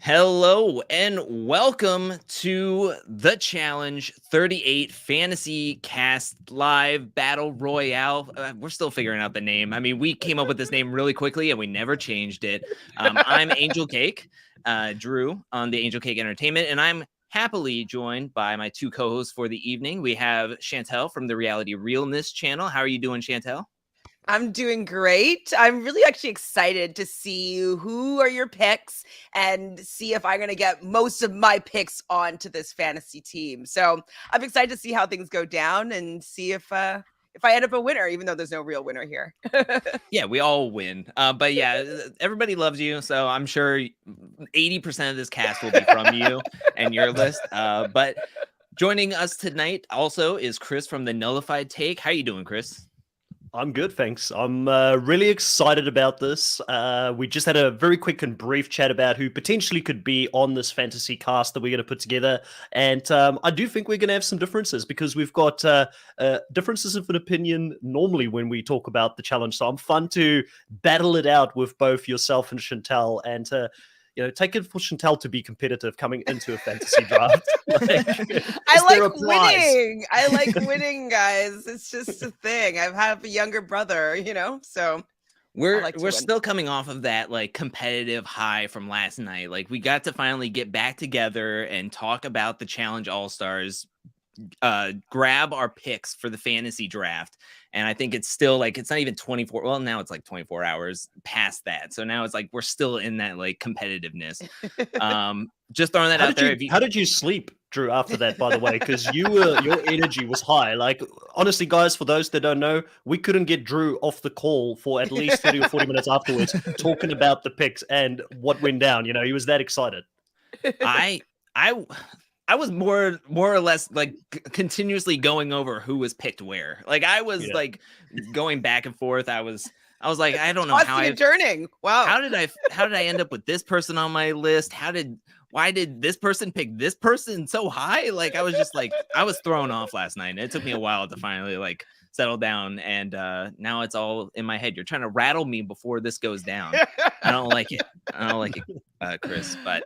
Hello and welcome to the Challenge 38 Fantasy Cast Live Battle Royale. We're still figuring out the name. I mean, we came up with this name really quickly and we never changed it. I'm Angel Cake, Drew on the Angel Cake Entertainment, and I'm happily joined by my two co-hosts for the evening. We have Chantele from the Reality Realness channel. How are you doing, Chantele? I'm doing great. I'm really actually excited to see who are your picks and see if I'm going to get most of my picks onto this fantasy team. So I'm excited to see how things go down and see if I end up a winner, even though there's no real winner here. Yeah, we all win. But yeah, everybody loves you. So I'm sure 80% of this cast will be from you and your list. But joining us tonight also is Chris from the Nullified Take. How you doing, Chris? I'm good, thanks. I'm really excited about this. We just had a very quick and brief chat about who potentially could be on this fantasy cast that we're going to put together. And I do think we're going to have some differences because we've got differences of an opinion normally when we talk about the challenge. So I'm fun to battle it out with both yourself and Chantele and take it for Chantele to be competitive coming into a fantasy draft. I like winning. I like winning, guys. It's just a thing. I have a younger brother, so we're still coming off of that like competitive high from last night. Like we got to finally get back together and talk about the Challenge All-Stars, grab our picks for the fantasy draft. And I think it's still like, it's not even 24. Well, now it's like 24 hours past that. So now it's like, we're still in that like competitiveness. Just throwing that out there. How did you sleep, Drew, after that, by the way? Because your energy was high. Like, honestly, guys, for those that don't know, we couldn't get Drew off the call for at least 30 or 40 minutes afterwards, talking about the picks and what went down. He was that excited. I was more or less like continuously going over who was picked where. Like I was like going back and forth. I was like, I don't know how turning. Wow. How did I end up with this person on my list? Why did this person pick this person so high? Like I was just like, I was thrown off last night. And it took me a while to finally like settle down. And now it's all in my head. You're trying to rattle me before this goes down. I don't like it. Chris. But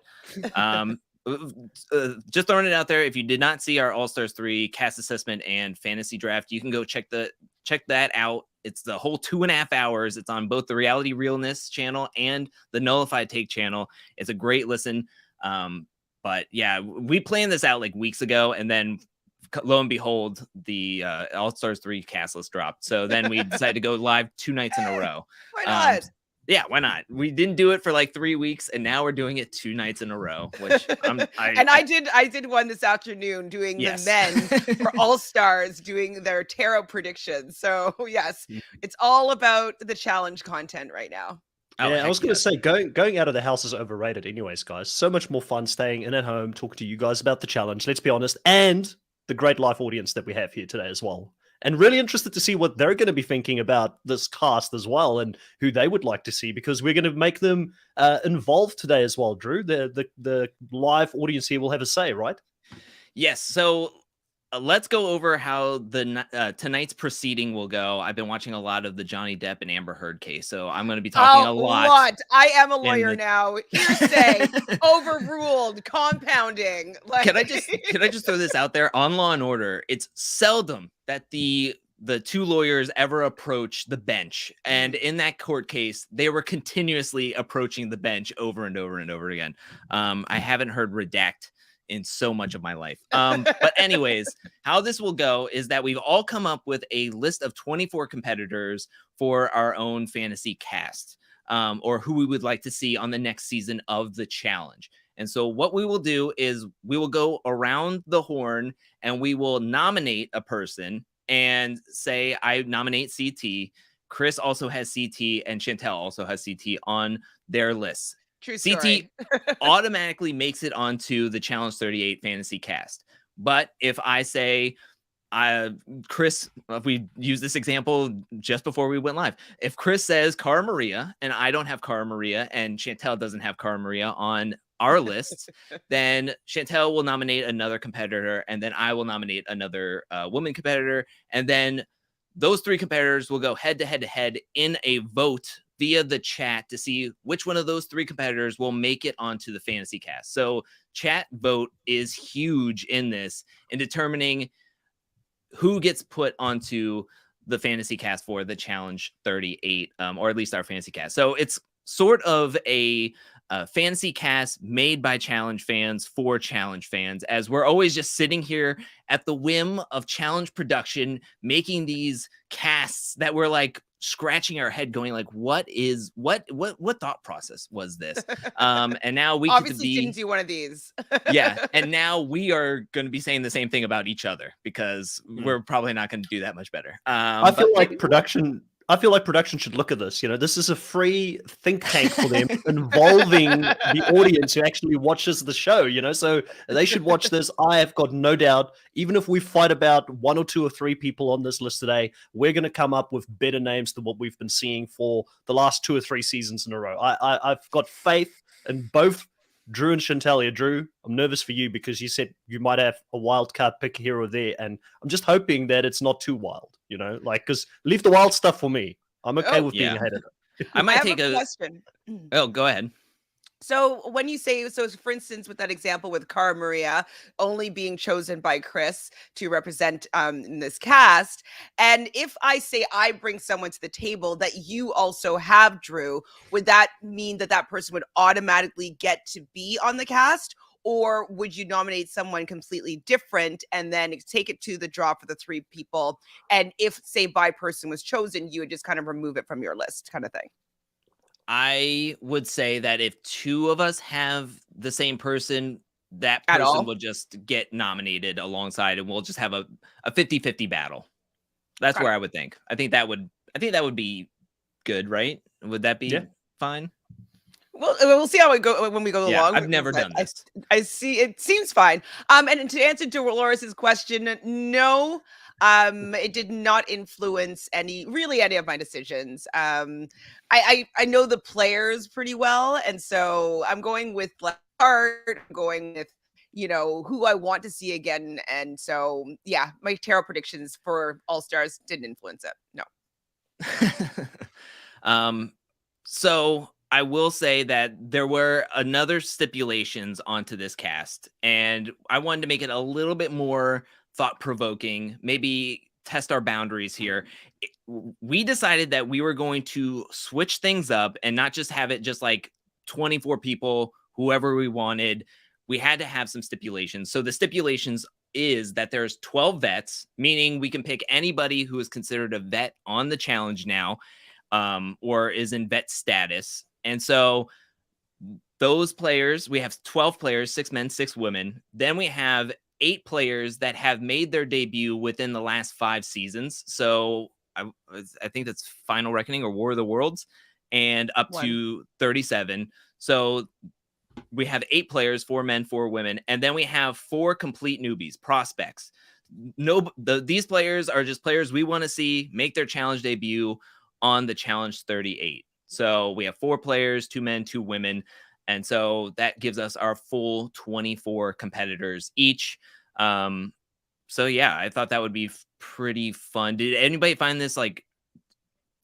just throwing it out there, if you did not see our All-Stars 3 cast assessment and fantasy draft, you can go check that out. It's the whole 2.5 hours. It's on both the Reality Realness channel and the Nullified Take channel. It's a great listen. But yeah, we planned this out like weeks ago, and then lo and behold, the All-Stars 3 cast list dropped. So then we decided to go live 2 nights in a row. Why not? Yeah, why not? We didn't do it for like 3 weeks, and now we're doing it 2 nights in a row. Which I did one this afternoon doing the men for All Stars doing their tarot predictions. So yes, it's all about the challenge content right now. Yeah, I was going to say going out of the house is overrated, anyways, guys. So much more fun staying in at home, talking to you guys about the challenge. Let's be honest, and the great live audience that we have here today as well. And really interested to see what they're going to be thinking about this cast as well and who they would like to see, because we're going to make them involved today as well, Drew. The live audience here will have a say, right? Yes. So let's go over how the tonight's proceeding will go. I've been watching a lot of the Johnny Depp and Amber Heard case, so I'm going to be talking a lot. I am a lawyer now. Hearsay, overruled, compounding. Can I just throw this out there? On Law and Order, it's seldom that the 2 lawyers ever approach the bench, and in that court case, they were continuously approaching the bench over and over and over again. I haven't heard redact in so much of my life. But anyways, how this will go is that we've all come up with a list of 24 competitors for our own fantasy cast, or who we would like to see on the next season of the challenge. And so what we will do is we will go around the horn and we will nominate a person and say, I nominate CT. Chris also has CT and Chantele also has CT on their list. True story. CT automatically makes it onto the Challenge 38 fantasy cast. But if I say, Chris, if we use this example just before we went live, if Chris says Cara Maria and I don't have Cara Maria and Chantele doesn't have Cara Maria on our lists, then Chantele will nominate another competitor, and then I will nominate another woman competitor, and then those 3 competitors will go head to head in a vote via the chat to see which one of those 3 competitors will make it onto the fantasy cast. So chat vote is huge in this in determining who gets put onto the fantasy cast for the challenge 38, or at least our fantasy cast. So it's sort of a fantasy cast made by challenge fans for challenge fans, as we're always just sitting here at the whim of challenge production, making these casts that we're like scratching our head going like, what thought process was this? And now we obviously didn't do one of these. Yeah, and now we are going to be saying the same thing about each other because we're probably not going to do that much better. I feel like production should look at this. You know, this is a free think tank for them, involving the audience who actually watches the show. You know, so they should watch this. I have got no doubt. Even if we fight about 1 or 2 or 3 people on this list today, we're going to come up with better names than what we've been seeing for the last 2 or 3 seasons in a row. I've got faith in both Drew and Chantele. Drew, I'm nervous for you because you said you might have a wild card pick here or there, and I'm just hoping that it's not too wild, you know, like, because leave the wild stuff for me. I'm okay with being ahead of it. I might take a question. Oh, go ahead. So when you say, so for instance, with that example with Cara Maria only being chosen by Chris to represent in this cast, and if I say I bring someone to the table that you also have, Drew, would that mean that that person would automatically get to be on the cast? Or would you nominate someone completely different and then take it to the draw for the 3 people? And if, say, by person was chosen, you would just kind of remove it from your list kind of thing? I would say that if 2 of us have the same person, that person will just get nominated alongside and we'll just have a 50-50 battle. That's where I would think. I think that would be good, right? Would that be fine? Well, we'll see how it go when we go along. I've never done this. I see. It seems fine. And to answer Dolores's question, no, it did not influence any of my decisions. I know the players pretty well, and so I'm going with heart. I'm going with who I want to see again, and so my tarot predictions for All Stars didn't influence it. No. So I will say that there were another stipulations onto this cast, and I wanted to make it a little bit more thought-provoking, maybe test our boundaries here. We decided that we were going to switch things up and not just have it just like 24 people, whoever we wanted. We had to have some stipulations. So the stipulations is that there's 12 vets, meaning we can pick anybody who is considered a vet on the challenge now, or is in vet status. And so those players, we have 12 players, 6 men, 6 women. Then we have 8 players that have made their debut within the last 5 seasons. So I think that's Final Reckoning or War of the Worlds, and up to 37. So we have 8 players, 4 men, 4 women. And then we have 4 complete newbies, prospects. These players are just players we want to see make their challenge debut on the challenge 38. So we have 4 players, 2 men, 2 women. And so that gives us our full 24 competitors each. So yeah, I thought that would be pretty fun. Did anybody find this like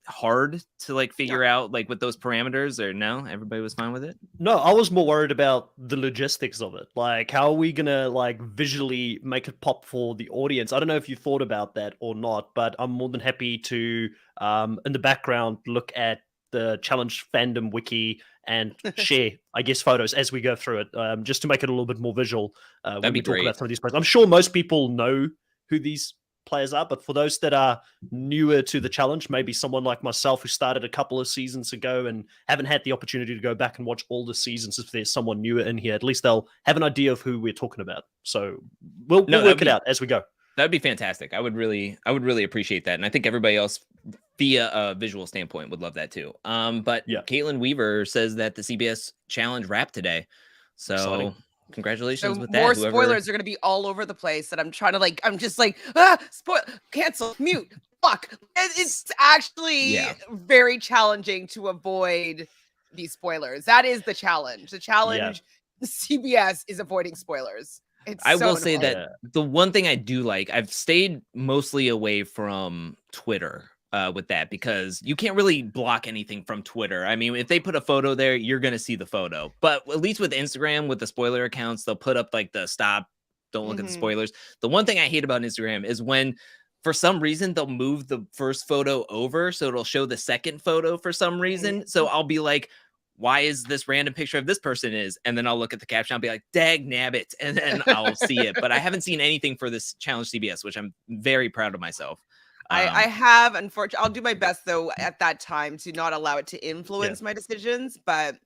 hard to like figure out like with those parameters, or no? Everybody was fine with it? No, I was more worried about the logistics of it. Like, how are we gonna like visually make it pop for the audience? I don't know if you thought about that or not, but I'm more than happy to in the background look at the challenge fandom wiki and share, I guess, photos as we go through it, just to make it a little bit more visual when we talk about some of these players. I'm sure most people know who these players are, but for those that are newer to the challenge, maybe someone like myself who started a couple of seasons ago and haven't had the opportunity to go back and watch all the seasons, if there's someone newer in here, at least they'll have an idea of who we're talking about. So we'll work it out as we go. That'd be fantastic. I would really appreciate that. And I think everybody else via a visual standpoint would love that too. But Caitlin Weaver says that the CBS challenge wrapped today. So exciting. Congratulations with that. More spoilers are going to be all over the place that I'm trying to I'm just spoil, cancel, mute, fuck. It's actually very challenging to avoid these spoilers. That is the challenge. The challenge, CBS is avoiding spoilers. I will say that the one thing I do like, I've stayed mostly away from Twitter with that, because you can't really block anything from Twitter. I mean, if they put a photo there, you're going to see the photo. But at least with Instagram, with the spoiler accounts, they'll put up like the stop, don't look at the spoilers. The one thing I hate about Instagram is when for some reason they'll move the first photo over, so it'll show the second photo for some reason. So I'll be like, why is this random picture of this person is? And then I'll look at the caption, I'll be like, dag nabbit, and then I'll see it. But I haven't seen anything for this Challenge CBS, which I'm very proud of myself. I have, unfortunately, I'll do my best though at that time to not allow it to influence my decisions, but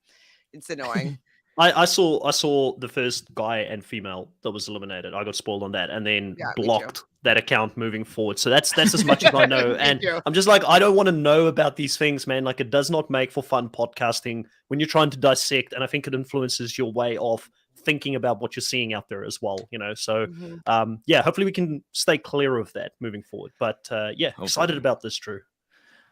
it's annoying. I saw the first guy and female that was eliminated. I got spoiled on that, and then blocked that account moving forward. So that's as much as I know. And I'm just like, I don't want to know about these things, man. Like, it does not make for fun podcasting when you're trying to dissect, and I think it influences your way of thinking about what you're seeing out there as well, you know. So hopefully we can stay clear of that moving forward. But excited about this, Drew.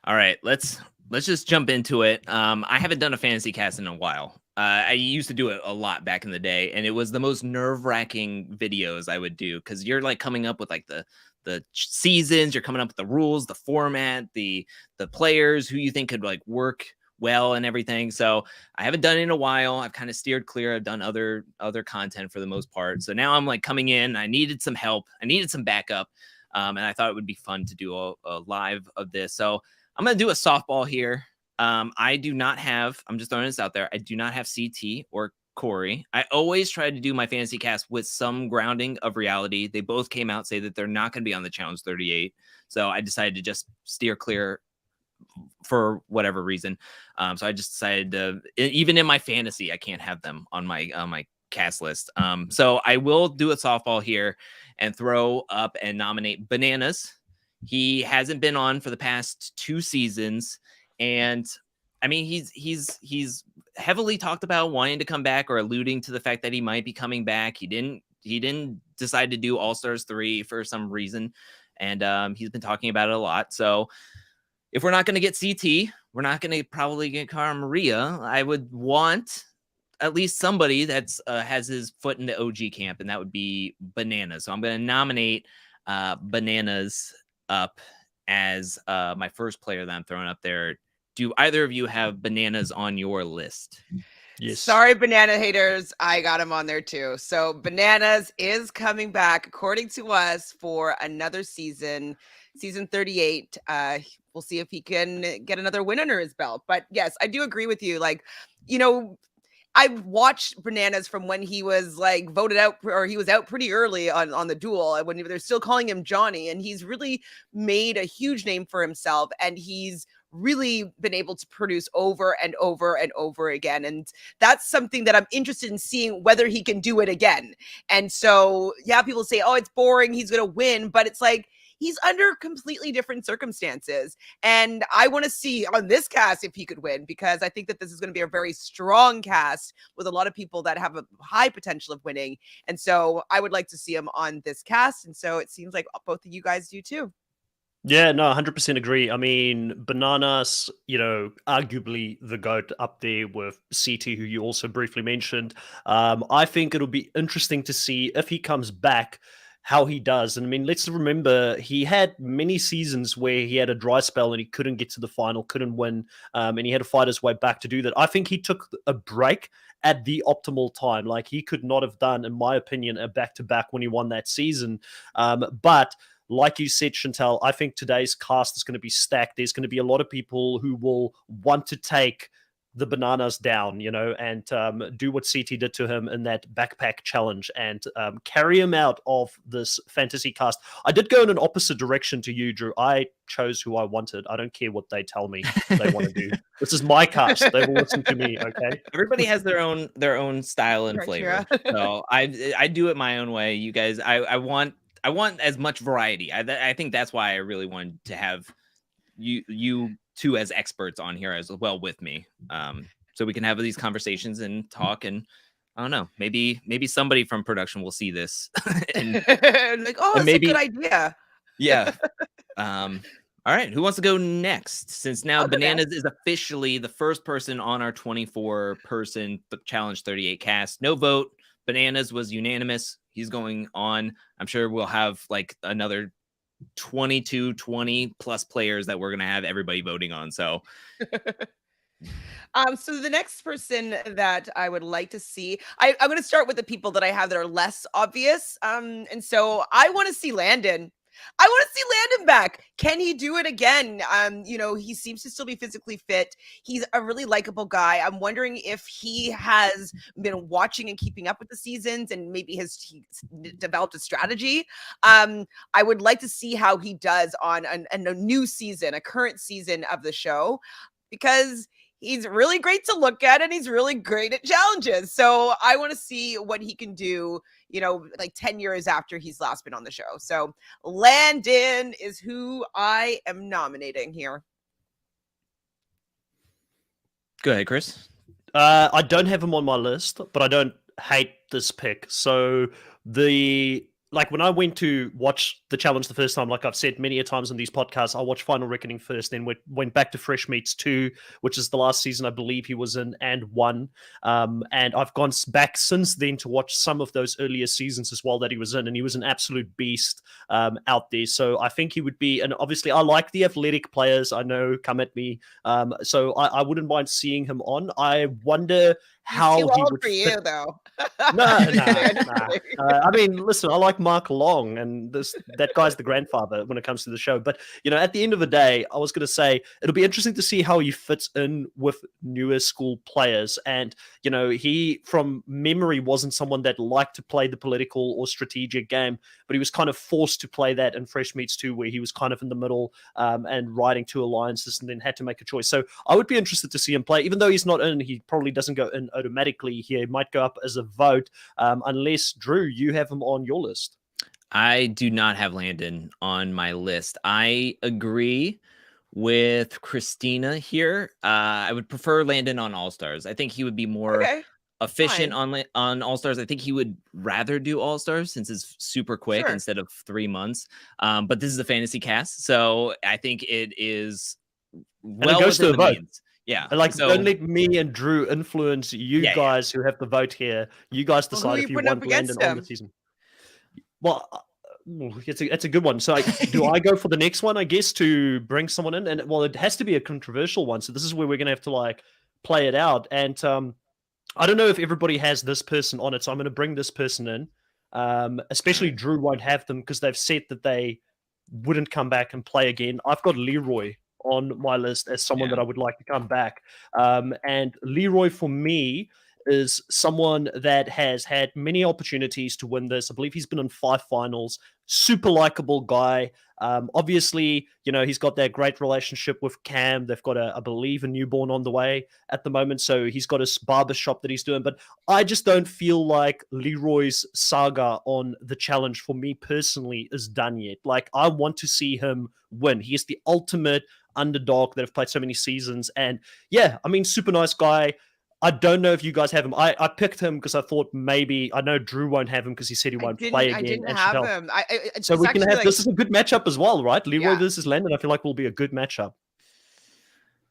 All right, let's just jump into it. I haven't done a fantasy cast in a while. I used to do it a lot back in the day, and it was the most nerve-wracking videos I would do, because you're like coming up with like the seasons, you're coming up with the rules, the format, the players who you think could like work well and everything. So I haven't done it in a while. I've kind of steered clear. I've done other content for the most part. So now I'm like coming in. I needed some help. I needed some backup. And I thought it would be fun to do a live of this. So I'm going to do a softball here. I do not have, I'm just throwing this out there, I do not have CT or Corey. I always try to do my fantasy cast with some grounding of reality. They both came out, say that they're not going to be on the Challenge 38. So I decided to just steer clear for whatever reason. So I just decided to, even in my fantasy, I can't have them on my cast list. So I will do a softball here and throw up and nominate Bananas. He hasn't been on for the past 2 seasons, and I mean, he's heavily talked about wanting to come back or alluding to the fact that he might be coming back. He didn't decide to do All Stars 3 for some reason, and he's been talking about it a lot. So if we're not going to get CT, we're not going to probably get Cara Maria. I would want at least somebody that's has his foot in the OG camp, and that would be Bananas. So I'm going to nominate Bananas up as my first player that I'm throwing up there. Do either of you have Bananas on your list? Yes. Sorry, banana haters. I got him on there too. So Bananas is coming back, according to us, for another season 38. We'll see if he can get another win under his belt. But yes, I do agree with you. Like, you know, I've watched Bananas from when he was like voted out, or he was out pretty early on the duel, when they're still calling him Johnny, and he's really made a huge name for himself, and he's really been able to produce over and over and over again. And that's something that I'm interested in seeing, whether he can do it again. And so, yeah, people say, oh, it's boring, he's going to win, but it's like, he's under completely different circumstances. And I want to see on this cast if he could win, because I think that this is going to be a very strong cast with a lot of people that have a high potential of winning. And so I would like to see him on this cast. And so it seems like both of you guys do too. Yeah, no, 100% agree. I mean, Bananas, you know, arguably the GOAT up there with CT, who you also briefly mentioned. I think it'll be interesting to see if he comes back, how he does. And I mean, let's remember, he had many seasons where he had a dry spell and he couldn't get to the final, couldn't win, and he had to fight his way back to do that. I think he took a break at the optimal time. Like, he could not have done, in my opinion, a back-to-back when he won that season. But like you said, Chantele, I think today's cast is going to be stacked. There's going to be a lot of people who will want to take the Bananas down, you know, and do what CT did to him in that backpack challenge and carry him out of this fantasy cast. I did go in an opposite direction to you, Drew. I chose who I wanted. I don't care what they tell me they want to do. This is my cast. They will listen to me, okay? Everybody has their own style and flavor. So I do it my own way. You guys, I want as much variety. I think that's why I really wanted to have you two as experts on here as well with me, so we can have these conversations and talk. And I don't know, maybe somebody from production will see this and like, oh, that's maybe a good idea. Yeah. All right, who wants to go next? Since now Bananas is officially the first person on our 24-person Challenge 38 cast. No vote. Bananas was unanimous. He's going on. I'm sure we'll have like another 22, 20 plus players that we're going to have everybody voting on. So So the next person that I would like to see, I'm going to start with the people that I have that are less obvious. And so I want to see Landon. I want to see Landon back. Can he do it again? He seems to still be physically fit. He's a really likable guy. I'm wondering if he has been watching and keeping up with the seasons and maybe he's developed a strategy. I would like to see how he does on a new season, a current season of the show, because he's really great to look at and he's really great at challenges. So I want to see what he can do, like 10 years after he's last been on the show. So Landon is who I am nominating here. go ahead, Chris. I don't have him on my list, but I don't hate this pick. So when I went to watch the challenge the first time, like I've said many a times on these podcasts, I watched Final Reckoning first, then went back to Fresh Meats 2, which is the last season I believe he was in, and won. And I've gone back since then to watch some of those earlier seasons as well that he was in, and he was an absolute beast out there. So I think he would be, and obviously I like the athletic players, I know, come at me. So I wouldn't mind seeing him on. I wonder how he would for you, though. No. I mean, listen, I like Mark Long, and that guy's the grandfather when it comes to the show. But, at the end of the day, I was going to say, it'll be interesting to see how he fits in with newer school players. And, he, from memory, wasn't someone that liked to play the political or strategic game, but he was kind of forced to play that in Fresh Meats 2, where he was kind of in the middle and riding two alliances and then had to make a choice. So I would be interested to see him play. Even though he's not in, he probably doesn't go in automatically. He might go up as a vote, unless, Drew, you have him on your list. I do not have Landon on my list. I agree with Christina here. I would prefer Landon on All-Stars. I think he would be more efficient on All-Stars. I think he would rather do All-Stars since it's super quick instead of 3 months. But this is a fantasy cast, so I think it is well within the means. Yeah. Don't let me and Drew influence you guys who have the vote here. You guys decide if you want Landon on the season. Well, it's a good one. So do I go for the next one, I guess, to bring someone in? And it has to be a controversial one. So this is where we're going to have to play it out. And I don't know if everybody has this person on it. So I'm going to bring this person in. Especially Drew won't have them because they've said that they wouldn't come back and play again. I've got Leroy on my list as someone that I would like to come back. And Leroy, for me, is someone that has had many opportunities to win this. I believe he's been in 5 finals. Super likable guy. Obviously, he's got that great relationship with Cam. They've got, I believe, a newborn on the way at the moment. So he's got his barber shop that he's doing. But I just don't feel like Leroy's saga on the challenge, for me personally, is done yet. I want to see him win. He is the ultimate underdog that have played so many seasons. And super nice guy. I don't know if you guys have him. I picked him because I thought maybe, I know Drew won't have him because he said he won't play again. I didn't have him. So we can have, this is a good matchup as well, right? Leroy versus Landon, I feel like will be a good matchup.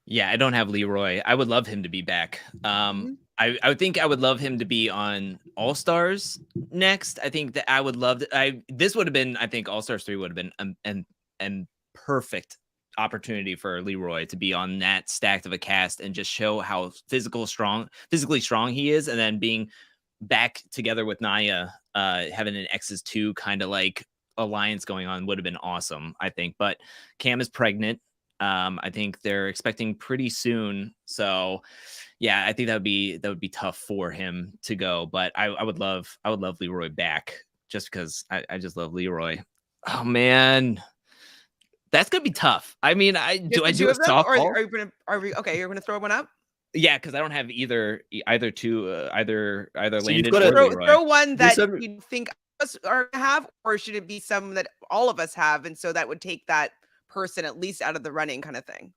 Yeah, I don't have Leroy. I would love him to be back. I would think I would love him to be on All-Stars next. I think that I would love this would have been, I think All-Stars 3 would have been an perfect opportunity for Leroy to be on that stacked of a cast and just show how physically strong he is, and then being back together with Naya, having an X's 2 kind of alliance going on would have been awesome, I think. But Cam is pregnant. I think they're expecting pretty soon, so I think that would be tough for him to go. But I would love Leroy back just because I just love Leroy. Oh man. That's gonna be tough. I mean, do a softball? You're gonna throw one up? Yeah, because I don't have either Landon or Leroy. Throw one that you think us are have, or should it be some that all of us have, and so that would take that person at least out of the running, kind of thing.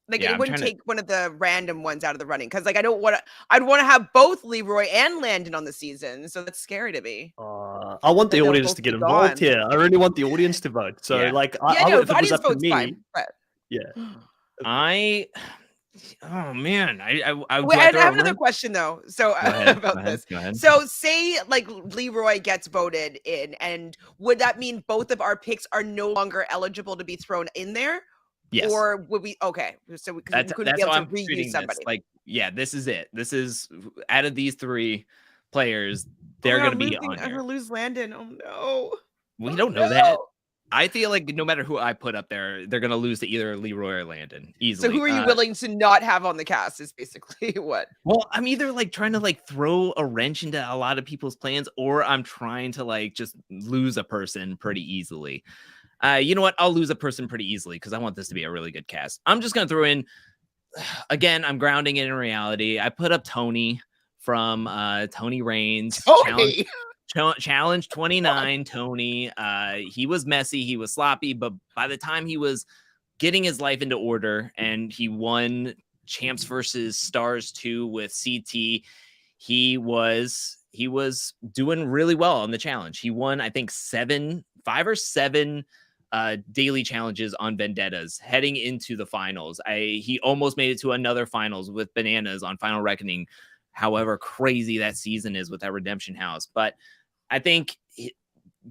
It wouldn't take one of the random ones out of the running because I'd want to have both Leroy and Landon on the season, so that's scary to me. I want the audience to get involved here. I really want the audience to vote. So if it was up to me, fine, but... Oh man, Wait, do I I throw have a another wrench? question though. So Go ahead. Go about ahead. this. Go ahead. So say like Leroy gets voted in, and would that mean both of our picks are no longer eligible to be thrown in there? Yes. Or would we? Okay, so because we couldn't be That's able how to I'm reuse treating this. somebody. Like, yeah, this is it. This is out of these three players, Oh my they're God, gonna I'm be losing. on I'm here. gonna lose Landon. Oh no. We Oh don't know that. no. I feel like no matter who I put up there, they're gonna lose to either Leroy or Landon So who easily. are you willing to not have on the cast? Is basically what. Well, I'm either like trying to like throw a wrench into a lot of people's plans, or I'm trying to like just lose a person pretty easily. You know what? I'll lose a person pretty easily because I want this to be a really good cast. I'm just gonna throw in again. I'm grounding it in reality. I put up Tony from Tony Reigns Tony. challenge 29. Tony, he was messy, he was sloppy, but by the time he was getting his life into order and he won Champs versus Stars 2 with CT, he was doing really well on the challenge. He won, I think, 5 or 7 daily challenges on vendettas heading into the finals. He almost made it to another finals with Bananas on Final Reckoning, however crazy that season is with that Redemption House. But I think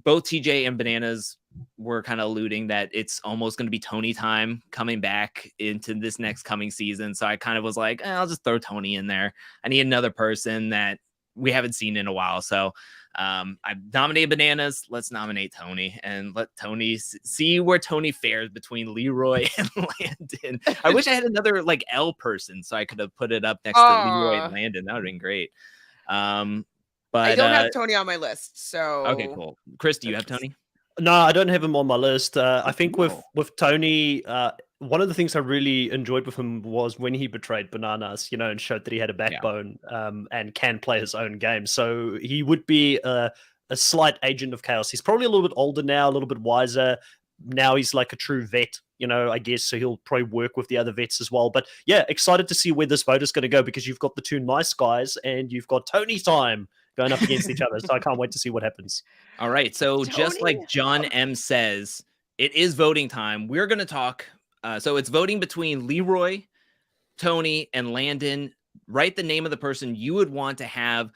both TJ and Bananas were kind of alluding that it's almost going to be Tony time coming back into this next coming season. So I kind of was like, I'll just throw Tony in there. I need another person that we haven't seen in a while. So I nominated Bananas. Let's nominate Tony and let Tony see where Tony fares between Leroy and Landon. I wish I had another like L person so I could have put it up next to Leroy and Landon. That would have been great. But I don't have Tony on my list. So okay, cool. Chris, do you have Tony? No, I don't have him on my list. I think Cool. with Tony, one of the things I really enjoyed with him was when he betrayed Bananas, and showed that he had a backbone and can play his own game. So he would be a slight agent of chaos. He's probably a little bit older now, a little bit wiser. Now he's like a true vet, I guess. So he'll probably work with the other vets as well. But yeah, excited to see where this vote is going to go because you've got the two nice guys and you've got Tony time going up against each other. So I can't wait to see what happens. All right. So just like John M says, it is voting time. We're going to talk. So it's voting between Leroy, Tony, and Landon. Write the name of the person you would want to have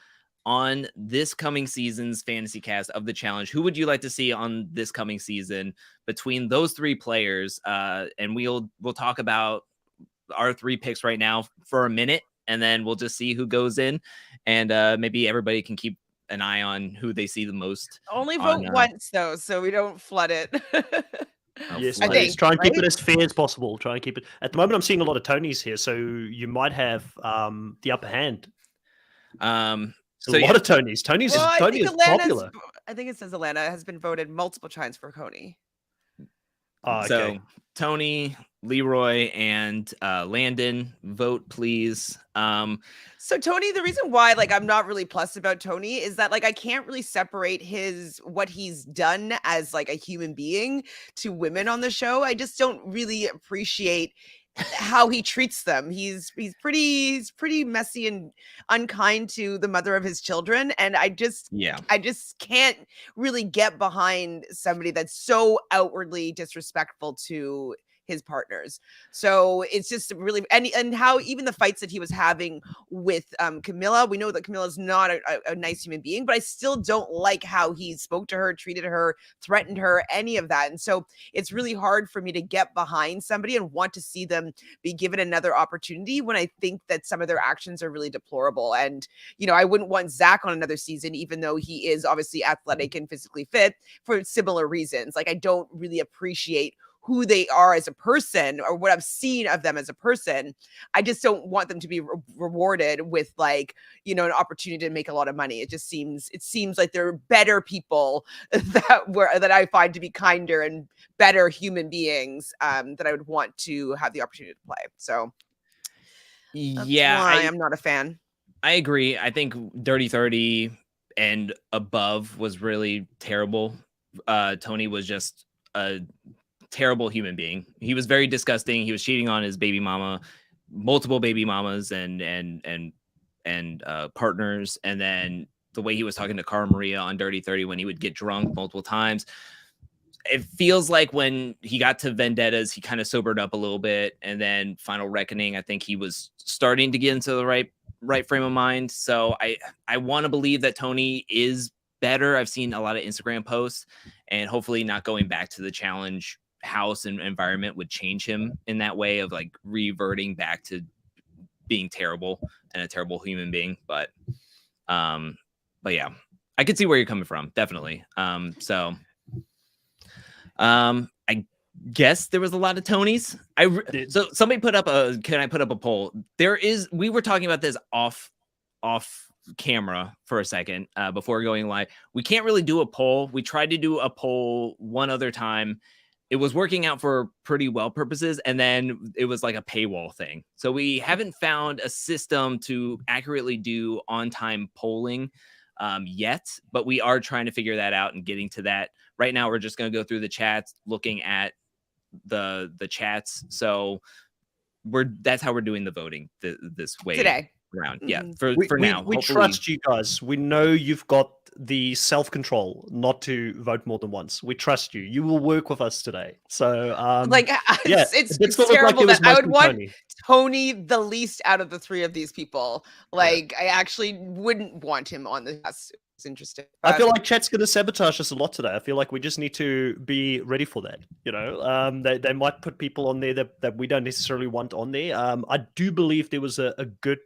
on this coming season's fantasy cast of the challenge. Who would you like to see on this coming season between those 3 players? And we'll talk about our 3 picks right now for a minute, and then we'll just see who goes in, and maybe everybody can keep an eye on who they see the most. Only vote once though, so we don't flood it. Yes, I think, try and keep it as fair as possible. Try and keep it. At the moment, I'm seeing a lot of Tonys here, so you might have the upper hand. So a lot of Tonys. Tony is popular. I think it says Atlanta has been voted multiple times for Coney. Oh, okay. So Tony, Leroy, and Landon, vote please. So Tony, the reason why I'm not really plus about Tony is that I can't really separate what he's done as a human being to women on the show. I just don't really appreciate how he treats them. He's pretty messy and unkind to the mother of his children, and I just can't really get behind somebody that's so outwardly disrespectful to his partners. So it's just really, and how even the fights that he was having with Camilla, we know that Camilla's not a nice human being, but I still don't like how he spoke to her, treated her, threatened her, any of that. And so it's really hard for me to get behind somebody and want to see them be given another opportunity when I think that some of their actions are really deplorable. And, I wouldn't want Zach on another season, even though he is obviously athletic and physically fit for similar reasons. I don't really appreciate who they are as a person or what I've seen of them as a person. I just don't want them to be rewarded with an opportunity to make a lot of money. It seems like they're better people that I find to be kinder and better human beings that I would want to have the opportunity to play. So that's why I'm not a fan. I agree. I think Dirty 30 and above was really terrible. Tony was just a terrible human being. He was very disgusting. He was cheating on his baby mama, multiple baby mamas and partners. And then the way he was talking to Cara Maria on Dirty 30 when he would get drunk multiple times. it feels like when he got to Vendettas, he kind of sobered up a little bit, and then Final Reckoning, I think he was starting to get into the right frame of mind. So I want to believe that Tony is better. I've seen a lot of Instagram posts, and hopefully not going back to the challenge house and environment would change him in that way of like reverting back to being terrible and a terrible human being. But yeah, I could see where you're coming from, definitely. I guess there was a lot of Tonys. So somebody put up can I put up a poll? We were talking about this off camera for a second before going live. We can't really do a poll. We tried to do a poll one other time. It was working out for pretty well purposes, and then it was like a paywall thing. So we haven't found a system to accurately do on-time polling yet, but we are trying to figure that out and getting to that. Right now, we're just going to go through the chats, looking at the chats. So that's how we're doing the voting this way today. Around. Mm-hmm. Yeah, for now. We trust you guys. We know you've got the self-control not to vote more than once. We trust you. You will work with us today. So it's terrible that I would want Tony the least out of the three of these people. Like, I actually wouldn't want him on the cast. It's interesting. I feel like chat's going to sabotage us a lot today. I feel like we just need to be ready for that. You know, they might put people on there that we don't necessarily want on there. I do believe there was a good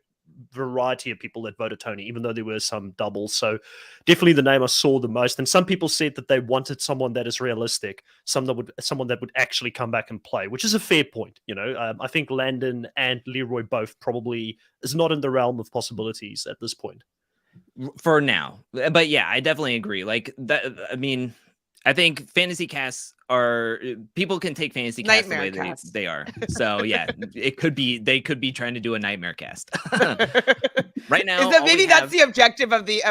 variety of people that voted Tony, even though there were some doubles. So definitely the name I saw the most. And some people said that they wanted someone that is realistic, someone that would actually come back and play, which is a fair point. You know, I think Landon and Leroy both probably is not in the realm of possibilities at this point. For now. But yeah, I definitely agree. Like that, I mean, I think fantasy casts people can take fantasy casts the way they are. So yeah, they could be trying to do a nightmare cast. Right now, that's the objective of the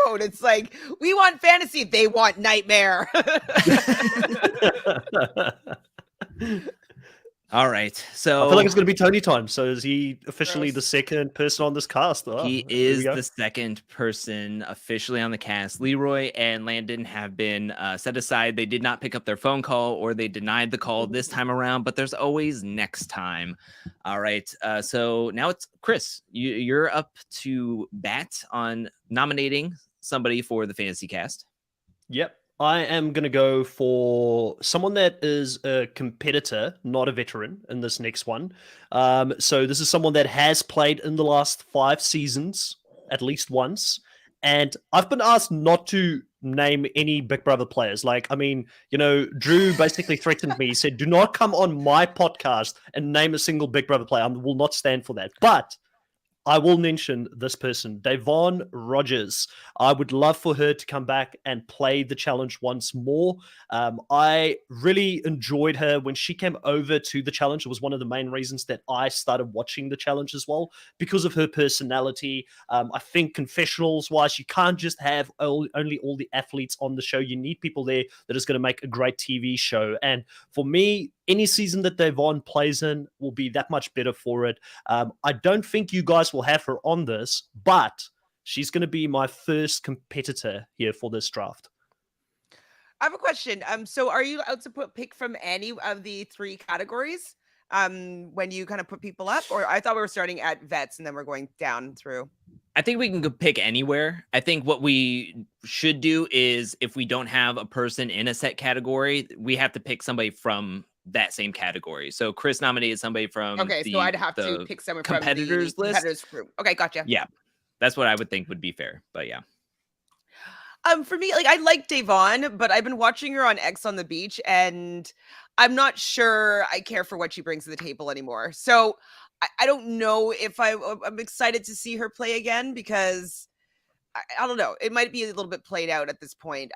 vote. It's like, we want fantasy, they want nightmare. All right, so I feel like it's going to be Tony time. So is he officially the second person on this cast? Oh, he is the second person officially on the cast. Leroy and Landon have been set aside. They did not pick up their phone call, or they denied the call this time around, but there's always next time. All right, so now it's Chris. You're up to bat on nominating somebody for the fantasy cast. Yep. I am going to go for someone that is a competitor, not a veteran in this next one. So this is someone that has played in the last 5 seasons, at least once. And I've been asked not to name any Big Brother players. Like, I mean, you know, Drew basically threatened me. He said, do not come on my podcast and name a single Big Brother player. I will not stand for that. But I will mention this person, Davon Rogers. I would love for her to come back and play the challenge once more. I really enjoyed her when she came over to the challenge. It was one of the main reasons that I started watching the challenge as well, because of her personality. I think confessionals-wise, you can't just have only all the athletes on the show. You need people there that is going to make a great TV show. And for me, any season that Davon plays in will be that much better for it. I don't think you guys will have her on this, but she's going to be my first competitor here for this draft. I have a question. So are you out to pick from any of the 3 categories when you kind of put people up? Or I thought we were starting at vets and then we're going down through. I think we can go pick anywhere. I think what we should do is, if we don't have a person in a set category, we have to pick somebody from that same category. So Chris nominated somebody from so I'd have to pick someone from the list. Competitors group. Okay, gotcha. Yeah, that's what I would think would be fair. But yeah. For me, like, I like Davon, but I've been watching her on X on the Beach, and I'm not sure I care for what she brings to the table anymore. So I don't know if I'm excited to see her play again, because I don't know. It might be a little bit played out at this point.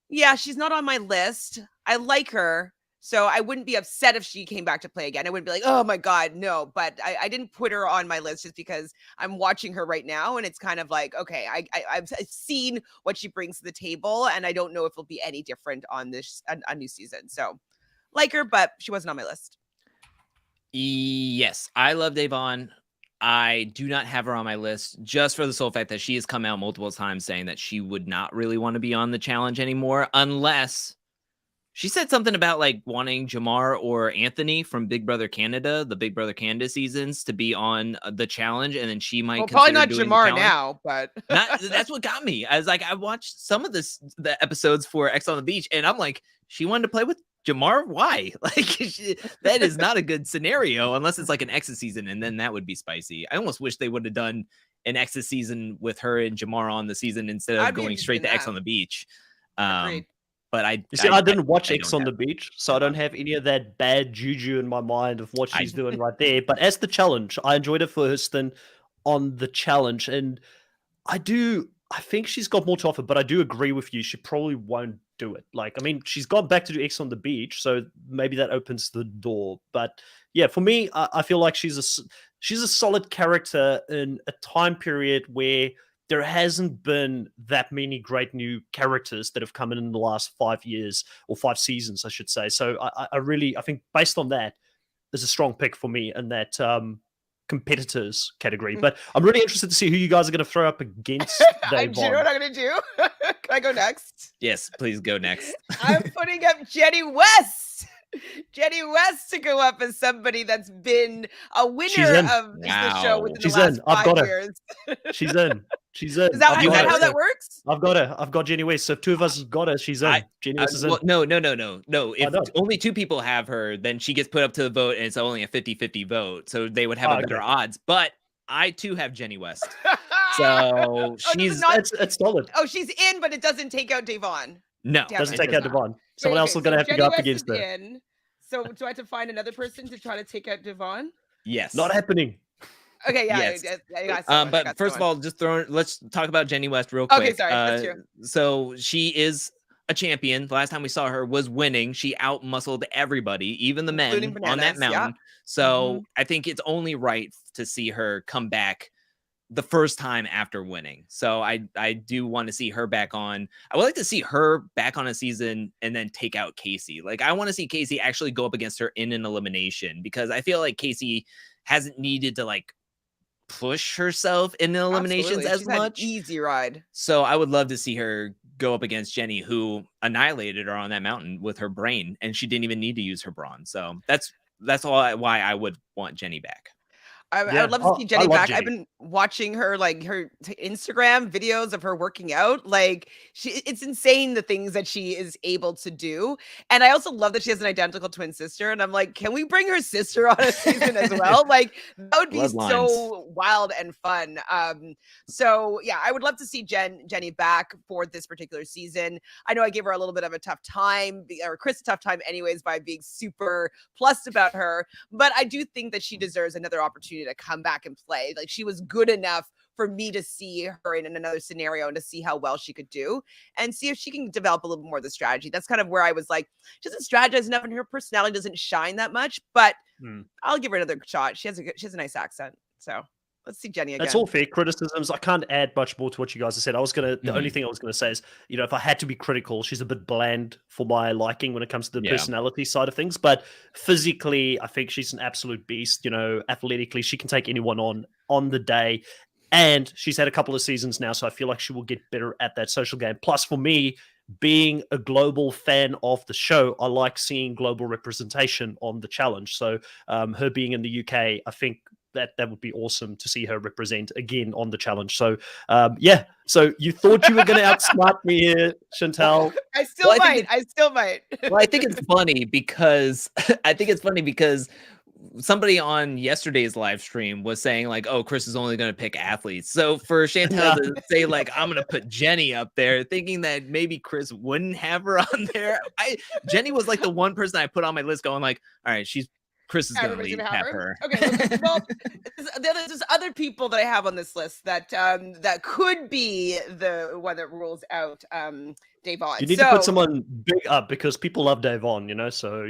Yeah, she's not on my list. I like her, so I wouldn't be upset if she came back to play again. I wouldn't be like, oh my God, no. But I didn't put her on my list just because I'm watching her right now, and it's kind of like, okay, I've seen what she brings to the table, and I don't know if it'll be any different on this a new season. So, like her, but she wasn't on my list. Yes, I love Davon. I do not have her on my list just for the sole fact that she has come out multiple times saying that she would not really want to be on the challenge anymore unless she said something about like wanting Jamar or Anthony from Big Brother Canada, the Big Brother Canada seasons, to be on the challenge, and then she might Well, probably consider not doing the Jamar challenge. now, but That's what got me. I was like, I watched some of the episodes for X on the Beach, and I'm like, she wanted to play with Jamar? Why? Like, that is not a good scenario unless it's like an X's season, and then that would be spicy. I almost wish they would have done an X's season with her and Jamar on the season instead of I'd be going interested straight in to X that. on the Beach. Agreed. But You see, I didn't watch I X don't on the have- Beach, so I don't have any of that bad juju in my mind of what she's doing right there. But as the challenge, I enjoyed it for her stint on the challenge, and I think she's got more to offer, but I do agree with you. She probably won't do it. Like, I mean, she's gone back to do X on the Beach, so maybe that opens the door. But yeah, for me, I feel like she's a solid character in a time period where there hasn't been that many great new characters that have come in the last 5 years or 5 seasons, I should say. So I think based on that, there's a strong pick for me in that competitors category. But I'm really interested to see who you guys are going to throw up against Do you know Davon. what I'm going to do? Can I go next? Yes, please go next. I'm putting up Jenny West. Jenny West to go up as somebody that's been a winner in. of the show Wow. within She's the last in. I've 5 got her. years. She's in. She's in. Is that, I've is got that her. how that works? I've got her. I've got Jenny West. So if two of us have got her, she's in. Jenny West is in. Well, no. If no? only 2 people have her, then she gets put up to the vote, and it's only a 50-50 vote. So they would have a better okay. odds. But I too have Jenny West. So she's It's solid. Oh, she's in, but it doesn't take out Davon. no. Damn Doesn't it. take out not. Devon. Someone else is going to have to Jenny go up West against is her. in. So do I have to find another person to try to take out Davon? Yes. Not happening. Okay, yeah. Yes. I got someone, I But got first of someone. all, let's talk about Jenny West real quick. Okay, sorry. That's true. So she is a champion. The last time we saw her was winning. She out-muscled everybody, even the men Including on that Bananas, yeah. mountain. So I think it's only right to see her come back the first time after winning. So I do want to see her back on. I would like to see her back on a season and then take out Casey. Like, I want to see Casey actually go up against her in an elimination, because I feel like Casey hasn't needed to like push herself in the eliminations Absolutely. as She's had an much. easy ride. So I would love to see her go up against Jenny, who annihilated her on that mountain with her brain, and she didn't even need to use her brawn. So that's why I would want Jenny back. I would love to see I Jenny love back. Jenny. I've been watching her, like her Instagram videos of her working out. Like it's insane the things that she is able to do. And I also love that she has an identical twin sister. And I'm like, can we bring her sister on a season as well? Like that would be Bloodlines. so wild and fun. So yeah, I would love to see Jenny back for this particular season. I know I gave her a little bit of a tough time, or Chris a tough time anyways, by being super plussed about her. But I do think that she deserves another opportunity to come back and play. Like she was good enough for me to see her in another scenario and to see how well she could do and see if she can develop a little bit more of the strategy. That's kind of where I was like, she doesn't strategize enough and her personality doesn't shine that much, but I'll give her another shot. She has a nice accent. So let's see Jenny again. That's all fair criticisms. I can't add much more to what you guys have said. The only thing I was gonna say is, if I had to be critical, she's a bit bland for my liking when it comes to the personality side of things. But physically, I think she's an absolute beast. Athletically, she can take anyone on the day. And she's had a couple of seasons now, so I feel like she will get better at that social game. Plus, for me, being a global fan of the show, I like seeing global representation on the challenge. So her being in the UK, I think that would be awesome to see her represent again on the challenge. So so you thought you were going to outsmart me here, Chantele. I still might. Well, I think it's funny because somebody on yesterday's live stream was saying like, oh, Chris is only going to pick athletes. So for Chantele to say like, I'm going to put Jenny up there, thinking that maybe Chris wouldn't have her on there. Jenny was like the one person I put on my list going like, all right, Chris is going to have her. Okay, well, there's other people that I have on this list that that could be the one that rules out Davon. You need to put someone big up because people love Davon, so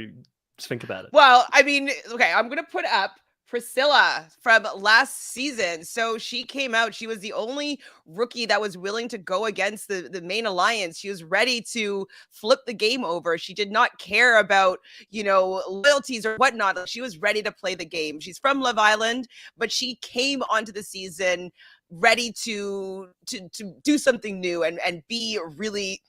just think about it. Well, I mean, okay, I'm going to put up Priscilla from last season. So she came out. She was the only rookie that was willing to go against the main alliance. She was ready to flip the game over. She did not care about, loyalties or whatnot. She was ready to play the game. She's from Love Island, but she came onto the season ready to do something new and be really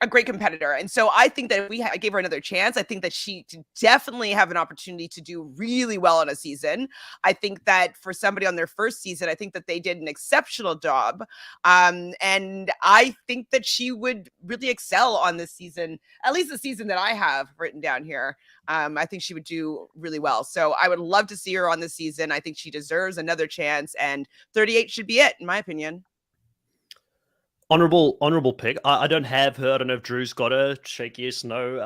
a great competitor. And so I think that if I gave her another chance, I think that she could definitely have an opportunity to do really well in a season. I think that for somebody on their first season, I think that they did an exceptional job. And I think that she would really excel on this season, at least the season that I have written down here. I think she would do really well. So I would love to see her on this season. I think she deserves another chance, and 38 should be it, in my opinion. Honorable pick. I don't have her. I don't know if Drew's got her. Shake yes, no.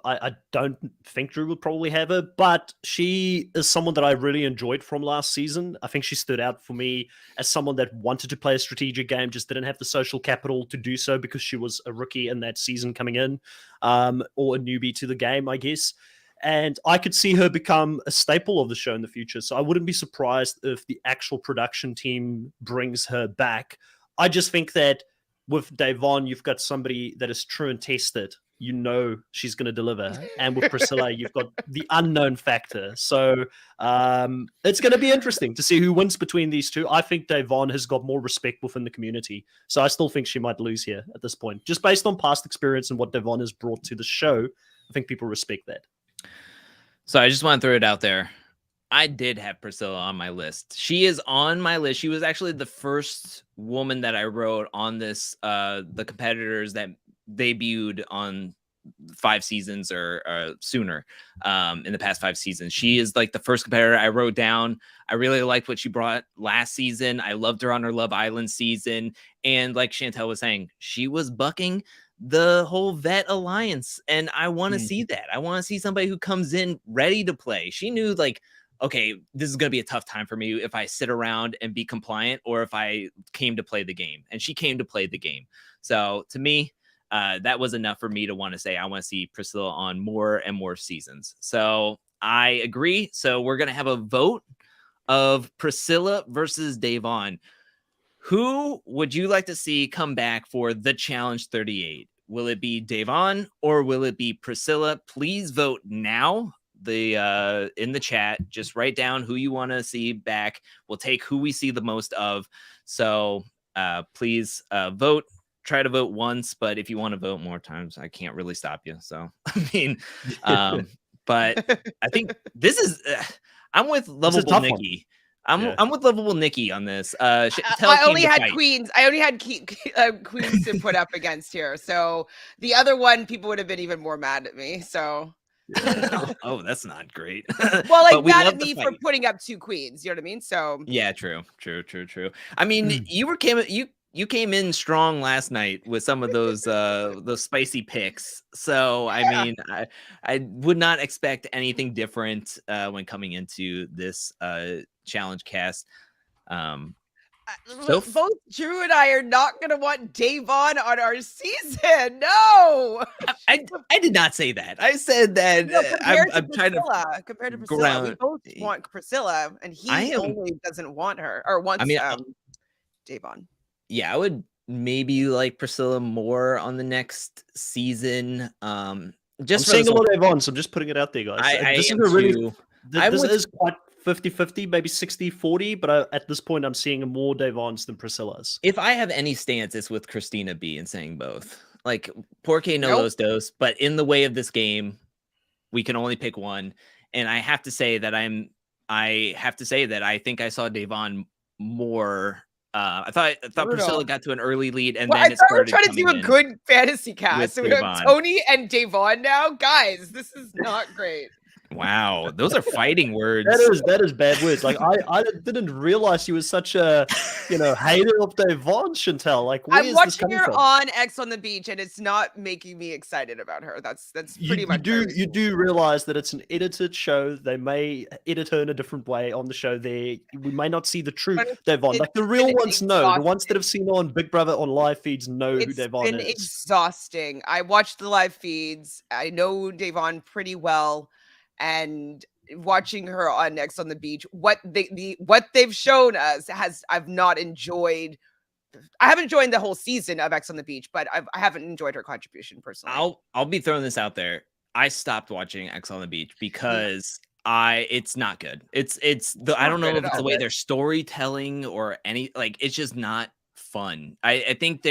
I don't think Drew would probably have her, but she is someone that I really enjoyed from last season. I think she stood out for me as someone that wanted to play a strategic game, just didn't have the social capital to do so because she was a rookie in that season coming in, or a newbie to the game, I guess. And I could see her become a staple of the show in the future. So I wouldn't be surprised if the actual production team brings her back. I just think that with Javon, you've got somebody that is true and tested. She's going to deliver. And with Priscilla, you've got the unknown factor. So it's going to be interesting to see who wins between these two. I think Javon has got more respect within the community. So I still think she might lose here at this point. Just based on past experience and what Javon has brought to the show, I think people respect that. So I just want to throw it out there. I did have Priscilla on my list. She is on my list. She was actually the first woman that I wrote on this, the competitors that debuted on 5 seasons or sooner in the past 5 seasons. She is like the first competitor I wrote down. I really liked what she brought last season. I loved her on her Love Island season. And like Chantele was saying, she was bucking the whole vet alliance. And I want to see that. I want to see somebody who comes in ready to play. She knew okay, this is going to be a tough time for me if I sit around and be compliant or if I came to play the game. And she came to play the game. So to me, that was enough for me to want to say, I want to see Priscilla on more and more seasons. So I agree. So we're going to have a vote of Priscilla versus Javon. Who would you like to see come back for the Challenge 38? Will it be Javon or will it be Priscilla? Please vote now. In the chat, just write down who you want to see back. We'll take who we see the most of. So please vote. Try to vote once, but if you want to vote more times, I can't really stop you. So I mean, but I think this is. I'm with Lovable Niki. I'm with Lovable Niki on this. I only had queens. I only had queens to put up against here. So the other one, people would have been even more mad at me. So. Oh, that's not great. Well, mad at me for putting up 2 queens. You know what I mean? So yeah, true. I mean, you came in strong last night with some of those spicy picks. So I mean, I would not expect anything different when coming into this challenge cast. Both Drew and I are not going to want Javon on our season. No, I did not say that. I said that I'm trying to compared to Priscilla. We both want Priscilla, and he only doesn't want her or wants Javon. Yeah, I would maybe like Priscilla more on the next season. I'm seeing a lot of Javon, so I'm just putting it out there, guys. This is quite 50-50, maybe 60-40, but at this point, I'm seeing more Javons than Priscilla's. If I have any stance, it's with Christina B and saying both. Like, porque no los dos, but in the way of this game, we can only pick one. And I have to say that I think I saw Javon more. I thought Priscilla got to an early lead, and then it started. We're trying to do a good fantasy cast. So we have Tony and Javon now, guys. This is not great. Wow, those are fighting words. That is bad words. Like I didn't realize she was such a hater of Javon, Chantele. Like I'm watching her on X on the Beach, and it's not making me excited about her. That's pretty much. You do realize that it's an edited show. They may edit her in a different way on the show. We may not see the true Javon. Like the real ones know. The ones that have seen her on Big Brother on live feeds know who Javon is. It's been exhausting. I watched the live feeds. I know Javon pretty well. And watching her on X on the Beach, what they've shown us I've not enjoyed. I haven't enjoyed the whole season of X on the Beach, but I haven't enjoyed her contribution personally. I'll be throwing this out there. I stopped watching X on the Beach because it's not good. I don't know if it's the way they're storytelling or it's just not fun. I think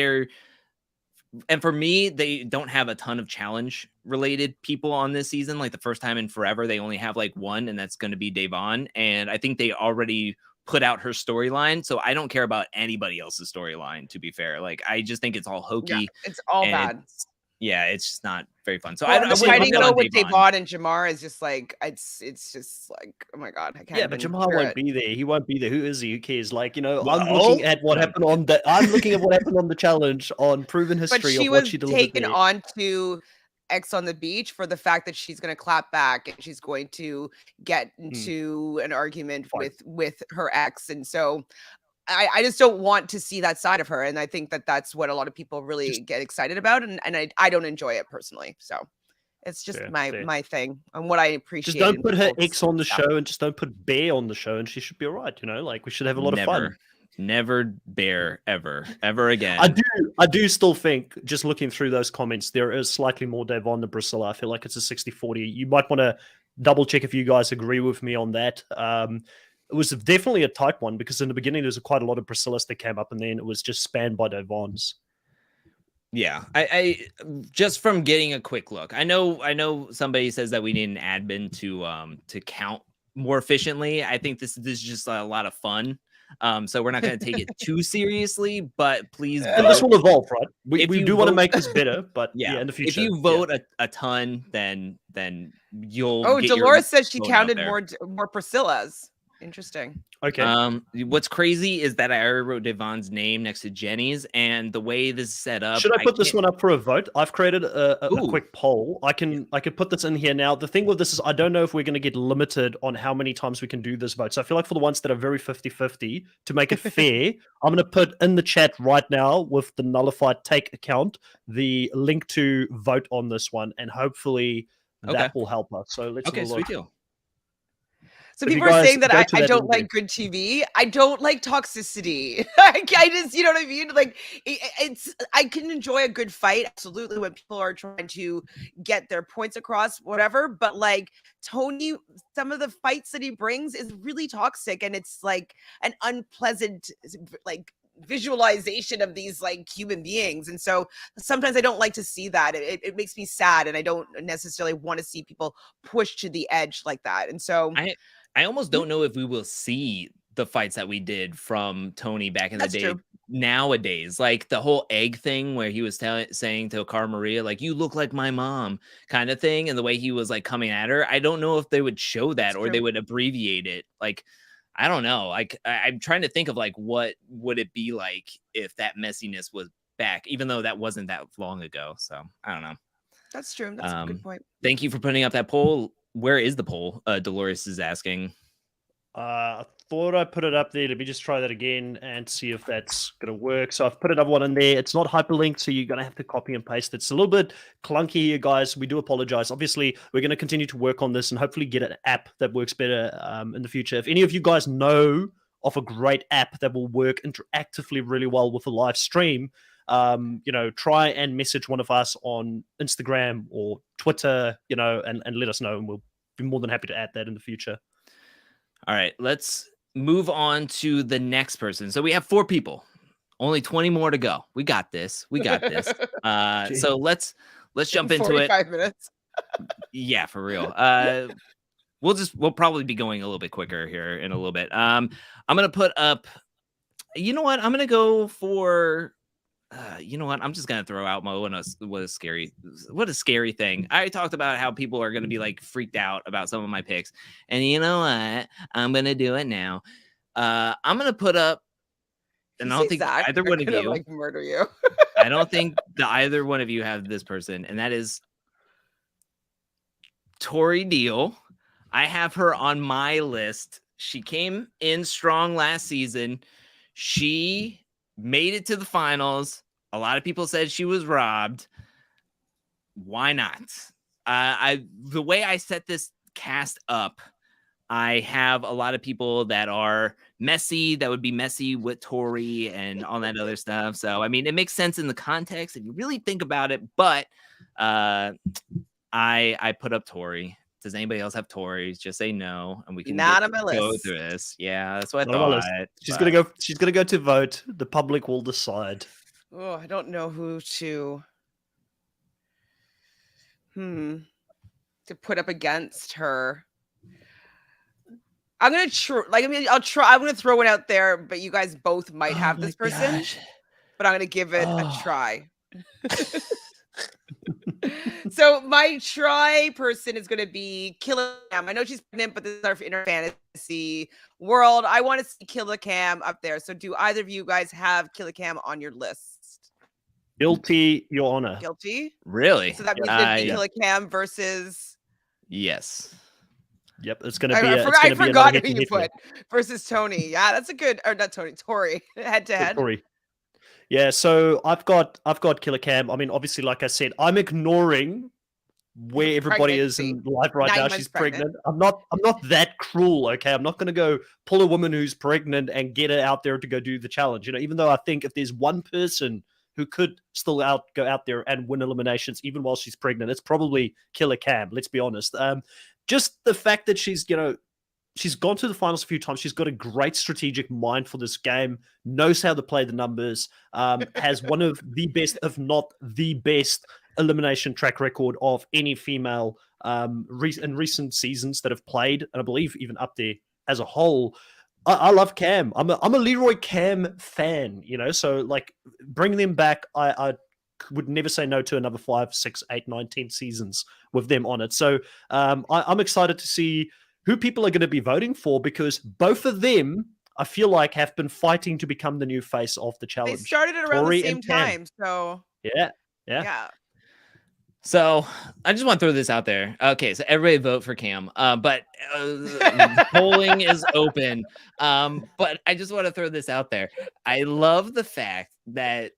and for me, they don't have a ton of challenge related people on this season. Like the first time in forever, they only have like one, and that's going to be Javon. And I think they already put out her storyline. So I don't care about anybody else's storyline, to be fair. Like, I just think it's all hokey. Yeah, it's all bad. It's just not very fun. So I fighting though with Javon and Jamar is just like it's just like, oh my god, I can't. Yeah, but Jamar won't be there. He won't be there. Who is he? Who cares? Like, I'm looking at what happened on the challenge on Proven History of what she delivered. But she was taken on to X on the Beach for the fact that she's going to clap back and she's going to get into an argument with her ex, and so I just don't want to see that side of her. And I think that's what a lot of people really get excited about. And I don't enjoy it personally. So it's just my thing and what I appreciate. Just don't put her ex on the show and just don't put Bear on the show and she should be all right. Like, we should have a lot of fun. Never Bear ever again. I do still think, just looking through those comments, there is slightly more Javon than Priscilla. I feel like it's a 60-40. You might want to double check if you guys agree with me on that. It was definitely a tight one because in the beginning there was quite a lot of Priscilla's that came up, and then it was just spanned by Javon's. Yeah, I just from getting a quick look, I know somebody says that we need an admin to count more efficiently. I think this is just a lot of fun. So we're not going to take it too seriously, but please. And this will evolve, right? We do want to make this better, but in the future. If you vote a ton, then you'll. Oh, Dolores says she counted more Priscilla's. Interesting. Okay. What's crazy is that I already wrote Javon's name next to Jenny's, and the way this is set up. Should I put this one up for a vote? I've created a quick poll. I can put this in here now. The thing with this is I don't know if we're going to get limited on how many times we can do this vote. So I feel like for the ones that are very 50-50, to make it fair, I'm going to put in the chat right now with the Nullified Take account the link to vote on this one, and hopefully that will help us. So let's have a look. Sweet deal. So people are saying that I don't like good TV. I don't like toxicity. I just, you know what I mean? Like, I can enjoy a good fight, absolutely, when people are trying to get their points across, whatever. But like Tony, some of the fights that he brings is really toxic, and it's like an unpleasant, like, visualization of these like human beings. And so sometimes I don't like to see that. It makes me sad, and I don't necessarily want to see people pushed to the edge like that. And so I almost don't know if we will see the fights that we did from Tony back in the day nowadays. Like the whole egg thing where he was saying to Cara Maria, like, you look like my mom kind of thing. And the way he was like coming at her, I don't know if they would show that or they would abbreviate it. Like, I don't know. Like, I'm trying to think of like, what would it be like if that messiness was back, even though that wasn't that long ago. So I don't know. That's true. That's a good point. Thank you for putting up that poll. Where is the poll? Dolores is asking. I thought I put it up there. Let me just try that again and see if that's going to work. So I've put another one in there. It's not hyperlinked, so you're going to have to copy and paste. It's a little bit clunky here, guys. We do apologize. Obviously, we're going to continue to work on this and hopefully get an app that works better in the future. If any of you guys know of a great app that will work interactively really well with a live stream, try and message one of us on Instagram or Twitter, and let us know, and we'll be more than happy to add that in the future. All right, let's move on to the next person. So we have 4 people, only 20 more to go. We got this. So let's jump into it. 45 minutes. Yeah, for real. We'll probably be going a little bit quicker here in a little bit. I'm gonna put up. You know what? I'm gonna go for. I'm just gonna throw out what a scary thing. I talked about how people are gonna be like freaked out about some of my picks, and you know what? I'm gonna do it now. I'm gonna put up, and I don't think either one of you like murder you. I don't think either one of you have this person, and that is Tori Deal. I have her on my list. She came in strong last season. She made it to the finals. A lot of people said she was robbed. Why not? The way I set this cast up, I have a lot of people that are messy, that would be messy with Tori and all that other stuff. So, I mean, it makes sense in the context if you really think about it. But I put up Tori. Does anybody else have Tori? Just say no, and we can Not on my go list. through this. Yeah, that's what I Not on my list. thought. She's but- gonna go. She's gonna go to vote. The public will decide. Oh, I don't know who to put up against her. I'm gonna I'll try. I'm gonna throw one out there, but you guys both might have this person. Gosh. But I'm gonna give it a Oh. try. So my try person is gonna be Killa Cam. I know she's pregnant, but this is our inner fantasy world. I want to see Killa Cam up there. So do either of you guys have Killa Cam on your list? Guilty, Your Honor. Guilty. Really? So that means it'd be Yeah. Killa Cam versus. Yes. Yep, it's gonna be. I forgot who you put versus Tony. Yeah, that's a good. Or not Tony. Tori. Head to head. Tori. Yeah, so I've got Killer Cam. I mean, obviously, like I said, I'm ignoring where everybody is in life right 9 now. months She's pregnant. I'm not that cruel, okay? I'm not gonna go pull a woman who's pregnant and get her out there to go do the challenge. You know, even though I think if there's one person who could still go out there and win eliminations even while she's pregnant, it's probably Killer Cam. Let's be honest. Just the fact that she's gone to the finals a few times. She's got a great strategic mind for this game, knows how to play the numbers, has one of the best, if not the best, elimination track record of any female in recent seasons that have played, and I believe even up there as a whole. I love Cam. I'm a Leroy Cam fan, you know, so like bring them back. I would never say no to another 5, 6, 8, 9, 10 seasons with them on it. So I'm excited to see who people are going to be voting for, because both of them, I feel like, have been fighting to become the new face of the challenge. They started it around Tori the same and Cam. time, so Yeah. So I just want to throw this out there. Okay, so everybody vote for Cam. But polling is open. But I just want to throw this out there. I love the fact that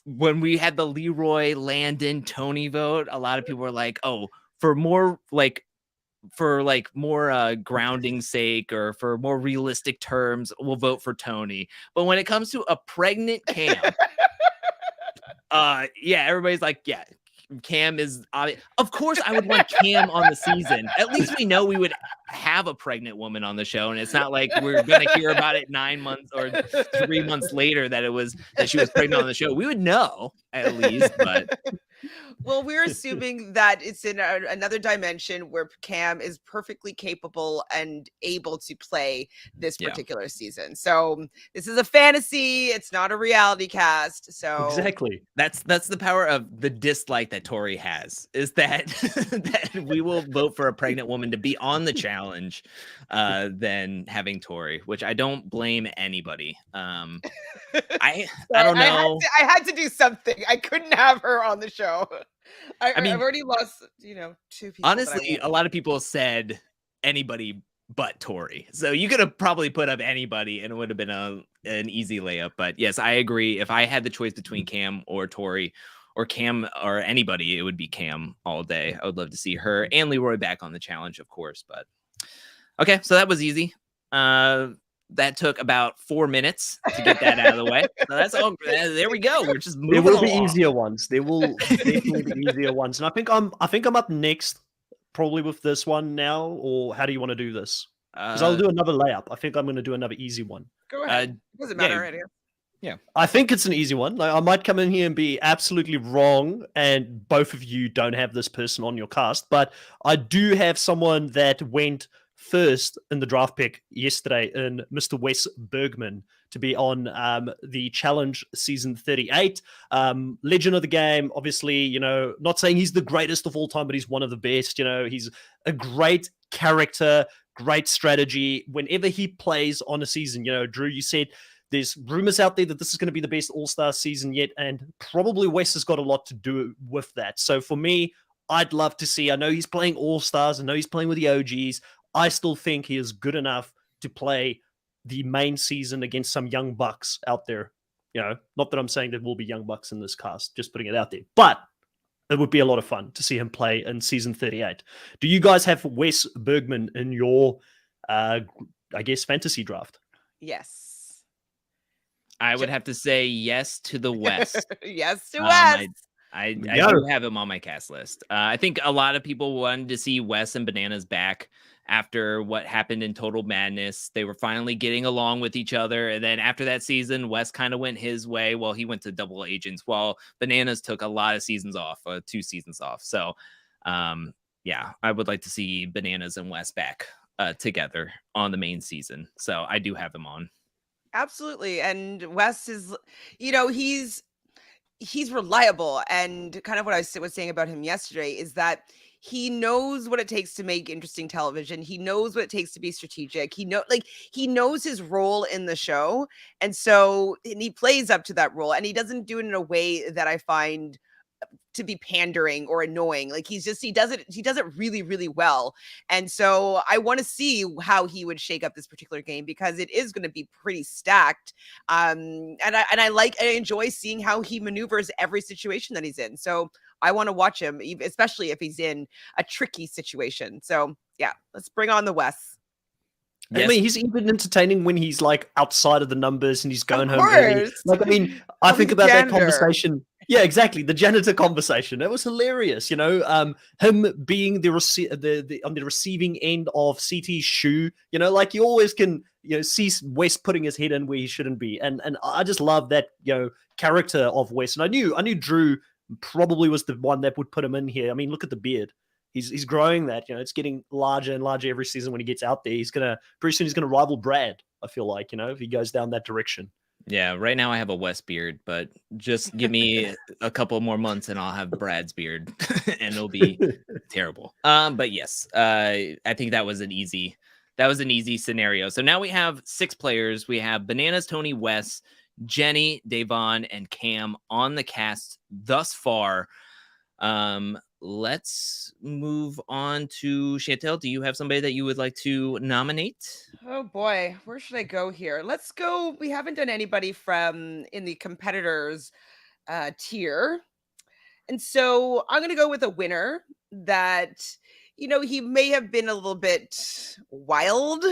when we had the Leroy, Landon, Tony vote, a lot of people were like, "Oh, for more grounding sake or for more realistic terms, we'll vote for Tony." But when it comes to a pregnant Cam, everybody's like, yeah, Cam is obvious. Of course I would want Cam on the season. At least we know we would have a pregnant woman on the show, and it's not like we're gonna hear about it 9 months or 3 months later that she was pregnant on the show. We would know at least, but well, we're assuming that it's in another dimension where Cam is perfectly capable and able to play this particular season. So this is a fantasy. It's not a reality cast. So Exactly. That's the power of the dislike that Tori has, is that that we will vote for a pregnant woman to be on the challenge than having Tori, which I don't blame anybody. I don't know. I had to do something. I couldn't have her on the show. I mean, I've already lost, 2 people. Honestly, a lot of people said anybody but Tori. So you could have probably put up anybody and it would have been an easy layup. But yes, I agree. If I had the choice between Cam or Tori or Cam or anybody, it would be Cam all day. I would love to see her and Leroy back on the challenge, of course. But okay, so that was easy. That took about 4 minutes to get that out of the way. So that's all. There we go. We're just moving. There will be along. easier ones. There will definitely be easier ones. And I think I'm up next, probably with this one now. Or how do you want to do this? Because I'll do another layup. I think I'm going to do another easy one. Go ahead. Doesn't matter already. Yeah. I think it's an easy one. Like, I might come in here and be absolutely wrong, and both of you don't have this person on your cast, but I do have someone that went first in the draft pick yesterday in Mr. Wes Bergman to be on the challenge season 38. Legend of the game, obviously, not saying he's the greatest of all time, but he's one of the best. He's a great character, great strategy. Whenever he plays on a season, Drew, you said there's rumors out there that this is going to be the best All-Star season yet, and probably Wes has got a lot to do with that. So for me, I'd love to see, I know he's playing All-Stars, I know he's playing with the OGs, I still think he is good enough to play the main season against some young bucks out there. Not that I'm saying there will be young bucks in this cast, just putting it out there. But it would be a lot of fun to see him play in season 38. Do you guys have Wes Bergman in your I guess, fantasy draft. Yes. I would have to say yes to the West. Yes to I West. I go. do have him on my cast list. I think a lot of people wanted to see Wes and Bananas back after what happened in Total Madness. They were finally getting along with each other. And then after that season, Wes kind of went his way. Well, he went to Double Agents while Bananas took a lot of seasons off, 2 seasons off. So, yeah, I would like to see Bananas and Wes back together on the main season. So I do have him on. Absolutely. And Wes is, he's reliable, and kind of what I was saying about him yesterday is that he knows what it takes to make interesting television. He knows what it takes to be strategic. He knows his role in the show, and he plays up to that role, and he doesn't do it in a way that I find to be pandering or annoying. Like he does it really, really well. And so I want to see how he would shake up this particular game, because it is going to be pretty stacked. And I enjoy seeing how he maneuvers every situation that he's in. So I want to watch him, especially if he's in a tricky situation. So yeah, let's bring on the Wes. Yes. I mean, he's even entertaining when he's like outside of the numbers and he's going home early. Like, I mean, I think about that conversation. Yeah, exactly. The janitor conversation. It was hilarious. Him being on the receiving end of CT's shoe. Like you always can, see Wes putting his head in where he shouldn't be, and I just love that character of Wes. And I knew Drew probably was the one that would put him in here. I mean, look at the beard. He's growing that. It's getting larger and larger every season when he gets out there. Pretty soon he's gonna rival Brad. I feel like if he goes down that direction. Yeah, right now I have a Wes beard, but just give me a couple more months and I'll have Brad's beard, and it'll be terrible. But yes, I think that was an easy scenario. So now we have 6 players. We have Bananas, Tony, Wes, Jenny, Davon, and Cam on the cast thus far. Let's move on to Chantele. Do you have somebody that you would like to nominate? Oh boy, where should I go here? Let's go. We haven't done anybody from in the competitors tier. And so I'm going to go with a winner that, he may have been a little bit wild,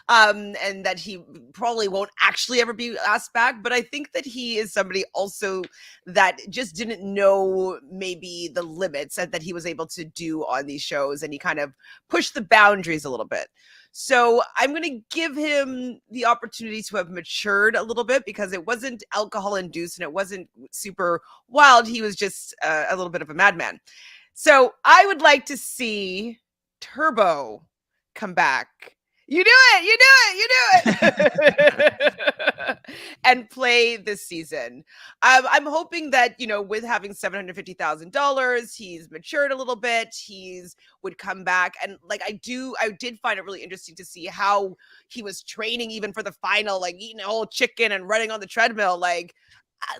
and that he probably won't actually ever be asked back. But I think that he is somebody also that just didn't know maybe the limits that he was able to do on these shows. And he kind of pushed the boundaries a little bit. So I'm going to give him the opportunity to have matured a little bit, because it wasn't alcohol induced and it wasn't super wild. He was just a little bit of a madman. So I would like to see Turbo come back. You do it. And play this season. I'm hoping that, with having $750,000, he's matured a little bit. Would come back. And like, I did find it really interesting to see how he was training even for the final, like eating a whole chicken and running on the treadmill. Like,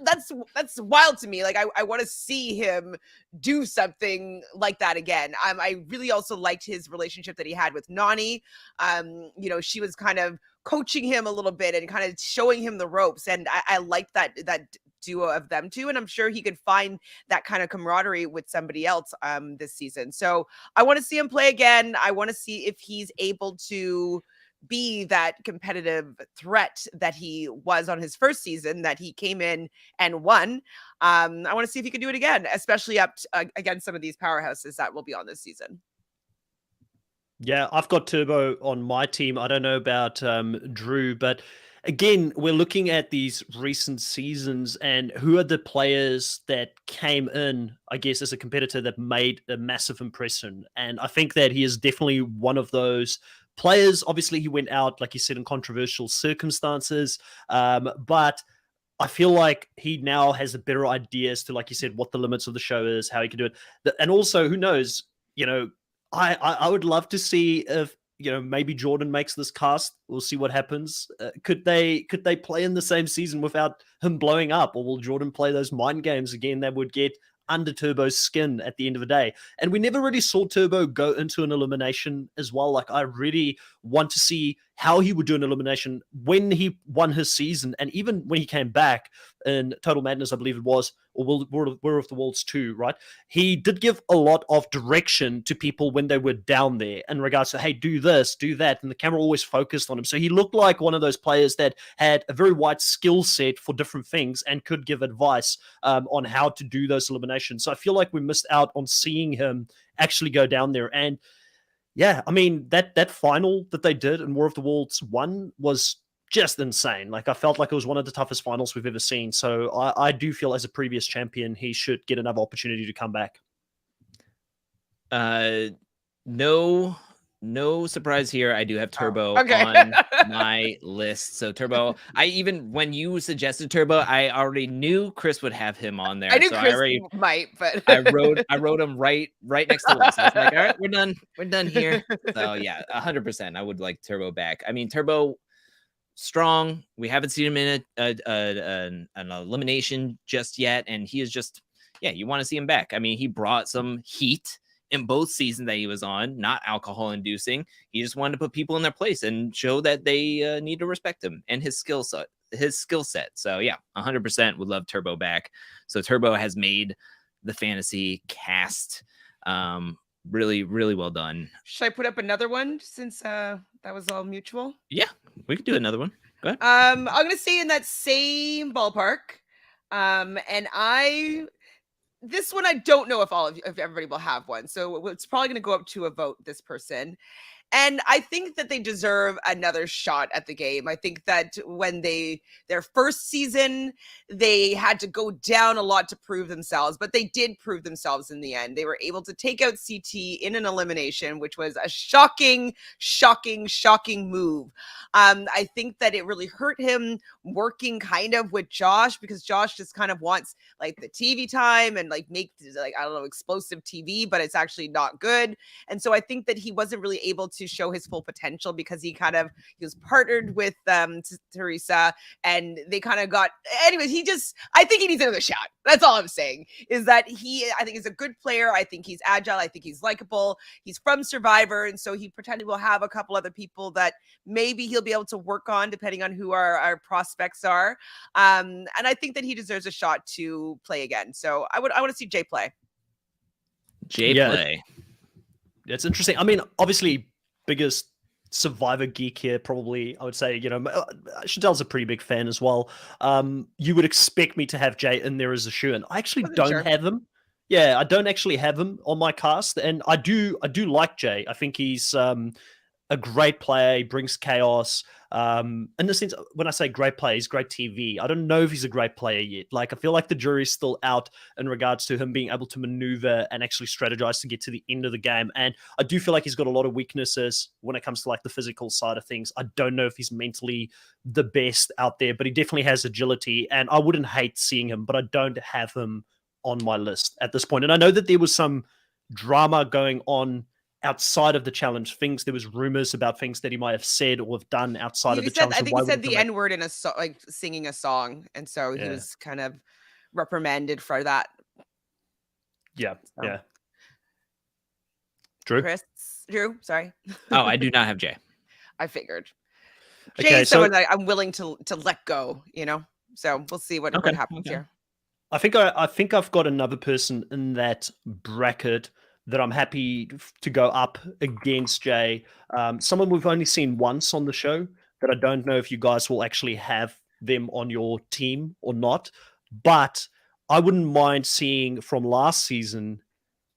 that's wild to me. Like, I want to see him do something like that again. I really also liked his relationship that he had with Nani. She was kind of coaching him a little bit and kind of showing him the ropes. And I liked that duo of them too. And I'm sure he could find that kind of camaraderie with somebody else this season. So I want to see him play again. I want to see if he's able to be that competitive threat that he was on his first season, that he came in and won. I want to see if he can do it again, especially against some of these powerhouses that will be on this season. Yeah, I've got Turbo on my team. I don't know about Drew, but again, we're looking at these recent seasons and who are the players that came in, I guess, as a competitor that made a massive impression. And I think that he is definitely one of those players. Obviously, he went out, like you said, in controversial circumstances, but I feel like he now has a better idea as to, like you said, what the limits of the show is, how he can do it. And also, who knows, I would love to see if, maybe Jordan makes this cast. We'll see what happens. Could they play in the same season without him blowing up? Or will Jordan play those mind games again that would get under Turbo's skin at the end of the day? And we never really saw Turbo go into an elimination as well. Like, I really want to see how he would do an elimination when he won his season, and even when he came back in Total Madness, I believe it was, or War of the Worlds 2, right? He did give a lot of direction to people when they were down there in regards to, hey, do this, do that, and the camera always focused on him. So he looked like one of those players that had a very wide skill set for different things and could give advice on how to do those eliminations. So I feel like we missed out on seeing him actually go down there. And yeah, I mean, that final that they did in War of the Worlds 1 was just insane. Like, I felt like it was one of the toughest finals we've ever seen. So I do feel, as a previous champion, he should get another opportunity to come back. No surprise here. I do have Turbo okay. on my list. So Turbo, when you suggested Turbo, I already knew Chris would have him on there. I knew so Chris I already might, but I wrote him right next to Wes. I was like, all right, we're done here. So yeah, 100%. I would like Turbo back. I mean, Turbo strong. We haven't seen him in an elimination just yet, and he is just, yeah, you want to see him back. I mean, he brought some heat in both seasons that he was on, not alcohol inducing. He just wanted to put people in their place and show that they need to respect him and his skill set. So yeah, 100% would love Turbo back. So Turbo has made the fantasy cast really, really well done. Should I put up another one since that was all mutual? Yeah, we could do another one. Go ahead. I'm gonna stay in that same ballpark. And this one, I don't know if everybody will have one. So it's probably going to go up to a vote, this person. And I think that they deserve another shot at the game. I think that when their first season, they had to go down a lot to prove themselves, but they did prove themselves in the end. They were able to take out CT in an elimination, which was a shocking move. I think that it really hurt him working kind of with Josh, because Josh just kind of wants like the TV time and like make like, I don't know, explosive TV, but it's actually not good. And so I think that he wasn't really able to show his full potential because he was partnered with Teresa, and they kind of got, anyways, I think he needs another shot. That's all I'm saying, is that I think he's a good player. I think he's agile. I think he's likable. He's from Survivor. And so he potentially will have a couple other people that maybe he'll be able to work on depending on who our prospects are. And I think that he deserves a shot to play again. So I want to see Jay play. Play. It's interesting. I mean, obviously, biggest Survivor geek here, probably, I would say, Chantel's a pretty big fan as well. You would expect me to have Jay in there as a Sheehan. I actually don't have him. Yeah, I don't actually have him on my cast, and I do like Jay. I think he's a great player. He brings chaos. In the sense, when I say great player, he's great TV. I don't know if he's a great player yet. Like, I feel like the jury's still out in regards to him being able to maneuver and actually strategize to get to the end of the game. And I do feel like he's got a lot of weaknesses when it comes to like the physical side of things. I don't know if he's mentally the best out there, but he definitely has agility, and I wouldn't hate seeing him, but I don't have him on my list at this point. And I know that there was some drama going on outside of the challenge. There was rumors about things that he might have said or have done outside of the challenge. I think he said the N-word in like singing a song, and so he was kind of reprimanded for that. Yeah, so. yeah. Drew, sorry. Oh, I do not have Jay. I figured. Okay, Jay's someone that I'm willing to let go, So we'll see what happens here. I think I've got another person in that bracket that I'm happy to go up against Jay. Someone we've only seen once on the show, that I don't know if you guys will actually have them on your team or not. But I wouldn't mind seeing from last season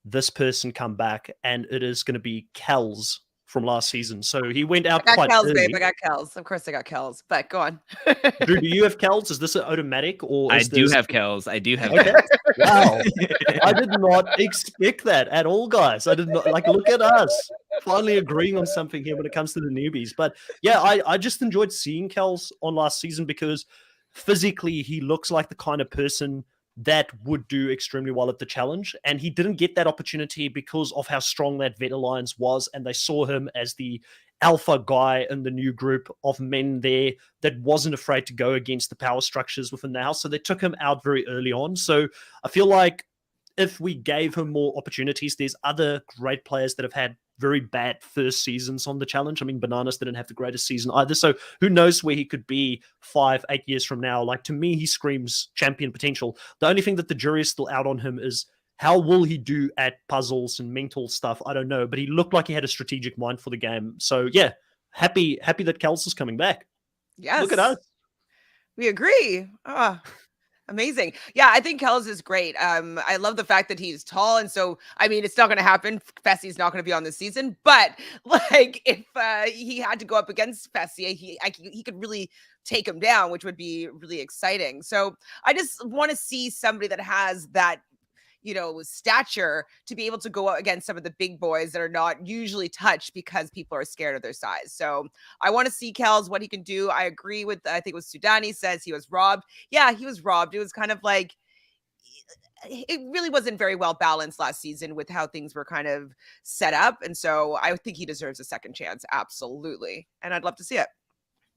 this person come back, and it is going to be Kells from last season. So he went out quite early. Babe. I got Kells. Of course I got Kells, but go on. Drew, do you have Kells? Is this an automatic? Or I do have Kells. I do have okay. Wow. I did not expect that at all, guys. I did not, look at us. Finally agreeing on something here when it comes to the newbies. But yeah, I just enjoyed seeing Kells on last season because physically he looks like the kind of person that would do extremely well at the challenge. And he didn't get that opportunity because of how strong that Vet Alliance was. And they saw him as the alpha guy in the new group of men there that wasn't afraid to go against the power structures within the house. So they took him out very early on. So I feel like if we gave him more opportunities, there's other great players that have had very bad first seasons on the challenge. I mean, Bananas didn't have the greatest season either. So who knows where he could be 5-8 years from now. Like, to me, he screams champion potential. The only thing that the jury is still out on him is how will he do at puzzles and mental stuff? I don't know. But he looked like he had a strategic mind for the game. So yeah, happy that Kels is coming back. Yes. Look at us. We agree. Amazing. Yeah, I think Kels is great. I love the fact that he's tall. And so, I mean, it's not going to happen. Fessy's not going to be on this season. But like, if he had to go up against Fessy, he could really take him down, which would be really exciting. So I just want to see somebody that has that, stature to be able to go against some of the big boys that are not usually touched because people are scared of their size. So I want to see Kels, what he can do. I agree with, I think it was Sudani says he was robbed. Yeah, he was robbed. It was kind of like, it really wasn't very well balanced last season with how things were kind of set up. And so I think he deserves a second chance. Absolutely. And I'd love to see it.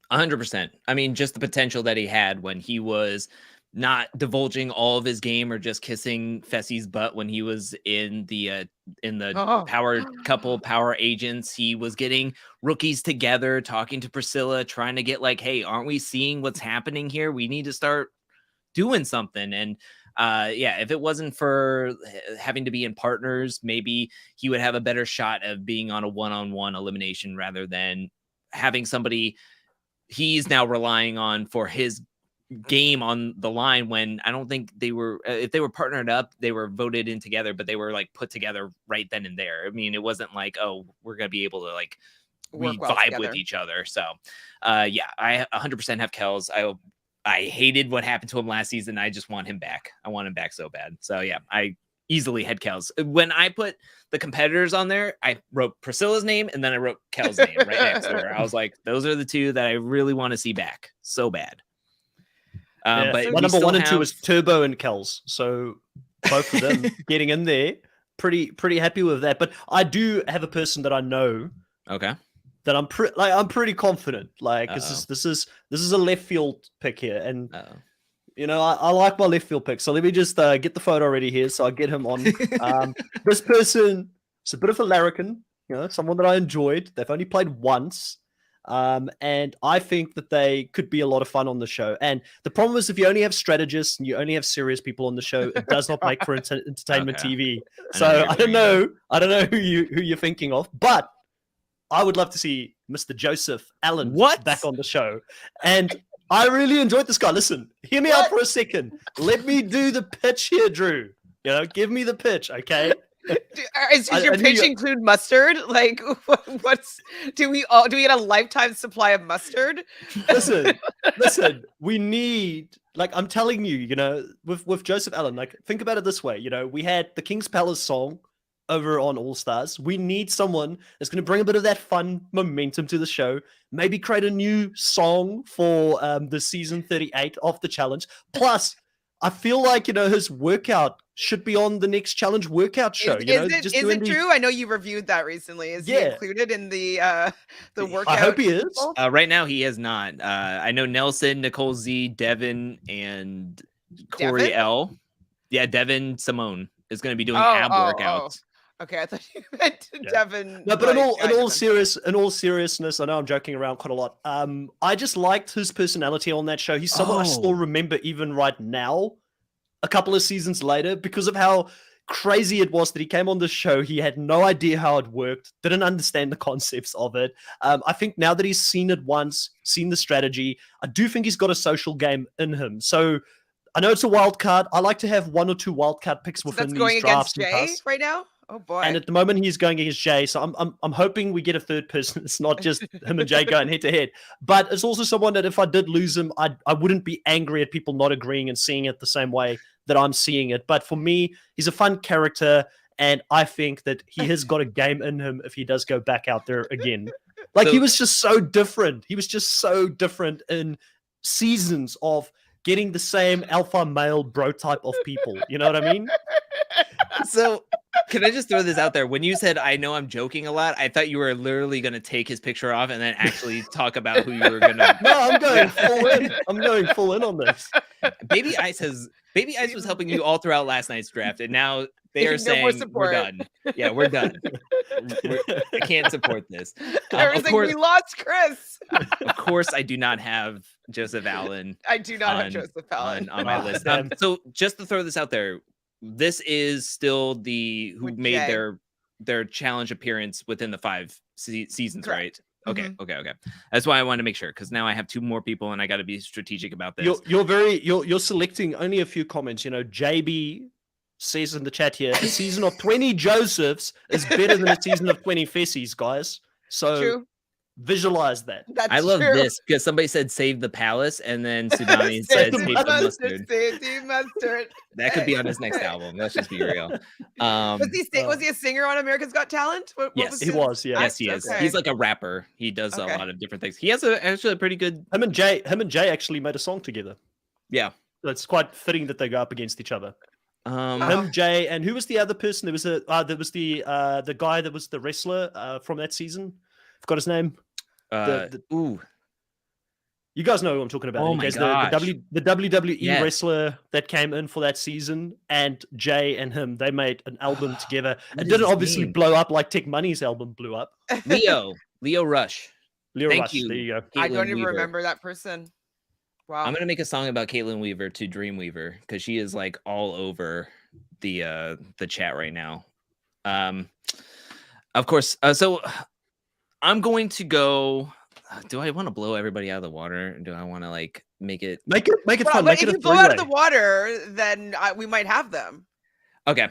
100%. I mean, just the potential that he had when he was not divulging all of his game or just kissing Fessy's butt when he was in the power agents. He was getting rookies together, talking to Priscilla, trying to get like, hey, aren't we seeing what's happening here? We need to start doing something. And if it wasn't for having to be in partners, maybe he would have a better shot of being on a one-on-one elimination rather than having somebody he's now relying on for his game on the line, when I don't think they were, if they were partnered up, they were voted in together, but they were like put together right then and there. I mean, it wasn't like, oh, we're going to be able to like vibe with each other. So I 100% have Kels. I hated what happened to him last season. I just want him back. I want him back so bad. So yeah, I easily had Kels. When I put the competitors on there, I wrote Priscilla's name and then I wrote Kel's name right next to her. I was like, those are the two that I really want to see back so bad. But my number 1 and 2 is Turbo and Kels. So both of them getting in there, pretty happy with that. But I do have a person that I know. Okay. That I'm pretty confident. Like this is a left field pick here, and I like my left field pick. So let me just get the photo ready here, so I get him on. This person is a bit of a larrikin, someone that I enjoyed. They've only played once. And I think that they could be a lot of fun on the show. And the problem is, if you only have strategists and you only have serious people on the show, it does not make for entertainment TV. So I don't know who you're thinking of, but I would love to see Mr. Joseph Allen back on the show. And I really enjoyed this guy. Listen, hear me out for a second. Let me do the pitch here, Drew. Give me the pitch, okay? Does your pitch include mustard? Like, do we get a lifetime supply of mustard? Listen, we need, like, I'm telling you, with Joseph Allen, like, think about it this way, we had the King's Palace song over on All Stars. We need someone that's going to bring a bit of that fun momentum to the show, maybe create a new song for the season 38 of the challenge. Plus, I feel like, his workout should be on the next challenge workout show. Is it true? I know you reviewed that recently. Is he included in the workout? I hope he is. Right now, he is not. I know Nelson, Nicole Z, Devin, and Corey L. Yeah, Devin Simone is going to be doing ab workouts. Okay, I thought you meant Devin. No, but in all seriousness, I know I'm joking around quite a lot. I just liked his personality on that show. He's someone I still remember even right now, a couple of seasons later, because of how crazy it was that he came on the show. He had no idea how it worked, didn't understand the concepts of it. I think now that he's seen it once, seen the strategy, I do think he's got a social game in him. So I know it's a wild card. I like to have 1 or 2 wild card picks within these drafts. That's going against Jay right now? Oh boy! And at the moment, he's going against Jay, so I'm hoping we get a third person. It's not just him and Jay going head to head, but it's also someone that if I did lose him, I wouldn't be angry at people not agreeing and seeing it the same way that I'm seeing it. But for me, he's a fun character, and I think that he has got a game in him if he does go back out there again. Like, he was just so different. He was just so different in seasons of getting the same alpha male bro type of people. You know what I mean? So can I just throw this out there? When you said, I know I'm joking a lot, I thought you were literally going to take his picture off and then actually talk about who you were going to. No, I'm going full in. I'm going full in on this. Baby Ice was helping you all throughout last night's draft. And now They are No more saying we're support. done. Yeah, we're done. I can't support this. They're Of saying course, we lost Chris. of course, I do not have Joseph Allen I do not have on, Joseph Allen. on my list. Damn. So just to throw this out there, this is still the who With made Jay. their challenge appearance within the 5 seasons, Correct. right? Okay, Mhm. okay. That's why I wanted to make sure, because now I have 2 more people and I got to be strategic about this. You're selecting only a few comments. You know, JB says in the chat here, a season of 20 Josephs is better than a season of 20 Fessies, guys. So True. visualize that. That's I love true. this because somebody said save the palace and then Sudani said Save the save the mustard. mustard. Save the mustard. That could be on his next album. Let's just be real. Was he a singer on America's Got Talent? What Yes, was he his was, yeah. Yes, he is. Okay. He's like a rapper. He does Okay. a lot of different things. He has actually a pretty good. Him and Jay actually made a song together. Yeah. So it's quite fitting that they go up against each other. Um, Oh. Him, Jay, and who was the other person? There was the guy that was the wrestler from that season. Forgot his name. ooh, You guys know who I'm talking about. Oh He my goes, gosh. the WWE Yes. wrestler that came in for that season, and Jay and him, they made an album together. What It is didn't his obviously name? blow up like Tech Money's album blew up. Leo Rush. Leo Thank Rush, you. there you go. I Caitlin don't even Weaver. remember that person. Wow. I'm gonna make a song about Caitlin Weaver to Dreamweaver because she is like all over the chat right now. Of course. So I'm going to go. Do I want to blow everybody out of the water? Or do I want to like make it? Make it Well, fun. but Make if it a you blow out of the three-way. water, then we might have them. Okay.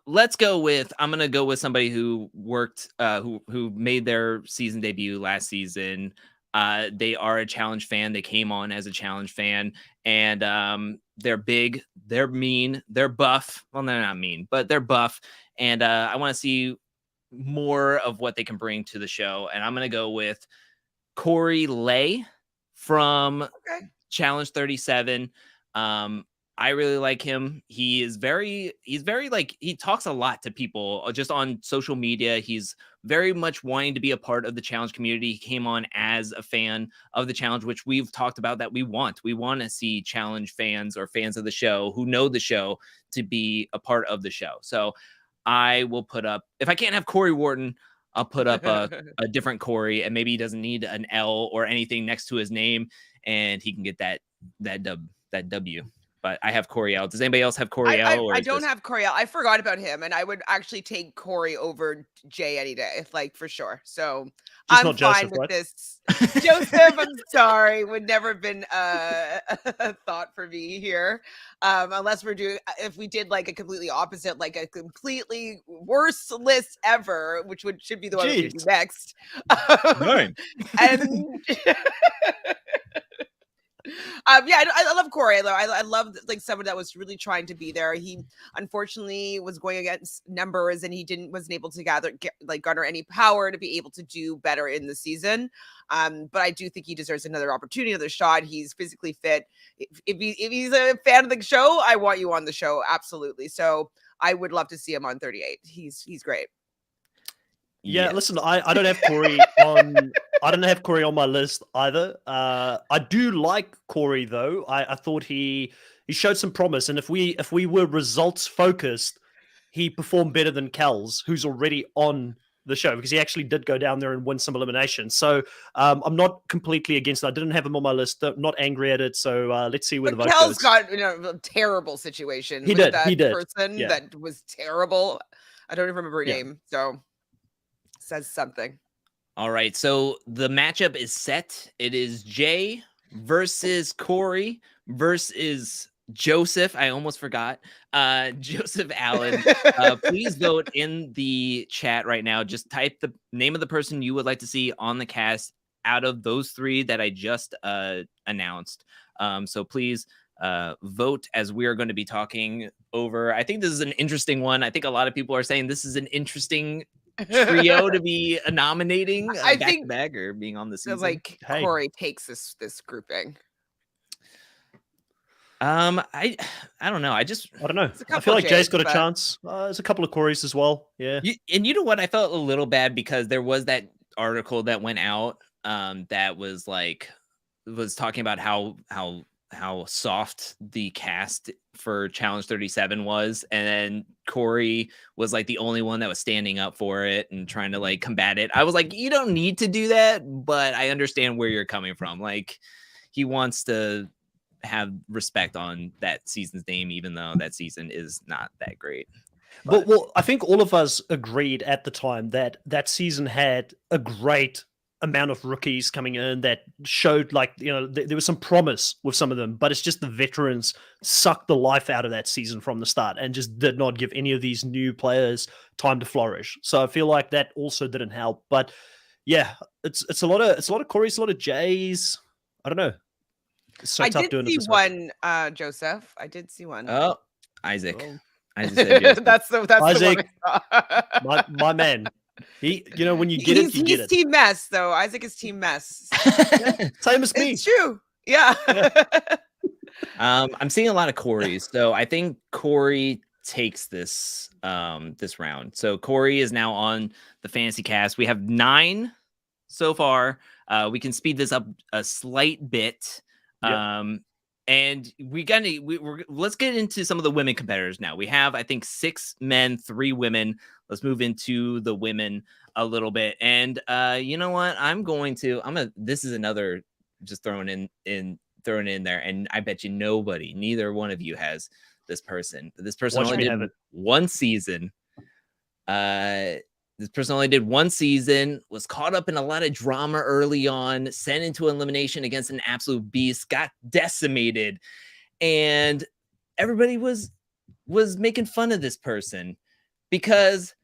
Let's go with. I'm gonna go with somebody who worked, who made their season debut last season. They are a challenge fan. They came on as a challenge fan, and they're big, they're mean, they're buff. Well, they're not mean, but they're buff. And I want to see more of what they can bring to the show. And I'm gonna go with Corey Lay from Okay. Challenge 37. I really like him. He's very like, he talks a lot to people just on social media. He's very much wanting to be a part of the challenge community. He came on as a fan of the challenge, which we've talked about that we want to see challenge fans or fans of the show who know the show to be a part of the show. So I will put up, if I can't have Corey Wharton, I'll put up a different Corey, and maybe he doesn't need an L or anything next to his name, and he can get that W. But I have Corey L. Does anybody else have Corey L? I don't have Corey. I forgot about him, and I would actually take Corey over Jay any day, like for sure. So Just I'm not fine Joseph, with right? this. Joseph, I'm sorry, would never have been a thought for me here, unless if we did like a completely opposite, like a completely worst list ever, which should be the one we do Jeez. next. Nine. And yeah, I love Corey. I love like someone that was really trying to be there. He unfortunately was going against numbers, and he wasn't able to garner any power to be able to do better in the season. But I do think he deserves another opportunity, another shot. He's physically fit. If he's a fan of the show, I want you on the show, absolutely. So I would love to see him on 38. He's great. Yeah, Yes. listen, I don't have Corey on. I don't have Corey on my list either. I do like Corey though. I thought he showed some promise, and if we were results focused, he performed better than Kells, who's already on the show, because he actually did go down there and win some eliminations. So I'm not completely against it. I didn't have him on my list. Not angry at it. So let's see where the But vote Kel's goes. got a terrible situation. He with did, that he did, person yeah. that was terrible. I don't even remember her Yeah. name. So says something. All right, so the matchup is set. It is Jay versus Corey versus Joseph. I almost forgot. Joseph Allen. Please vote in the chat right now. Just type the name of the person you would like to see on the cast out of those 3 that I just announced. So please vote, as we are going to be talking over. I think this is an interesting one. I think a lot of people are saying this is an interesting trio to be nominating I back think- to back or being on the season. Feels like Hey. Corey takes this grouping. I don't know. I don't know. It's a I feel couple like Jay's got a Jays, but- chance. There's a couple of Corys as well. Yeah. and you know what? I felt a little bad because there was that article that went out that was talking about how soft the cast for Challenge 37 was, and then Corey was like the only one that was standing up for it and trying to like combat it. I was like, you don't need to do that, but I understand where you're coming from. Like, he wants to have respect on that season's name, even though that season is not that great. But well, I think all of us agreed at the time that that season had a great amount of rookies coming in that showed like, you know, there was some promise with some of them, but it's just the veterans sucked the life out of that season from the start and just did not give any of these new players time to flourish. So I feel like that also didn't help. But yeah, it's a lot of Corey's, a lot of J's. I don't know. It's so I tough did doing it see this way. one, Joseph. I did see one. Oh, Isaac. Oh. Isaac said Joseph. that's the Isaac, one I saw. my man. He, you know, when you get it, you get He's it. team mess, though. Isaac is team mess. Same as me. It's true. Yeah. I'm seeing a lot of Corey's, so I think Corey takes this this round. So Corey is now on the fantasy cast. We have 9 so far. We can speed this up a slight bit. Yep. And let's get into some of the women competitors now. We have, I think, 6 men, 3 women. Let's move into the women a little bit. And you know what? This is another just throwing in there. And I bet you neither one of you has this person. This person only did one season. This person only did one season, was caught up in a lot of drama early on, sent into elimination against an absolute beast, got decimated, and everybody was making fun of this person because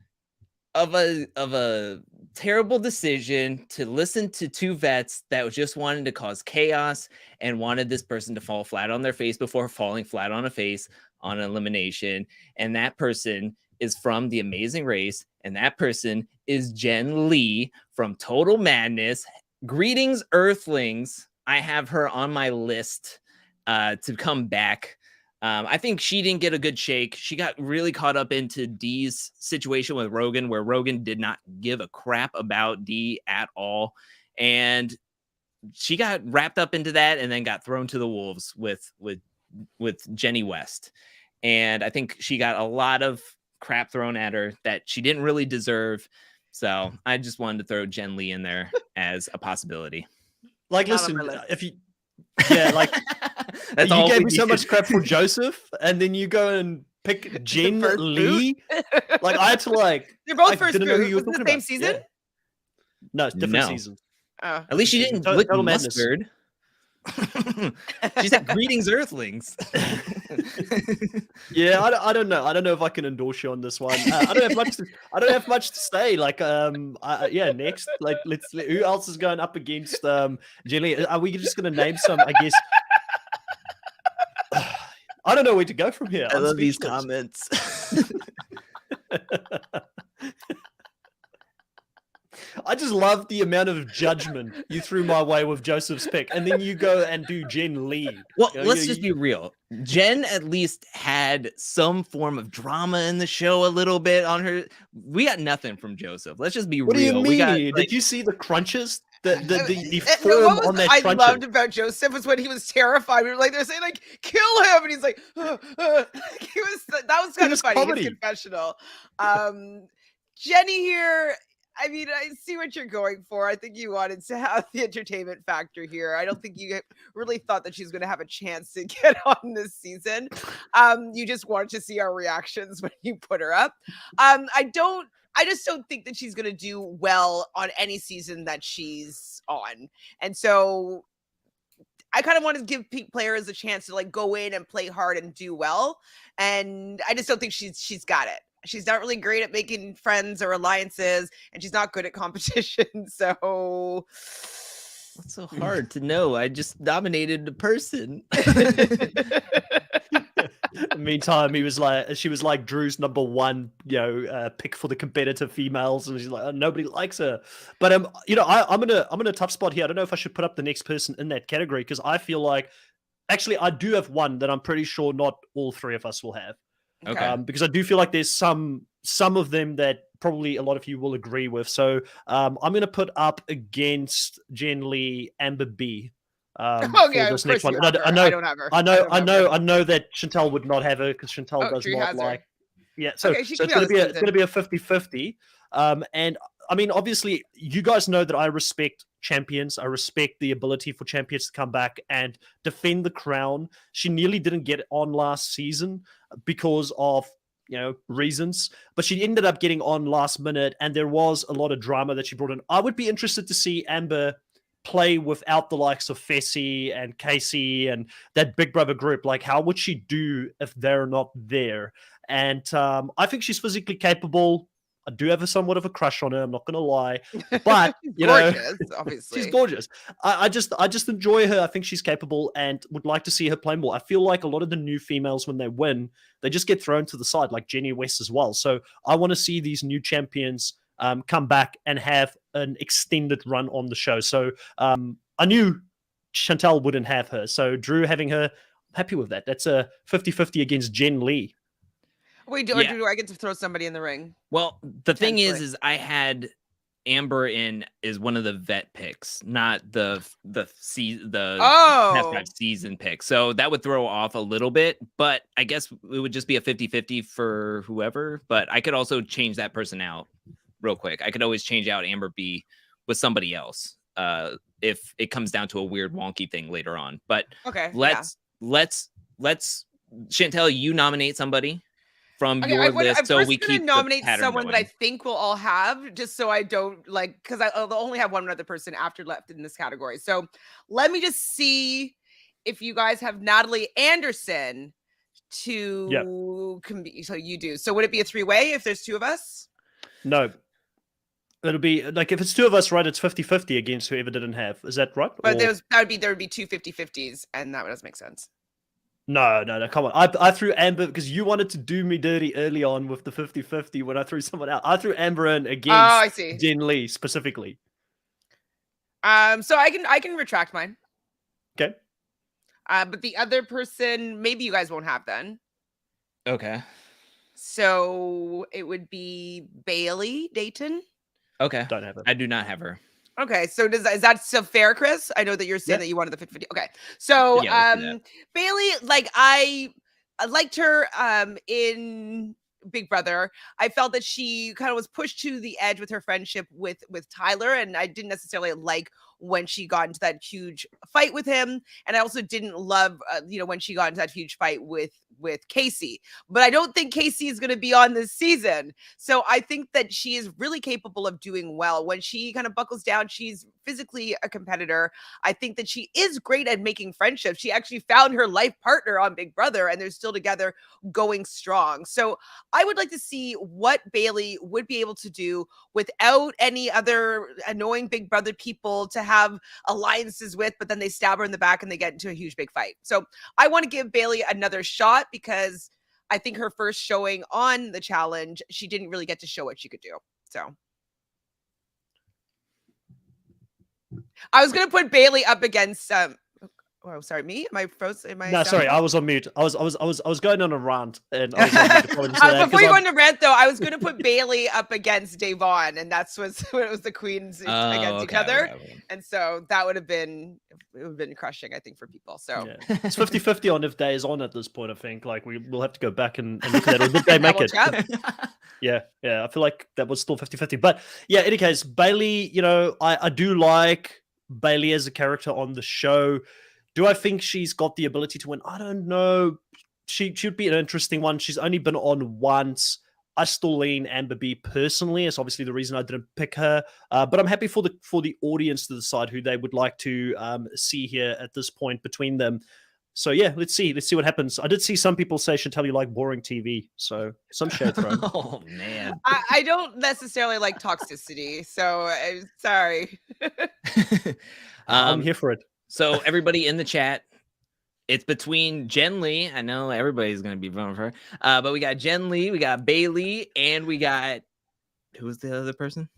of a terrible decision to listen to 2 vets that just wanted to cause chaos and wanted this person to fall flat on their face before falling flat on a face on elimination. And that person is from The Amazing Race, and that person is Jen Lee from Total Madness. Greetings, Earthlings. I have her on my list to come back. I think she didn't get a good shake. She got really caught up into Dee's situation with Rogan, where Rogan did not give a crap about Dee at all. And she got wrapped up into that and then got thrown to the wolves with Jenny West. And I think she got a lot of crap thrown at her that she didn't really deserve. So I just wanted to throw Jen Lee in there as a possibility. Like, listen, if you, yeah, like, you gave me so much crap for Joseph, and then you go and pick Jen Lee. Like, I had to like. They're both first didn't know who you were Was it talking the same about. season? Yeah. No, it's different seasons. Oh. At least she didn't lick mustard. She said, "Greetings, Earthlings." Yeah, I don't know. I don't know if I can endorse you on this one. I don't have much to say. Like, yeah. Next, like, who else is going up against Jenny? Are we just going to name some? I guess. I don't know where to go from here. I love these comments. I just love the amount of judgment you threw my way with Joseph's pick, and then you go and do Jen Lee. Well, let's just be real. Jen at least had some form of drama in the show a little bit on her. We got nothing from Joseph. Let's just be real. What do you mean? We got, Did you see the crunches? The What form on that I truncheon? loved about Joseph was when he was terrified. We were like, they're saying like, kill him, and he's like, that was kind of funny. Comedy. His confessional. Jenny here. I mean, I see what you're going for. I think you wanted to have the entertainment factor here. I don't think you really thought that she's going to have a chance to get on this season. You just wanted to see our reactions when you put her up. I just don't think that she's going to do well on any season that she's on. And so I kind of want to give players a chance to like go in and play hard and do well. And I just don't think she's got it. She's not really great at making friends or alliances, and she's not good at competition. So what's so hard to know? I just nominated a person. Meantime, she was like Drew's number 1, pick for the competitive females, and she's like, oh, nobody likes her. But I'm in a tough spot here. I don't know if I should put up the next person in that category, because I feel like actually I do have one that I'm pretty sure not all 3 of us will have. Okay. Because I do feel like there's some of them that probably a lot of you will agree with. So I'm going to put up against Jen Lee Amber B. Oh yeah, for of this next course one. you And have I her. know, I don't have her. I know, don't I have know, her. I know that Chantel would not have her because Chantel Oh, does she not has her. like. Yeah, so Okay, she so can it's be on gonna the be a 50-50. And I mean, obviously, you guys know that I respect champions. I respect the ability for champions to come back and defend the crown. She nearly didn't get on last season because of reasons, but she ended up getting on last minute, and there was a lot of drama that she brought in. I would be interested to see Amber play without the likes of Fessy and Casey and that Big Brother group. Like, how would she do if they're not there? And I think she's physically capable. I do have somewhat of a crush on her. I'm not going to lie, but She's you know, gorgeous, obviously. she's gorgeous. I just enjoy her. I think she's capable, and would like to see her play more. I feel like a lot of the new females, when they win, they just get thrown to the side, like Jenny West as well. So I want to see these new champions come back and have an extended run on the show. So I knew Chantel wouldn't have her. So Drew having her, I'm happy with that. That's a 50-50 against Jen Lee. Wait, Yeah. do I get to throw somebody in the ring? Well, the thing Potentially. is I had Amber in as one of the vet picks, not the past Oh, 5 season pick. So that would throw off a little bit, but I guess it would just be a 50-50 for whoever. But I could also change that person out real quick. I could always change out Amber B with somebody else if it comes down to a weird wonky thing later on. But okay. let's Chantele, you nominate somebody from Okay, your list I'm so first we gonna keep nominate the pattern someone going. that I think we'll all have, just so I don't because I'll only have one other person after left in this category. So let me just see if you guys have Natalie Anderson to so you do. So would it be a 3-way if there's 2 of us? No. It'll be like if it's 2 of us, right? It's 50-50 against whoever didn't have. Is that right? But there would be 2 50-50s, and that doesn't make sense. No, come on. I threw Amber because you wanted to do me dirty early on with the 50-50 when I threw someone out. I threw Amber in against I see. Jen Lee specifically. So I can retract mine. Okay. But the other person, maybe you guys won't have then. Okay. So it would be Bailey Dayton. Okay. Don't have it. I do not have her. Okay, so is that still fair, Chris? I know that you're saying that you wanted the 50-50. Okay, so Yeah, let's do that. Bailey, like I liked her in Big Brother. I felt that she kind of was pushed to the edge with her friendship with Tyler, and I didn't necessarily like when she got into that huge fight with him, and I also didn't love when she got into that huge fight with Casey. But I don't think Casey is going to be on this season, so I think that she is really capable of doing well when she kind of buckles down. She's physically a competitor. I think that she is great at making friendships. She actually found her life partner on Big Brother, and they're still together, going strong. So I would like to see what Bailey would be able to do without any other annoying Big Brother people to have alliances with, but then they stab her in the back and they get into a huge big fight. So I want to give Bailey another shot because I think her first showing on the challenge, she didn't really get to show what she could do. So I was going to put Bailey up against oh, sorry, me? Am I frozen? No, sorry, I was on mute. I was going on a rant, and I was on mute. Apologies for that, before you go into rant, though, I was going to put Bailey up against Davon, and that's when it was the queens against each other, and so that would have been crushing, I think, for people. So it's 50-50 on if Day is on at this point. I think like we'll have to go back and look at that. Or did they make it? Yeah, I feel like that was still 50-50. But yeah, in any case, Bailey, I do like Bailey as a character on the show. Do I think she's got the ability to win? I don't know. She should be an interesting one. She's only been on once. I still lean Amber B personally. It's obviously the reason I didn't pick her. But I'm happy for the audience to decide who they would like to see here at this point between them. So yeah, let's see what happens. I did see some people say Chantele you like boring TV, so some shade thrown. Oh man, I don't necessarily like toxicity, so I'm sorry. I'm here for it. So everybody in the chat, it's between Jen Lee. I know everybody's going to be voting for her. But we got Jen Lee, we got Bailey, and we got, who was the other person?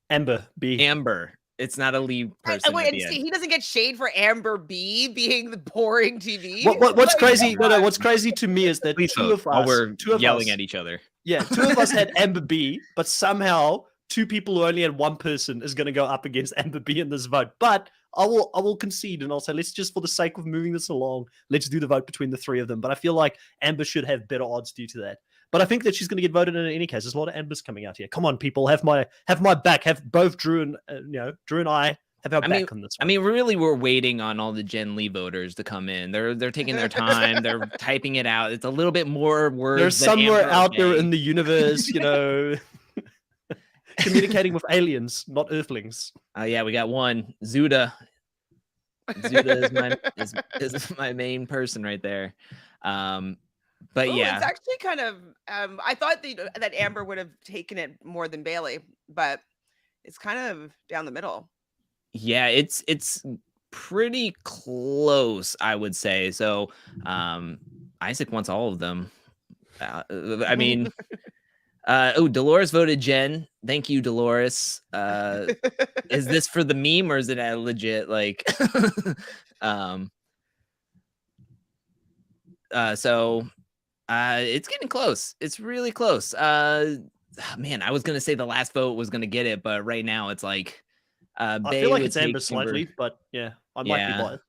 Amber B. Amber. It's not a lead person. Wait, and see, he doesn't get shade for Amber B being the boring TV. What's crazy? No, what's crazy to me is that two of us we're yelling at each other. Yeah, 2 of us had Amber B, but somehow 2 people who only had 1 person is going to go up against Amber B in this vote. But I will concede and I'll say, let's just, for the sake of moving this along, let's do the vote between the three of them. But I feel like Amber should have better odds due to that. But I think that she's going to get voted in any case. There's a lot of Ambers coming out here. Come on, people, have my back. Have both Drew and Drew and I have our back on this one. I mean, really, we're waiting on all the Gen Lee voters to come in. They're taking their time. They're typing it out. It's a little bit more words. There's somewhere out there in the universe, communicating with aliens, not Earthlings. Yeah, we got one. Zuda. Zuda is my main person right there. But yeah, it's actually kind of. I thought that Amber would have taken it more than Bailey, but it's kind of down the middle. Yeah, it's pretty close, I would say. So, Isaac wants all of them. I mean, Dolores voted Jen. Thank you, Dolores. Is this for the meme or is it a legit like? So. It's getting close. It's really close. Man, I was gonna say the last vote was gonna get it, but right now it's like I feel like it's Amber slightly, but yeah, I might be biased.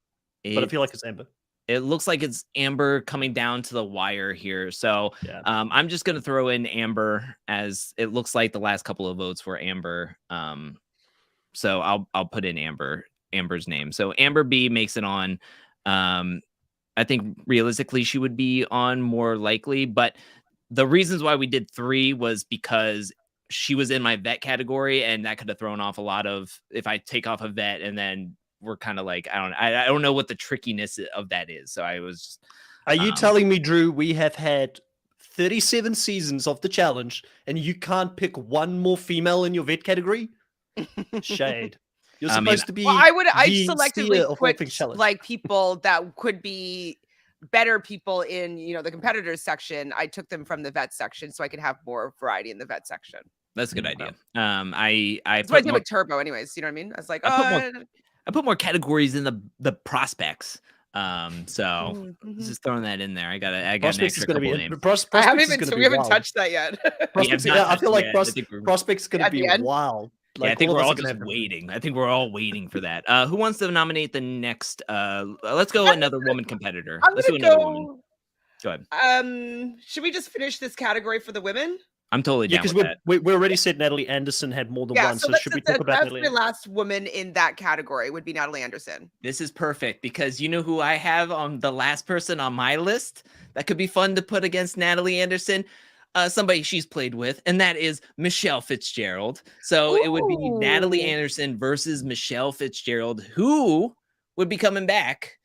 But I feel like it's Amber. It looks like it's Amber coming down to the wire here. So I'm just gonna throw in Amber, as it looks like the last couple of votes were Amber. So I'll put in Amber's name. So Amber B makes it on. I think realistically she would be on more likely, but the reasons why we did 3 was because she was in my vet category, and that could have thrown off a lot of, if I take off a vet and then we're kind of like, I don't know what the trickiness of that is. So I was. Are you telling me, Drew, we have had 37 seasons of the challenge and you can't pick one more female in your vet category? Shade. You're supposed to be. Well, I selectively put like people that could be better people in the competitors section. I took them from the vet section so I could have more variety in the vet section. That's a good idea. That's what I did with Turbo, anyways. You know what I mean? I was like, I put more categories in the prospects. Just throwing that in there. I got an extra couple names. We haven't touched that yet. I feel like prospects is going to be wild. Like, I think we're all just waiting. I think we're all waiting for that. Who wants to nominate the next? Let's go another woman competitor. Let's do another woman. Go ahead. Should we just finish this category for the women? I'm totally down with that. We already said Natalie Anderson had more than one. So should we talk about Natalie? That's my last woman in that category would be Natalie Anderson. This is perfect because you know who I have on the last person on my list that could be fun to put against Natalie Anderson. Somebody she's played with, and that is Michelle Fitzgerald. So It would be Natalie Anderson versus Michelle Fitzgerald, who would be coming back.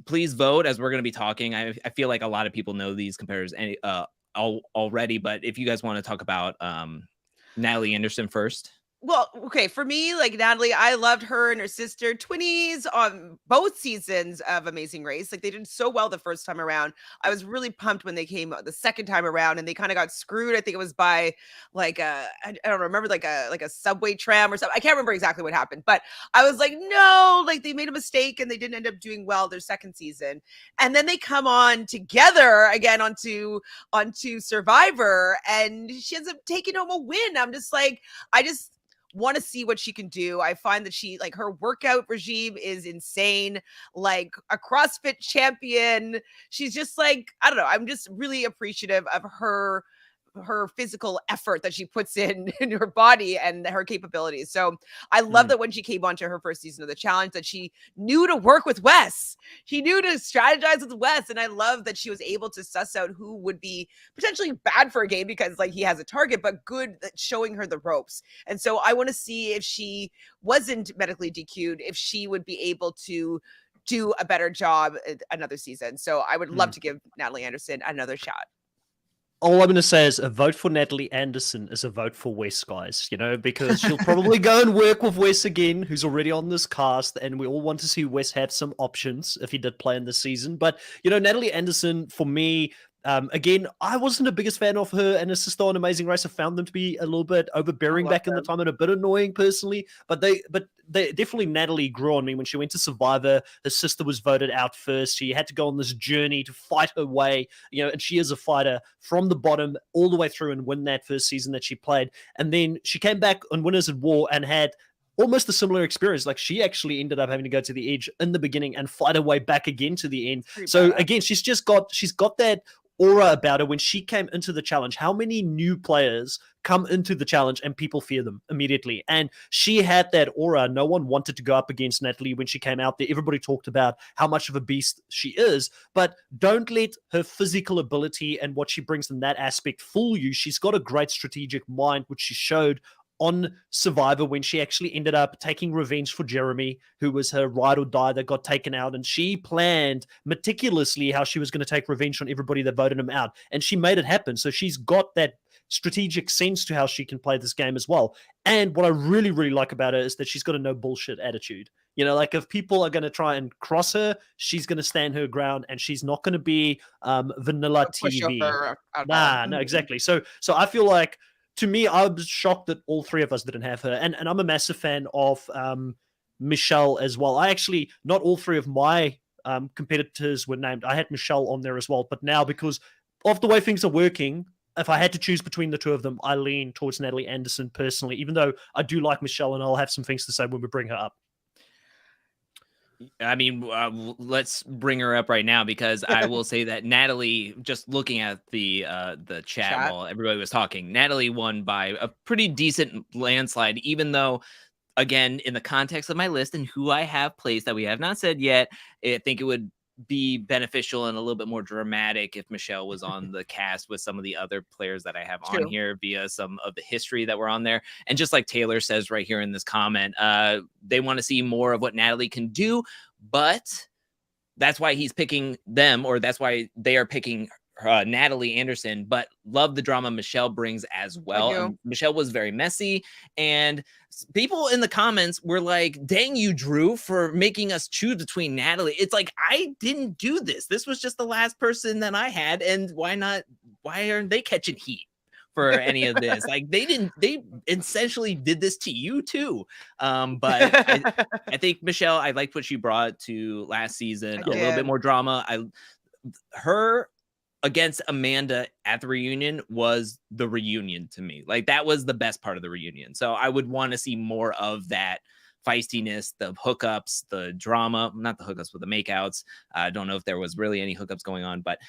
Please vote, as we're going to be talking. I feel like a lot of people know these competitors already, but if you guys want to talk about Natalie Anderson first. Well, okay, for me, like Natalie, I loved her and her sister twinnies on both seasons of Amazing Race. Like they did so well the first time around. I was really pumped when they came the second time around, and they kind of got screwed. I think it was by like I don't remember, like a subway tram or something. I can't remember exactly what happened, but I was like, no, like they made a mistake and they didn't end up doing well their second season. And then they come on together again onto Survivor, and she ends up taking home a win. I'm just like, I just want to see what she can do. I find that she, like, her workout regime is insane, like a CrossFit champion. She's just like, I don't know. I'm just really appreciative of her physical effort that she puts in her body and her capabilities. So I love that when she came onto her first season of the challenge, that she knew to work with Wes. She knew to strategize with Wes. And I love that she was able to suss out who would be potentially bad for a game because like he has a target, but good at showing her the ropes. And so I want to see, if she wasn't medically DQ'd, if she would be able to do a better job another season. So I would love to give Natalie Anderson another shot. All I'm going to say is a vote for Natalie Anderson is a vote for Wes, guys, because she'll probably go and work with Wes again, who's already on this cast, and we all want to see Wes have some options if he did play in this season. But, Natalie Anderson, for me, again, I wasn't the biggest fan of her and her sister on Amazing Race. I found them to be a little bit overbearing back in the time and a bit annoying personally, but they definitely, Natalie grew on me when she went to Survivor. Her sister was voted out first. She had to go on this journey to fight her way, and she is a fighter from the bottom all the way through and win that first season that she played. And then she came back on Winners at War and had almost a similar experience. Like she actually ended up having to go to the edge in the beginning and fight her way back again to the end. So again, she's got that aura about her. When she came into the challenge, how many new players come into the challenge and people fear them immediately? And she had that aura. No one wanted to go up against Natalie when she came out there. Everybody talked about how much of a beast she is, but don't let her physical ability and what she brings in that aspect fool you. She's got a great strategic mind, which she showed on Survivor when she actually ended up taking revenge for Jeremy, who was her ride or die that got taken out. And she planned meticulously how she was going to take revenge on everybody that voted him out. And she made it happen. So she's got that strategic sense to how she can play this game as well. And what I really, really like about her is that she's got a no bullshit attitude. You know, like if people are going to try and cross her, she's going to stand her ground and she's not going to be vanilla TV. No, exactly. So I feel like, to me, I was shocked that all three of us didn't have her. And I'm a massive fan of Michelle as well. Not all three of my competitors were named. I had Michelle on there as well. But now, because of the way things are working, if I had to choose between the two of them, I lean towards Natalie Anderson personally, even though I do like Michelle and I'll have some things to say when we bring her up. I mean, let's bring her up right now, because I will say that Natalie, just looking at the chat while everybody was talking, Natalie won by a pretty decent landslide, even though, again, in the context of my list and who I have placed that we have not said yet, I think it would be beneficial and a little bit more dramatic if Michelle was on the cast with some of the other players that I have on here via some of the history that were on there. And just like Taylor says right here in this comment, they want to see more of what Natalie can do, but that's why he's picking them, or that's why they are picking Natalie Anderson, but love the drama Michelle brings as well. Michelle was very messy, and people in the comments were like, dang you, Drew, for making us choose between Natalie. It's like, I didn't do this. This was just the last person that I had, and why aren't they catching heat for any of this? Like, they essentially did this to you too. But I think Michelle, I liked what she brought to last season, a little bit more drama. Her against AmandaH at the reunion was the reunion to me. Like, that was the best part of the reunion. So I would want to see more of that feistiness, the hookups, the drama, not the hookups, but the makeouts. I don't know if there was really any hookups going on, but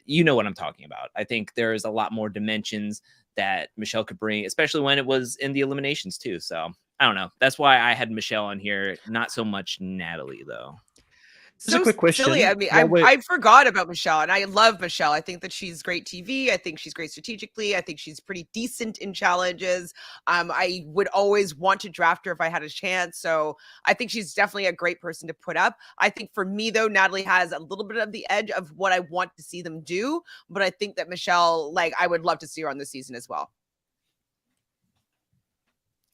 you know what I'm talking about. I think there's a lot more dimensions that Michelle could bring, especially when it was in the eliminations too. So I don't know. That's why I had Michelle on here. Not so much Natalie though. Just a quick question. Silly. I mean, I forgot about Michelle, and I love Michelle. I think that she's great TV. I think she's great strategically. I think she's pretty decent in challenges. I would always want to draft her if I had a chance. So I think she's definitely a great person to put up. I think for me, though, Natalie has a little bit of the edge of what I want to see them do. But I think that Michelle, like, I would love to see her on this season as well.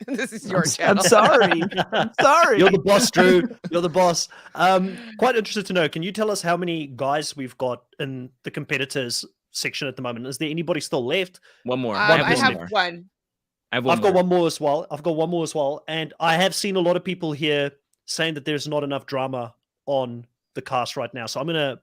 This is your channel. I'm sorry. I'm sorry. You're the boss, Drew. You're the boss. Quite interested to know, can you tell us how many guys we've got in the competitors section at the moment? Is there anybody still left? One more. I have one. I've got one more as well. And I have seen a lot of people here saying that there's not enough drama on the cast right now. So I'm going to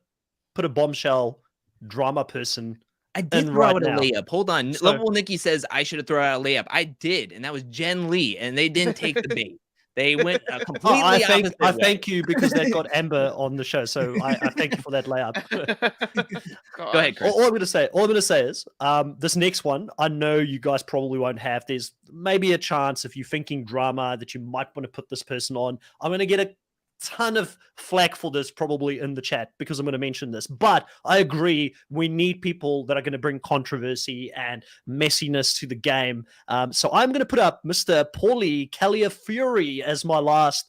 put a bombshell drama person. I did throw out a layup. Hold on. So, Level Niki says I should have thrown out a layup. I did, and that was Jen Lee, and they didn't take the bait. They went completely opposite I thank you, because that got Amber on the show. So I thank you for that layup. Go ahead, Chris. All I'm going to say is this next one, I know you guys probably won't have. There's maybe a chance, if you're thinking drama, that you might want to put this person on. I'm going to get a ton of flack for this probably in the chat, because I'm going to mention this, but I agree, we need people that are going to bring controversy and messiness to the game. So I'm going to put up Mr. Paulie Caliafury as my last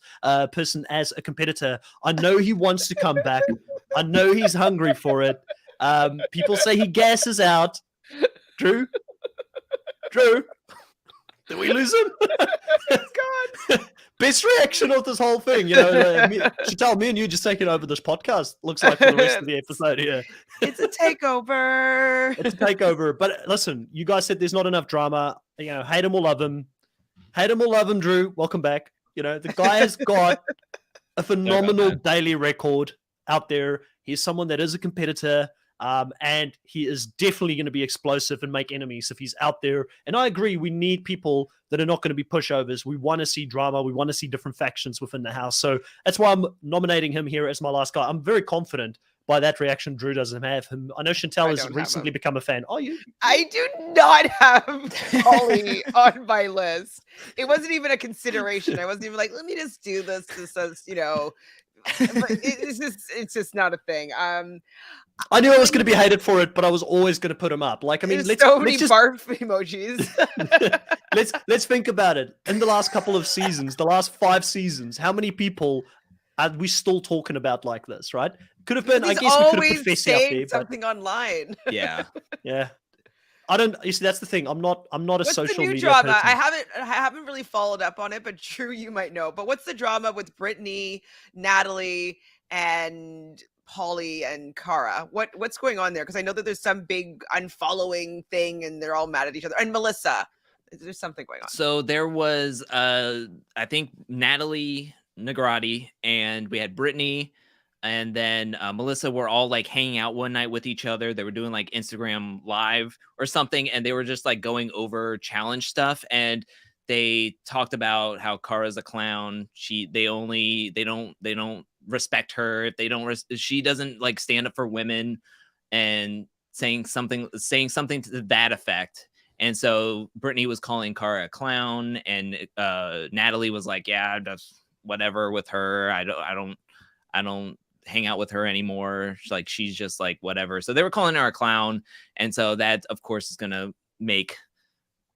person as a competitor. I know he wants to come back. I know he's hungry for it. People say he gasses out. Drew, did we lose him? God. Best reaction of this whole thing, you know. Chantele, me and you just taking over this podcast. Looks like for the rest of the episode here. It's a takeover. It's a takeover. But listen, you guys said there's not enough drama. You know, hate him or love him. Hate him or love him, Drew. Welcome back. You know, the guy has got a phenomenal daily record out there. He's someone that is a competitor. And he is definitely going to be explosive and make enemies if he's out there. And I agree, we need people that are not going to be pushovers. We want to see drama. We want to see different factions within the house. So that's why I'm nominating him here as my last guy. I'm very confident by that reaction Drew doesn't have him. I know Chantele has recently become a fan. Oh, you? I do not have Polly on my list. It wasn't even a consideration. I wasn't even like, let me just do this. This is, but it's just not a thing. I knew I was going to be hated for it, but I was always going to put him up. Like, I mean, let's barf emojis. let's think about it. In the last couple of seasons, the last 5 seasons, how many people are we still talking about like this? Right? Could have been. I guess we could have put Fessy up there. Something online. Yeah. Yeah. I don't. You see, that's the thing. I'm not a what's social the new media drama? person. I haven't really followed up on it, but Drew, you might know. But what's the drama with Brittany, Natalie, and Polly and Cara? What's going on there? Because I know that there's some big unfollowing thing, and they're all mad at each other. And Melissa, there's something going on. So there was, I think Natalie Negrati, and we had Brittany. And then Melissa were all like hanging out one night with each other. They were doing like Instagram live or something. And they were just like going over challenge stuff. And they talked about how Cara's a clown. They don't respect her. She doesn't like stand up for women, and saying something to that effect. And so Brittany was calling Cara a clown, and Natalie was like, yeah, that's whatever with her. I don't hang out with her anymore. She's just like whatever. So they were calling her a clown, and so that of course is gonna make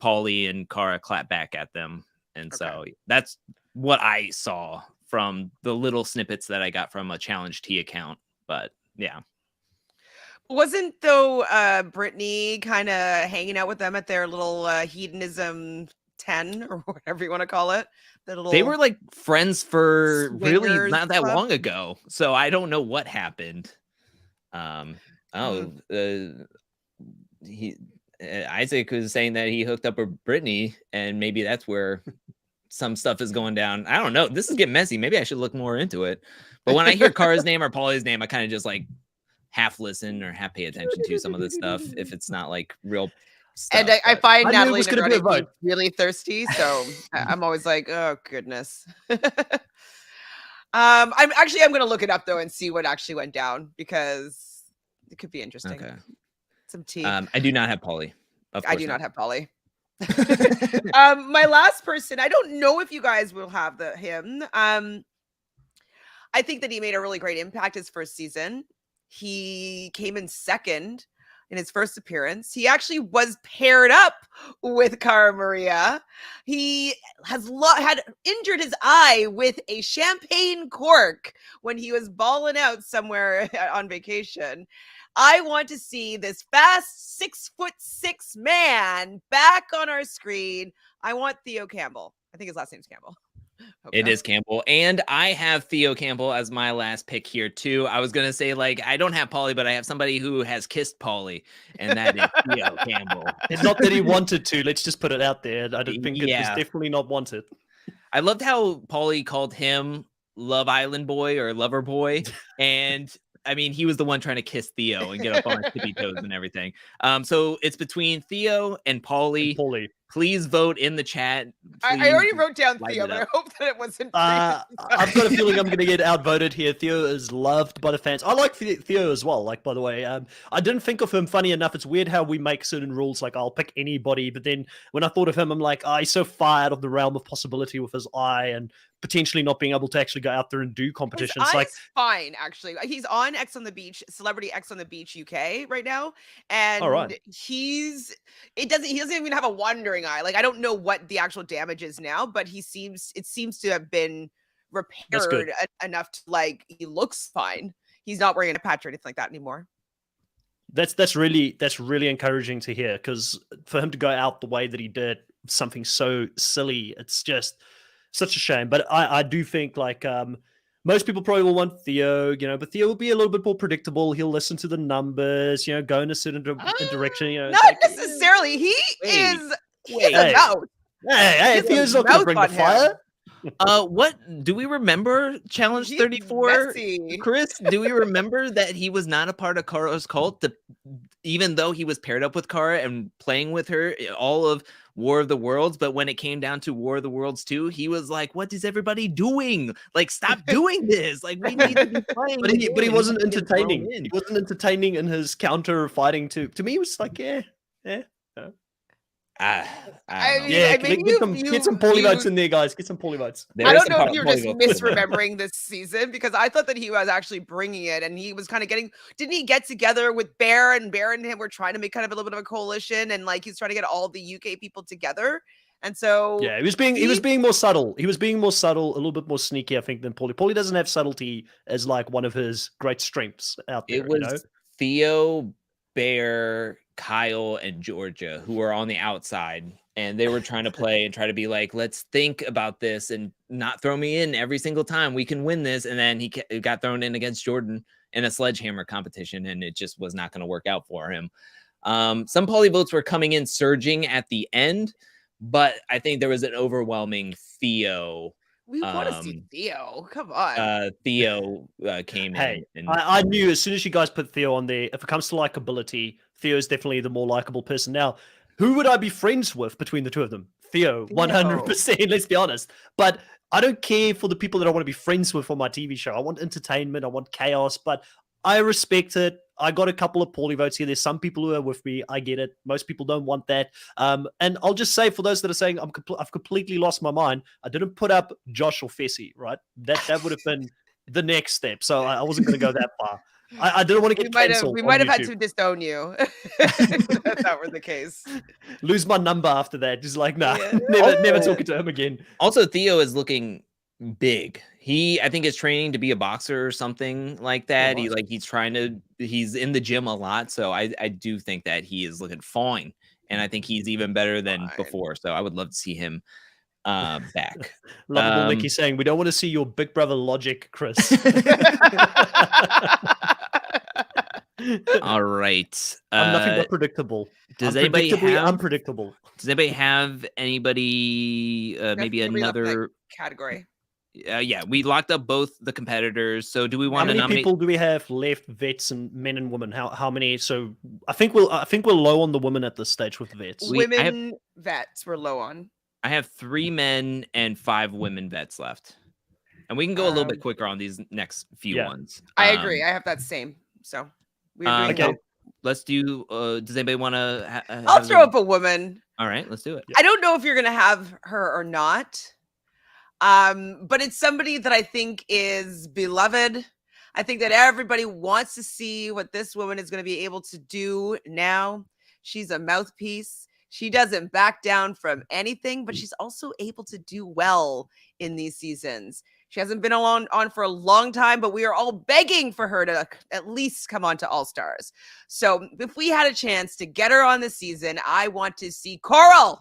Polly and Cara clap back at them. And so that's what I saw from the little snippets that I got from a Challenge T account. But yeah. Wasn't Brittany kind of hanging out with them at their little hedonism 10 or whatever you want to call it? They were like friends for really not that club? long ago. So I don't know what happened. Isaac was saying that he hooked up with Brittany, and maybe that's where some stuff is going down. I don't know. This is getting messy. Maybe I should look more into it. But when I hear Cara's name or Polly's name, I kind of just like half listen or half pay attention to some of this stuff if it's not like real stuff. And I find Natalie Negrati really thirsty, so I'm always like, oh goodness. I'm going to look it up though and see what actually went down, because it could be interesting. Okay. Some tea. I do not have Polly. I do not have Polly. My last person, I don't know if you guys will have him. I think that he made a really great impact his first season. He came in second in his first appearance. He actually was paired up with Cara Maria. He had injured his eye with a champagne cork when he was balling out somewhere on vacation. I want to see this fast 6'6" man back on our screen. I want Theo Campbell. I think his last name's Campbell. It is Campbell. And I have Theo Campbell as my last pick here too. I was going to say, like, I don't have Polly, but I have somebody who has kissed Polly, and that is Theo Campbell. It's not that he wanted to. Let's just put it out there. I don't think it was definitely not wanted. I loved how Polly called him Love Island Boy or Lover Boy. And I mean, he was the one trying to kiss Theo and get up on his tippy toes and everything. So it's between Theo and Polly. Please vote in the chat. I already wrote down Theo, but I hope that it wasn't. I've got a feeling I'm going to get outvoted here. Theo is loved by the fans. I like Theo as well. Like, by the way, I didn't think of him. Funny enough, it's weird how we make certain rules. Like, I'll pick anybody, but then when I thought of him, I'm like, he's so far out of the realm of possibility with his eye and potentially not being able to actually go out there and do competitions. His like, fine, actually. He's on X on the Beach, Celebrity X on the Beach UK right now, and he doesn't even have a wandering eye. Like, I don't know what the actual damage is now, but it seems to have been repaired enough to, like, he looks fine. He's not wearing a patch or anything like that anymore. That's really encouraging to hear, because for him to go out the way that he did, something so silly, it's just such a shame. But I do think, like, most people probably will want Theo, but Theo will be a little bit more predictable. He'll listen to the numbers, go in a certain direction. Not necessarily. He's a mouse. Hey, Theo's not going to bring the fire. What do we remember? Challenge He's 34, messy. Chris. Do we remember that he was not a part of Kara's cult? Even though he was paired up with Kara and playing with her all of War of the Worlds, but when it came down to War of the Worlds 2, he was like, "What is everybody doing? Like, stop doing this! Like, we need to be playing." But he wasn't had to get thrown entertaining. in. He wasn't entertaining in his counter fighting too. To me, he was like, yeah. I I don't know. mean, Yeah, maybe get some poly votes in there, guys. Get some poly votes. There I is don't some know if you were just poly votes in there. misremembering this season because I thought that he was actually bringing it and he was kind of getting. Didn't he get together with Bear and him were trying to make kind of a little bit of a coalition and like he's trying to get all the UK people together? And so Yeah, he was being more subtle. He was being more subtle, a little bit more sneaky, I think, than Paulie. Paulie doesn't have subtlety as like one of his great strengths out there. It was you know? Theo, Bear, Kyle, and Georgia who were on the outside, and they were trying to play and try to be like, let's think about this and not throw me in every single time. We can win this. And then he got thrown in against Jordan in a sledgehammer competition, and it just was not going to work out for him. Some poly votes were coming in surging at the end, but I think there was an overwhelming Theo. we want to see Theo. Come on. Theo came Hey, in. And I knew as soon as you guys put Theo on there, if it comes to likability, Theo is definitely the more likable person. Now, who would I be friends with between the two of them? Theo, 100%, let's be honest. But I don't care for the people that I want to be friends with on my TV show. I want entertainment, I want chaos, but I respect it. I got a couple of poorly votes here. There's some people who are with me. I get it. Most people don't want that. And I'll just say, for those that are saying I've completely lost my mind, I didn't put up Josh or Fessy, right? That would have been the next step. So I wasn't going to go that far. I didn't want to get canceled. We might have had YouTube. to disown you if that were the case. Lose my number after that. Just like, nah, Yeah. never talking to him again. Also, Theo is looking big. I think is training to be a boxer or something like that. nice. He's in the gym a lot. So I do think that he is looking fine. And I think he's even better than before. So I would love to see him back. Lovable Niki saying, we don't want to see your big brother logic, Chris. All right. I'm nothing but predictable. Does anybody have unpredictable? Does anybody have anybody maybe another category? Yeah, we locked up both the competitors. So do we want How to many nominate? people do we have left? Vets and men and women. How many? So I think we're low on the women at this stage with the vets. Women vets we're low on. I have 3 men and 5 women vets left, and we can go a little bit quicker on these next few ones. I agree. I have that same. So we're doing okay. Let's do. Does anybody want to? I'll throw up a woman. All right, let's do it. I don't know if you're gonna have her or not. But it's somebody that I think is beloved. I think that everybody wants to see what this woman is going to be able to do now. She's a mouthpiece. She doesn't back down from anything, but she's also able to do well in these seasons. She hasn't been on for a long time, but we are all begging for her to at least come on to All-Stars. So if we had a chance to get her on this season, I want to see Coral.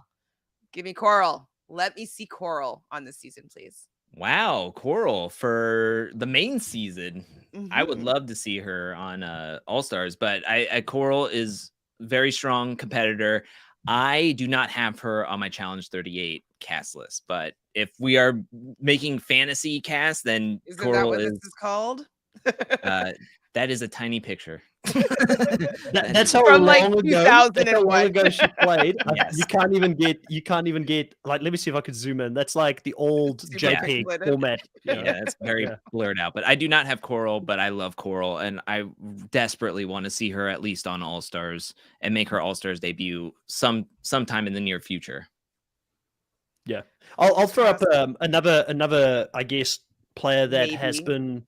Give me Coral. Let me see Coral on this season, please. Wow, Coral for the main season. I would Mhm. love to see her on All-Stars, but Coral is very strong competitor. I do not have her on my Challenge 38 cast list, but if we are making fantasy cast, then Isn't Coral that what this is called? that is a tiny picture. That's how From, long like, ago. 2001. That's how long ago she played. Yes. You can't even get. Like, let me see if I could zoom in. That's like the old Super JPEG pixelated. format. Yeah, it's very blurred out. But I do not have Coral, but I love Coral, and I desperately want to see her at least on All Stars and make her All Stars debut sometime in the near future. Yeah, I'll throw up another I guess player that has Maybe. been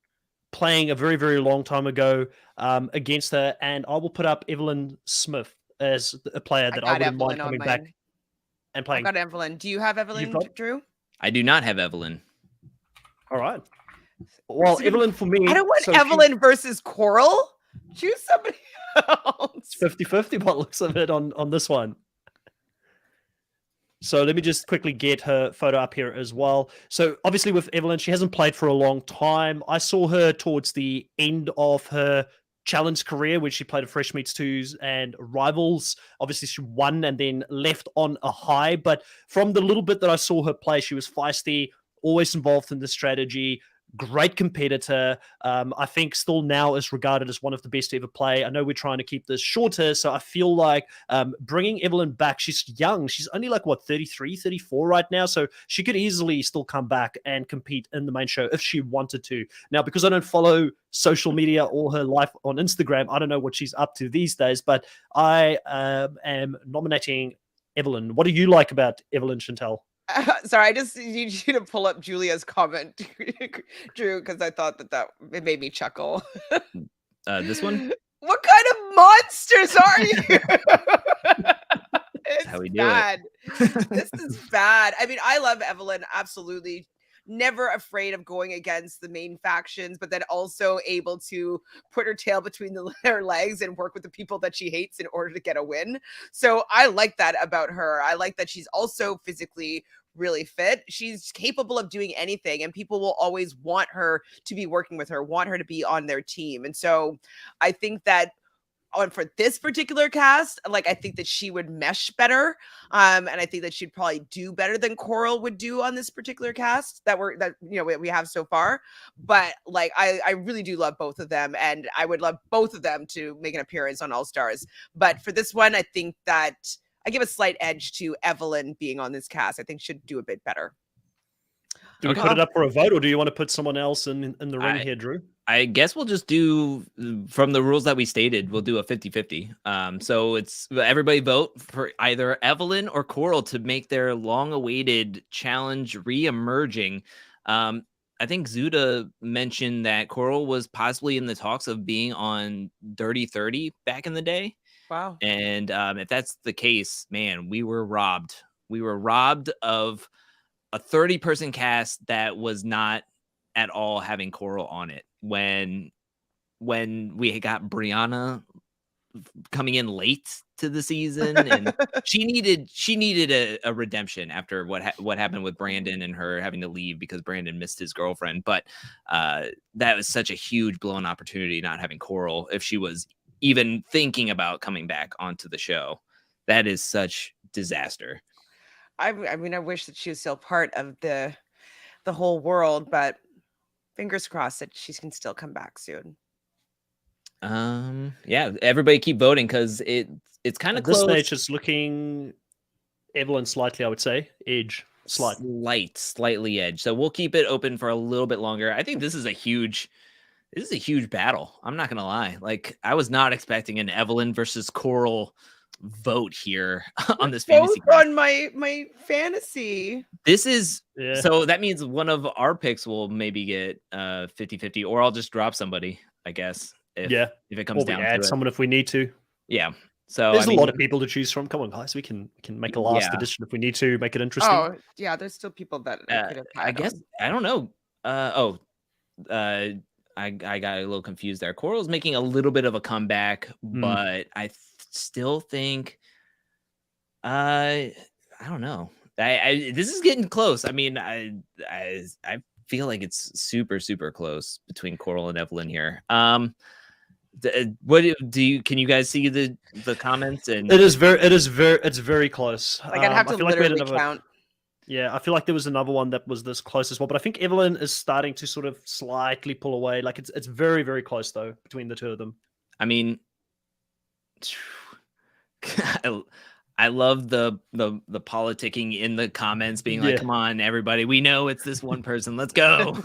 playing a very, very long time ago against her, and I will put up Evelyn Smith as a player that I got wouldn't mind Evelyn on coming back mine. and I've playing. got Evelyn. Do you have Evelyn, got- Drew? I do not have Evelyn. All right. Well, So Evelyn for me, I don't want so she's Evelyn versus Coral. Choose somebody else. 50-50 what looks of it on this one. So let me just quickly get her photo up here as well. So obviously with Evelyn, she hasn't played for a long time. I saw her towards the end of her challenge career when she played at Fresh Meats 2s and Rivals. Obviously she won and then left on a high. But from the little bit that I saw her play, she was feisty. always involved in the strategy. Great competitor. I think still now is regarded as one of the best to ever play. I know we're trying to keep this shorter, so I feel like bringing Evelyn back, she's young. She's only like, 33, 34 right now, so she could easily still come back and compete in the main show if she wanted to. Now, because I don't follow social media all her life on Instagram, I don't know what she's up to these days, but I am nominating Evelyn. What do you like about Evelyn, Chantele? Sorry, I just need you to pull up Julia's comment, Drew, because I thought that it made me chuckle. This one? What kind of monsters are you? It's how we do bad. This is bad. I mean, I love Evelyn, absolutely. Never afraid of going against the main factions, but then also able to put her tail between her legs and work with the people that she hates in order to get a win. So I like that about her. I like that she's also physically really fit. She's capable of doing anything, and people will always want her to be working with her, want her to be on their team. And so I think that for this particular cast, like, I think that she would mesh better, and I think that she'd probably do better than Coral would do on this particular cast that we have so far. But like, I really do love both of them, and I would love both of them to make an appearance on All Stars. But for this one, I think that I give a slight edge to Evelyn being on this cast. I think should do a bit better. Do we put it up for a vote, or do you want to put someone else in the ring here, Drew? I guess we'll just do, from the rules that we stated, we'll do a 50-50. So it's everybody vote for either Evelyn or Coral to make their long-awaited challenge re-emerging. I think Zuda mentioned that Coral was possibly in the talks of being on Dirty 30 back in the day. Wow. And if that's the case, man, we were robbed. We were robbed of a 30-person cast that was not at all having Coral on it. When we got Brianna coming in late to the season, and she needed a redemption after what happened with Brandon and her having to leave because Brandon missed his girlfriend. But that was such a huge blown opportunity not having Coral if she was even thinking about coming back onto the show. That is such disaster. I mean, I wish that she was still part of the whole world, but fingers crossed that she can still come back soon. Yeah, everybody keep voting because it's kind of close. This stage is looking Evelyn slightly, I would say, edge. Slightly edge. So we'll keep it open for a little bit longer. I think this is a huge battle. I'm not gonna lie. Like, I was not expecting an Evelyn versus Coral vote here on this fantasy. Both on my fantasy. This is so that means one of our picks will maybe get 50-50, or I'll just drop somebody, I guess. If it comes down to it. Someone if we need to. Yeah. So there's a lot of people to choose from. Come on, guys, we can make a last edition if we need to make it interesting. Oh yeah, there's still people that I guess I don't know. I got a little confused there. Coral's making a little bit of a comeback, but I still think I don't know. This is getting close. I mean, I feel like it's super close between Coral and Evelyn here. What can you guys see the comments? And it's very close. Like, I'd have to literally count. Yeah, I feel like there was another one that was this close as well, but I think Evelyn is starting to sort of slightly pull away. Like, it's very close though between the two of them. I mean, I love the politicking in the comments, being like, "Come on, everybody, we know it's this one person. Let's go."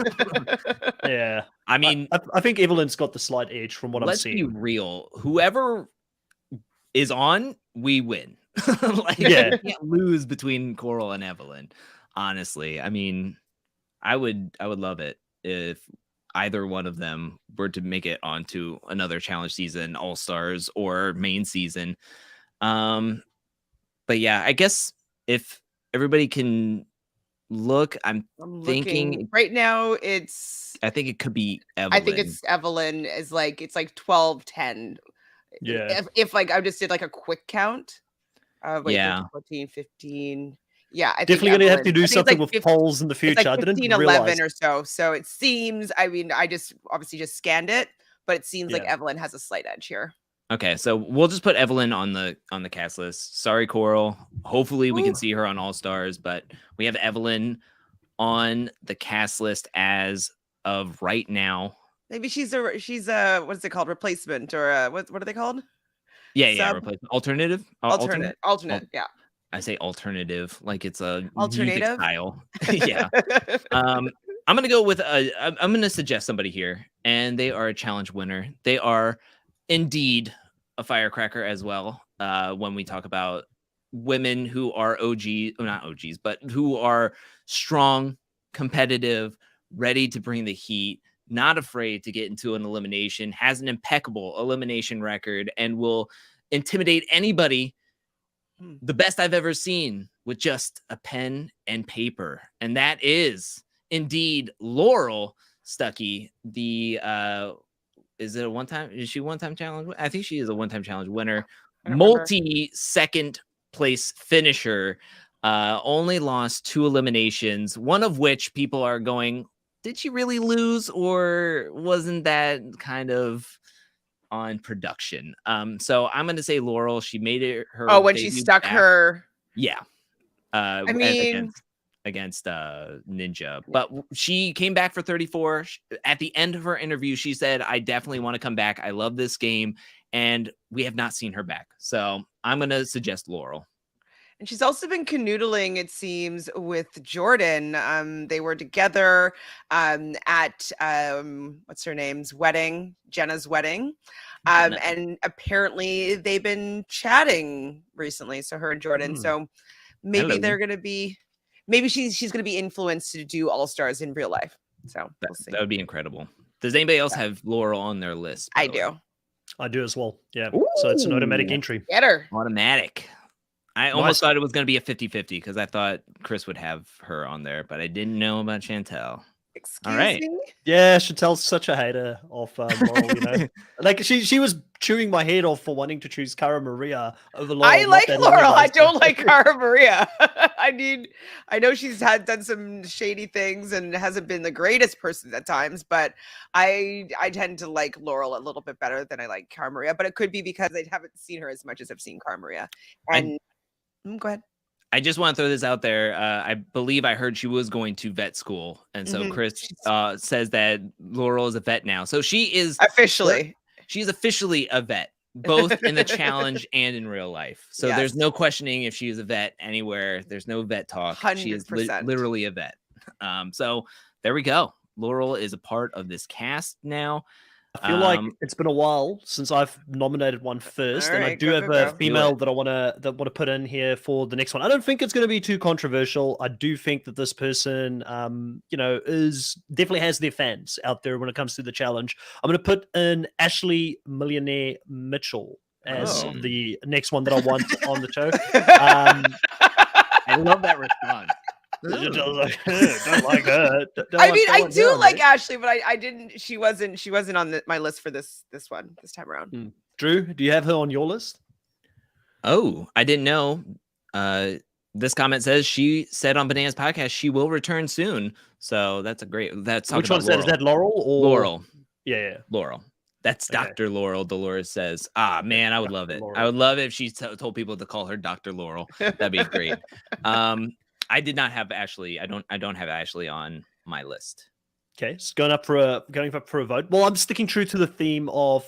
Yeah, I mean, I think Evelyn's got the slight edge from what I'm seeing. Let's be real. Whoever is on, we win. Like, you can't lose between Coral and Evelyn. Honestly, I mean, I would love it if either one of them were to make it onto another challenge season, All Stars, or main season. But yeah, I guess if everybody can look, I'm thinking right now I think it could be Evelyn. I think it's Evelyn is like, it's like 12-10. Yeah. If like I just did like a quick count. 14, 15. Yeah, I definitely gonna have to do something with polls in the future. Like 15, I didn't 11 or so. So it seems, I mean, I just obviously just scanned it, but it seems like Evelyn has a slight edge here. Okay, so we'll just put Evelyn on the cast list. Sorry, Coral. Hopefully we can see her on All Stars, but we have Evelyn on the cast list as of right now. Maybe she's a what is it called? Replacement or what are they called? Yeah, Sub? replacement. Alternate. Alternate. Yeah. I say alternative like it's a music Alternative? style. Yeah. I'm gonna go with I'm gonna suggest somebody here, and they are a challenge winner. They are indeed a firecracker as well. When we talk about women who are not OGs, but who are strong, competitive, ready to bring the heat, not afraid to get into an elimination, has an impeccable elimination record, and will intimidate anybody the best I've ever seen with just a pen and paper. And that is indeed Laurel Stuckey. Is it a one-time? Is she one-time challenge? I think she is a one-time challenge winner. Multi-second place finisher. Only lost 2 eliminations, one of which people are going, did she really lose, or wasn't that kind of on production? So I'm going to say Laurel. She made it her. When she stuck back. her. Yeah. I mean, against Ninja, but she came back for 34. At the end of her interview, she said, I definitely want to come back. I love this game. And we have not seen her back. So I'm going to suggest Laurel. And she's also been canoodling, it seems, with Jordan. They were together at what's her name's wedding, Jenna's wedding. And apparently they've been chatting recently. So her and Jordan. So maybe they're going to be, maybe she's going to be influenced to do All-Stars in real life. So we'll see. That would be incredible. Does anybody else have Laurel on their list? I do. I do as well. Yeah. Ooh. So it's an automatic entry. Get her. Automatic. I almost thought it was going to be a 50-50 because I thought Chris would have her on there, but I didn't know about Chantele. Excuse All right. me? Yeah, Chantel's such a hater of Laurel, you know. Like she was chewing my head off for wanting to choose Cara Maria over Laurel. I like Laurel. I don't like Cara Maria. I know she's done some shady things and hasn't been the greatest person at times, but I tend to like Laurel a little bit better than I like Cara Maria. But it could be because I haven't seen her as much as I've seen Cara Maria. And go ahead. I just want to throw this out there. I believe I heard she was going to vet school. And so Chris says that Laurel is a vet now. So she is officially. She's officially a vet, both in the challenge and in real life. So there's no questioning if she is a vet anywhere. There's no vet talk. 100%. She is literally a vet. So there we go. Laurel is a part of this cast now. I feel like it's been a while since I've nominated one first, and I do have a female that I want to put in here for the next one. I don't think it's going to be too controversial. I do think that this person, is definitely has their fans out there when it comes to the challenge. I'm going to put in Ashley Millionaire Mitchell as the next one that I want on the show. I love that response. Don't like her. I do like Ashley, but I didn't. She wasn't on my list for this time around. Drew, do you have her on your list? Oh, I didn't know. This comment says she said on Bananas podcast she will return soon. So that's a great. That's which one said? Is that Laurel or Laurel? Yeah, Laurel. That's Dr. Laurel. Dolores says, man, I would love it. Laurel. I would love it if she told people to call her Dr. Laurel. That'd be great. I did not have Ashley. I don't have Ashley on my list. Okay, so going up for a vote. Well, I'm sticking true to the theme of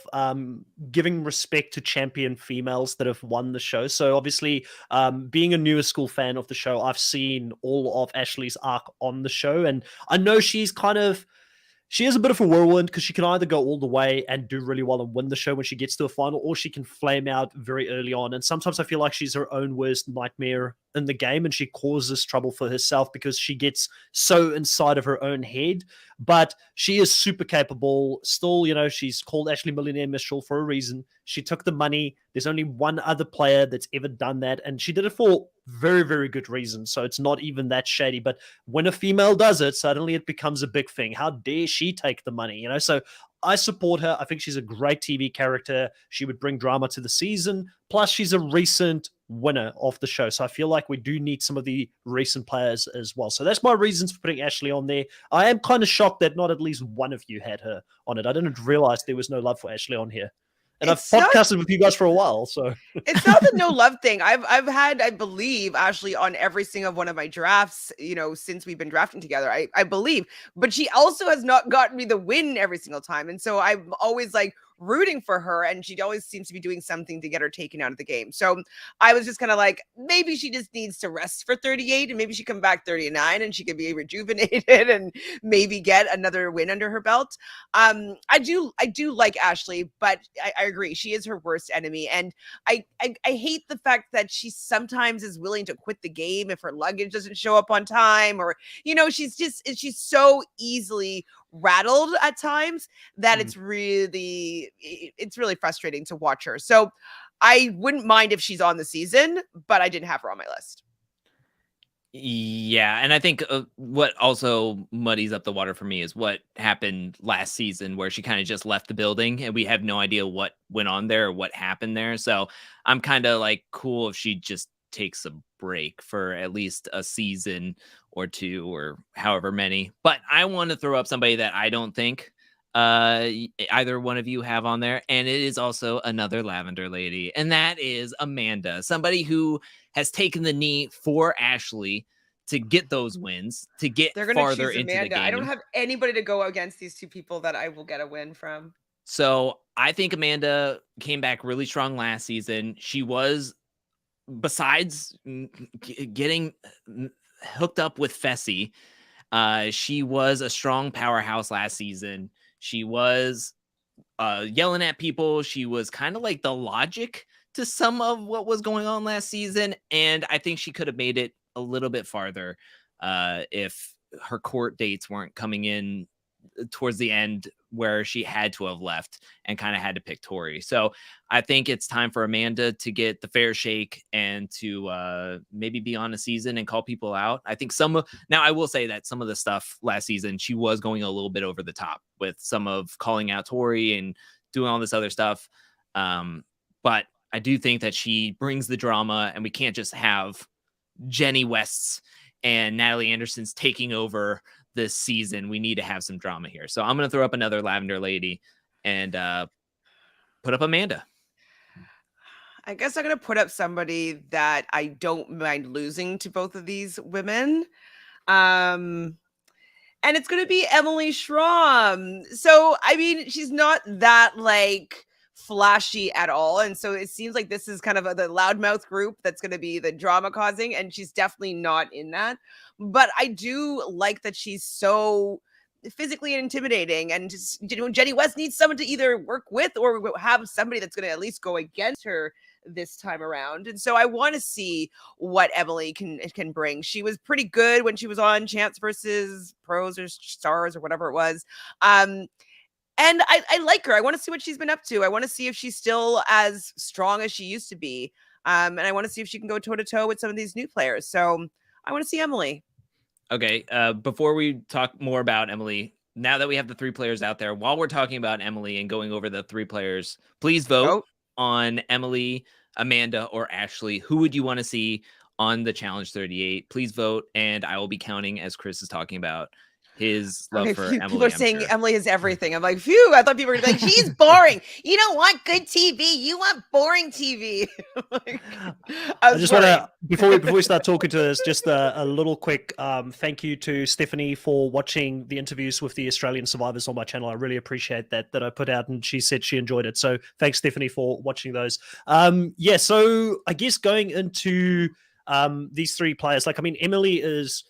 giving respect to champion females that have won the show. So obviously, being a newer school fan of the show, I've seen all of Ashley's arc on the show, and I know she is a bit of a whirlwind because she can either go all the way and do really well and win the show when she gets to a final, or she can flame out very early on. And sometimes I feel like she's her own worst nightmare in the game, and she causes trouble for herself because she gets so inside of her own head. But she is super capable. Still, she's called Ashley Millionaire Mitchell for a reason. She took the money. There's only one other player that's ever done that, and she did it for very, very good reason. So it's not even that shady. But when a female does it, suddenly it becomes a big thing. How dare she take the money? So I support her. I think she's a great TV character. She would bring drama to the season. Plus, she's a recent winner of the show. So I feel like we do need some of the recent players as well. So that's my reasons for putting Ashley on there. I am kind of shocked that not at least one of you had her on it. I didn't realize there was no love for Ashley on here. And I've It's not- podcasted with you guys for a while, so It's not the no love thing. I've had, I believe, Ashley on every single one of my drafts, since we've been drafting together. I believe, but she also has not gotten me the win every single time. And so I'm always like rooting for her, and she always seems to be doing something to get her taken out of the game. So I was just kind of like, maybe she just needs to rest for 38, and maybe she come back 39 and she can be rejuvenated and maybe get another win under her belt. I do like Ashley, but I agree, she is her worst enemy. And I hate the fact that she sometimes is willing to quit the game if her luggage doesn't show up on time, or she's so easily rattled at times that it's really frustrating to watch her. So I wouldn't mind if she's on the season, but I didn't have her on my list. Yeah, and I think what also muddies up the water for me is what happened last season, where she kind of just left the building and we have no idea what went on there or what happened there. So I'm kind of like, cool if she just takes a break for at least a season or two or however many. But I want to throw up somebody that I don't think either one of you have on there, and it is also another lavender lady, and that is AmandaH, somebody who has taken the knee for Ashley to get those wins, to get They're going to farther choose into the Amanda. game. I don't have anybody to go against these two people that I will get a win from. So I think AmandaH came back really strong last season. She was, besides getting hooked up with Fessy, she was a strong powerhouse last season. She was yelling at people. She was kind of like the logic to some of what was going on last season. And I think she could have made it a little bit farther if her court dates weren't coming in towards the end where she had to have left and kind of had to pick Tori. So I think it's time for AmandaH to get the fair shake and to maybe be on a season and call people out. I think now I will say that some of the stuff last season, she was going a little bit over the top with some of calling out Tori and doing all this other stuff. But I do think that she brings the drama, and we can't just have Jenny West's and Natalie Anderson's taking over this season. We need to have some drama here. So I'm going to throw up another lavender lady and put up AmandaH. I guess I'm going to put up somebody that I don't mind losing to both of these women. And it's going to be Emily Schramm. So, I mean, she's not that like flashy at all. And so it seems like this is kind of the loudmouth group that's going to be the drama causing. And she's definitely not in that. But I do like that she's so physically intimidating, and just, Jenny West needs someone to either work with or have somebody that's going to at least go against her this time around. And so I want to see what Emily can bring. She was pretty good when she was on Chance versus Pros or Stars or whatever it was. And I like her. I want to see what she's been up to. I want to see if she's still as strong as she used to be. And I want to see if she can go toe to toe with some of these new players. So I want to see Emily. Okay. Before we talk more about Emily, now that we have the three players out there, while we're talking about Emily and going over the three players, please vote on Emily, AmandaH, or Ashley. Who would you want to see on the Challenge 38? Please vote, and I will be counting as Chris is talking about his love for Emily. People are saying Emily is everything. I'm like, phew, I thought people were going to be like, she's boring. You don't want good TV. You want boring TV. I just want to, before we start talking to this, just a little quick thank you to Stephanie for watching the interviews with the Australian survivors on my channel. I really appreciate that I put out, and she said she enjoyed it. So thanks, Stephanie, for watching those. So I guess going into these three players, Emily is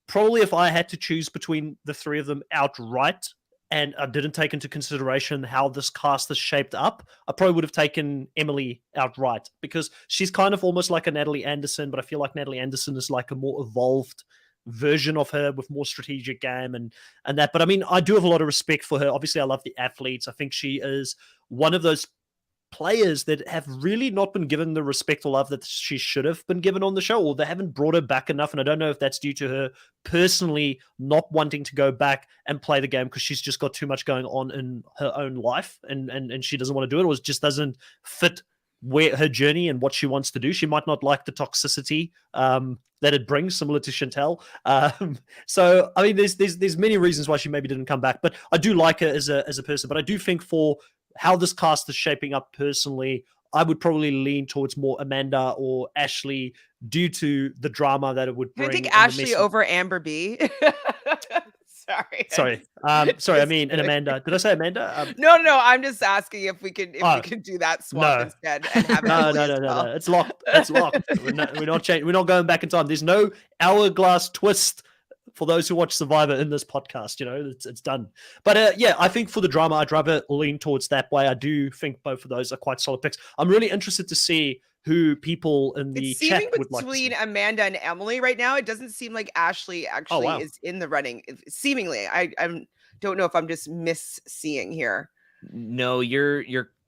probably, if I had to choose between the three of them outright, and I didn't take into consideration how this cast is shaped up, I probably would have taken Emily outright, because she's kind of almost like a Natalie Anderson, but I feel like Natalie Anderson is like a more evolved version of her with more strategic game and that. But I mean, I do have a lot of respect for her. Obviously, I love the athletes. I think she is one of those players that have really not been given the respect or love that she should have been given on the show, or they haven't brought her back enough. And I don't know if that's due to her personally not wanting to go back and play the game because she's just got too much going on in her own life and she doesn't want to do it, or it just doesn't fit where her journey and what she wants to do. She might not like the toxicity that it brings, similar to Chantele. So I mean, there's many reasons why she maybe didn't come back, but I do like her as a person. But I do think for how this cast is shaping up personally, I would probably lean towards more Amanda or Ashley due to the drama that it would Can I bring. take Ashley over Amber B? Sorry. Sorry. I mean, and Amanda. Did I say Amanda? No. I'm just asking if we can do that swap no. instead and have No. Emily as well. It's locked. It's locked. We're not changing. We're not going back in time. There's no hourglass twist for those who watch Survivor in this podcast. You know, it's done. But yeah, I think for the drama, I'd rather lean towards that way. I do think both of those are quite solid picks. I'm really interested to see who people in the chat would like to see. Between Amanda and Emily right now, it doesn't seem like Ashley actually is in the running. Seemingly, I don't know if I'm just misseeing here. No, you're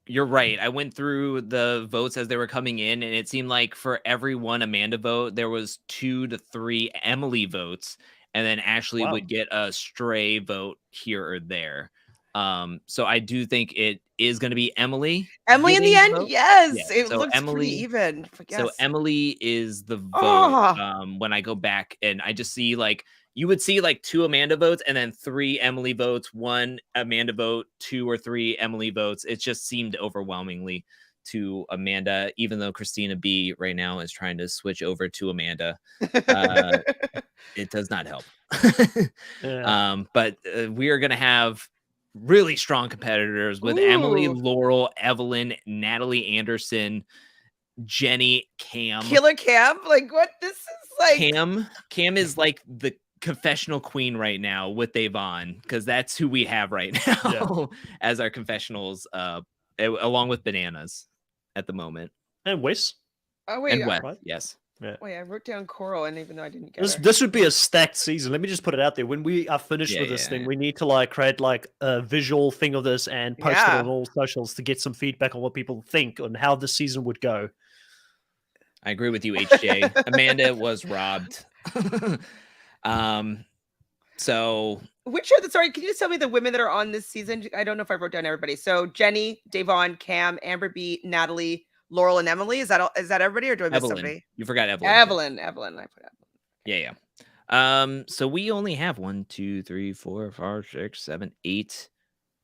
right. I went through the votes as they were coming in, and it seemed like for every one Amanda vote, there was 2 to 3 Emily votes, and then Ashley would get a stray vote here or there. So I do think it is going to be Emily. Emily in the end, yes. It so looks Emily, pretty even. So Emily is the vote. When I go back and I just see like you would see like 2 Amanda votes and then 3 Emily votes, 1 Amanda vote, 2 or 3 Emily votes. It just seemed overwhelmingly to Amanda, even though Christina B right now is trying to switch over to Amanda. It does not help. But we are going to have really strong competitors with Emily, Laurel, Evelyn, Natalie Anderson, Jenny, Cam. Killer Cam? Like what? This is like Cam is like the confessional queen right now with Javon, because that's who we have right now as our confessionals, along with Bananas at the moment. And Wes. Oh wait, and Wes, right? Yes. Yeah. Wait, I wrote down Coral, and even though I didn't get this would be a stacked season. Let me just put it out there. When we are finished with this thing, we need to like create like a visual thing of this and post it on all socials to get some feedback on what people think on how the season would go. I agree with you, HJ. Amanda was robbed. So which are the sorry, can you just tell me the women that are on this season? I don't know if I wrote down everybody. So Jenny, Javon, Cam, Amber B, Natalie, Laurel, and Emily. Is that everybody, or do I miss somebody? You forgot Evelyn. I put Evelyn. Yeah. So we only have 1, 2, 3, 4, 5, 6, 7, 8,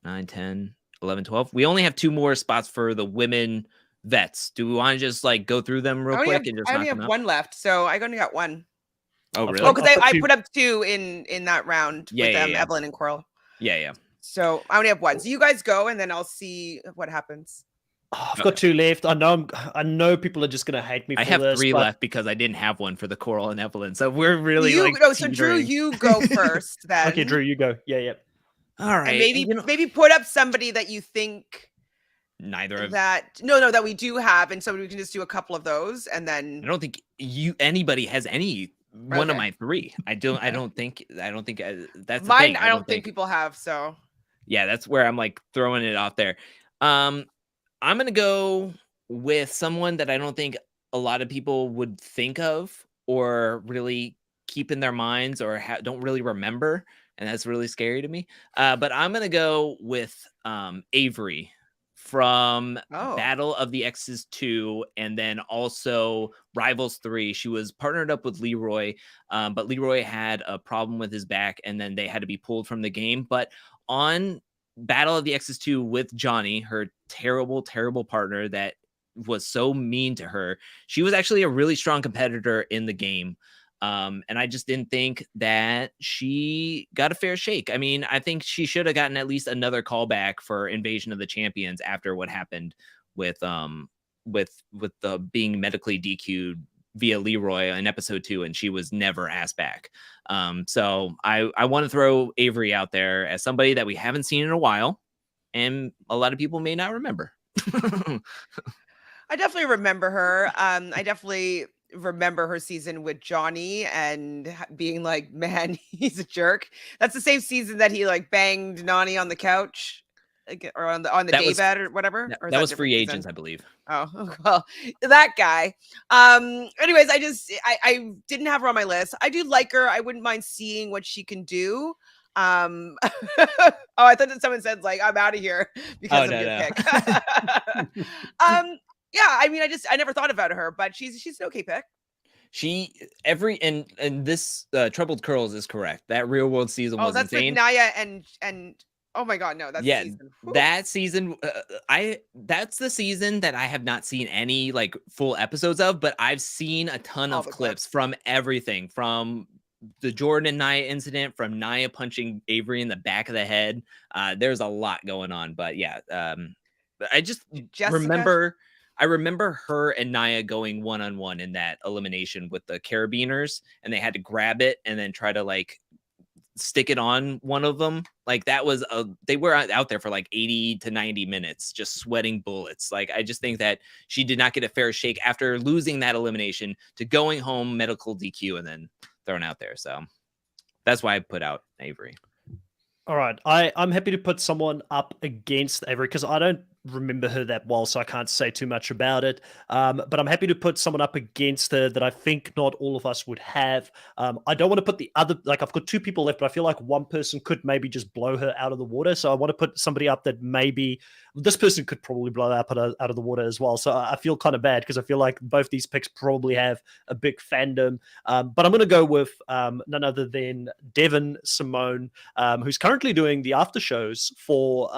9, 10, 11, 12. We only have 2 more spots for the women vets. Do we want to just like go through them real quick and just I only have 1 left, so I only got 1. Oh, really? Oh, because I put up 2 in that round with Evelyn and Coral. Yeah. So I only have 1. So you guys go, and then I'll see what happens. Oh, I've got 2 left. I know people are just gonna hate me for this. I have 3 left because I didn't have one for the Coral and Evelyn. So we're really so Drew, you go first then. Okay, Drew, you go. Yeah. All right. And maybe put up somebody that you think neither of that that we do have, and so we can just do a couple of those, and then I don't think anybody has any one of my 3. I don't think that's mine. I don't think people have. So yeah, that's where I'm like throwing it out there. I'm going to go with someone that I don't think a lot of people would think of or really keep in their minds or don't really remember. And that's really scary to me. But I'm going to go with Avery from Battle of the X's 2 and then also Rivals 3. She was partnered up with Leroy, but Leroy had a problem with his back and then they had to be pulled from the game. But on Battle of the X's 2 with Johnny, her terrible partner that was so mean to her, she was actually a really strong competitor in the game. And I just didn't think that she got a fair shake. I mean, I think she should have gotten at least another callback for Invasion of the Champions after what happened with the being medically DQ'd via Leroy in episode 2, and she was never asked back. So I want to throw Avery out there as somebody that we haven't seen in a while, and a lot of people may not remember. I definitely remember her. I definitely remember her season with Johnny and being like, man, he's a jerk. That's the same season that he like banged Nani on the couch. Or on the daybed or whatever. That was Free Agents, I believe. Oh, well, that guy. Anyways, I didn't have her on my list. I do like her. I wouldn't mind seeing what she can do. Oh, I thought that someone said like, I'm out of here because of your pick. Yeah, I mean, I never thought about her, but she's an okay pick. And this Troubled Curls is correct. That Real World season was that's insane. With Naya and Oh my god, no, Yeah, season. Whew. that season, that's the season that I have not seen any like full episodes of, but I've seen a ton All of the clips clips. from everything, from the Jordan and Nia incident, from Nia punching Avery in the back of the head. There's a lot going on, but yeah, I just Jessica. remember her and Nia going one-on-one in that elimination with the carabiners, and they had to grab it and then try to like stick it on one of them. Like that was they were out there for like 80 to 90 minutes just sweating bullets. Like I just think that she did not get a fair shake after losing that elimination to going home medical DQ and then thrown out there. So that's why I put out Avery. All right, I'm happy to put someone up against Avery because I don't remember her that well, so I can't say too much about it. But I'm happy to put someone up against her that I think not all of us would have. I don't want to put the other, like I've got two people left, but I feel like one person could maybe just blow her out of the water. So I want to put somebody up that maybe this person could probably blow out of the water as well. So I feel kind of bad because I feel like both these picks probably have a big fandom. But I'm going to go with none other than Devin Simone, who's currently doing the after shows for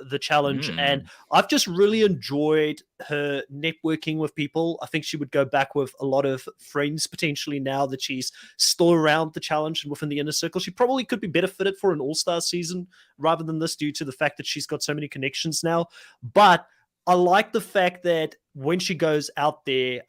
the challenge. And I've just really enjoyed her networking with people. I think she would go back with a lot of friends potentially now that she's still around the challenge and within the inner circle. She probably could be better fitted for an all-star season rather than this due to the fact that she's got so many connections now. But I like the fact that when she goes out there,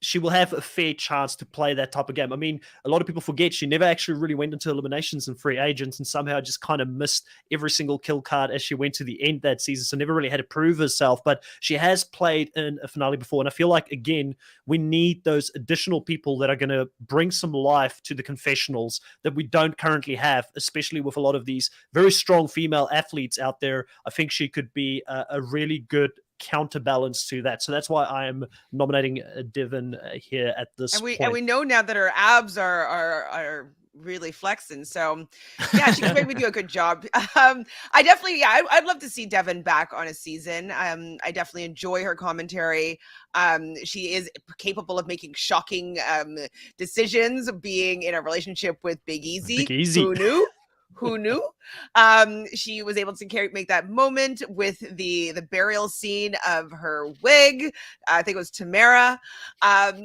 she will have a fair chance to play that type of game. I mean, a lot of people forget she never actually really went into eliminations and free agents and somehow just kind of missed every single kill card as she went to the end that season. So never really had to prove herself, but she has played in a finale before. And I feel like, again, we need those additional people that are going to bring some life to the confessionals that we don't currently have, especially with a lot of these very strong female athletes out there. I think she could be a really good counterbalance to that. So that's why I am nominating Devin here at this point. And we know now that her abs are really flexing. So yeah, she can maybe do a good job. I'd love to see Devin back on a season. I definitely enjoy her commentary. She is capable of making shocking decisions, being in a relationship with Big Easy. Big Easy. Who knew? She was able to make that moment with the burial scene of her wig. I think it was Tamara.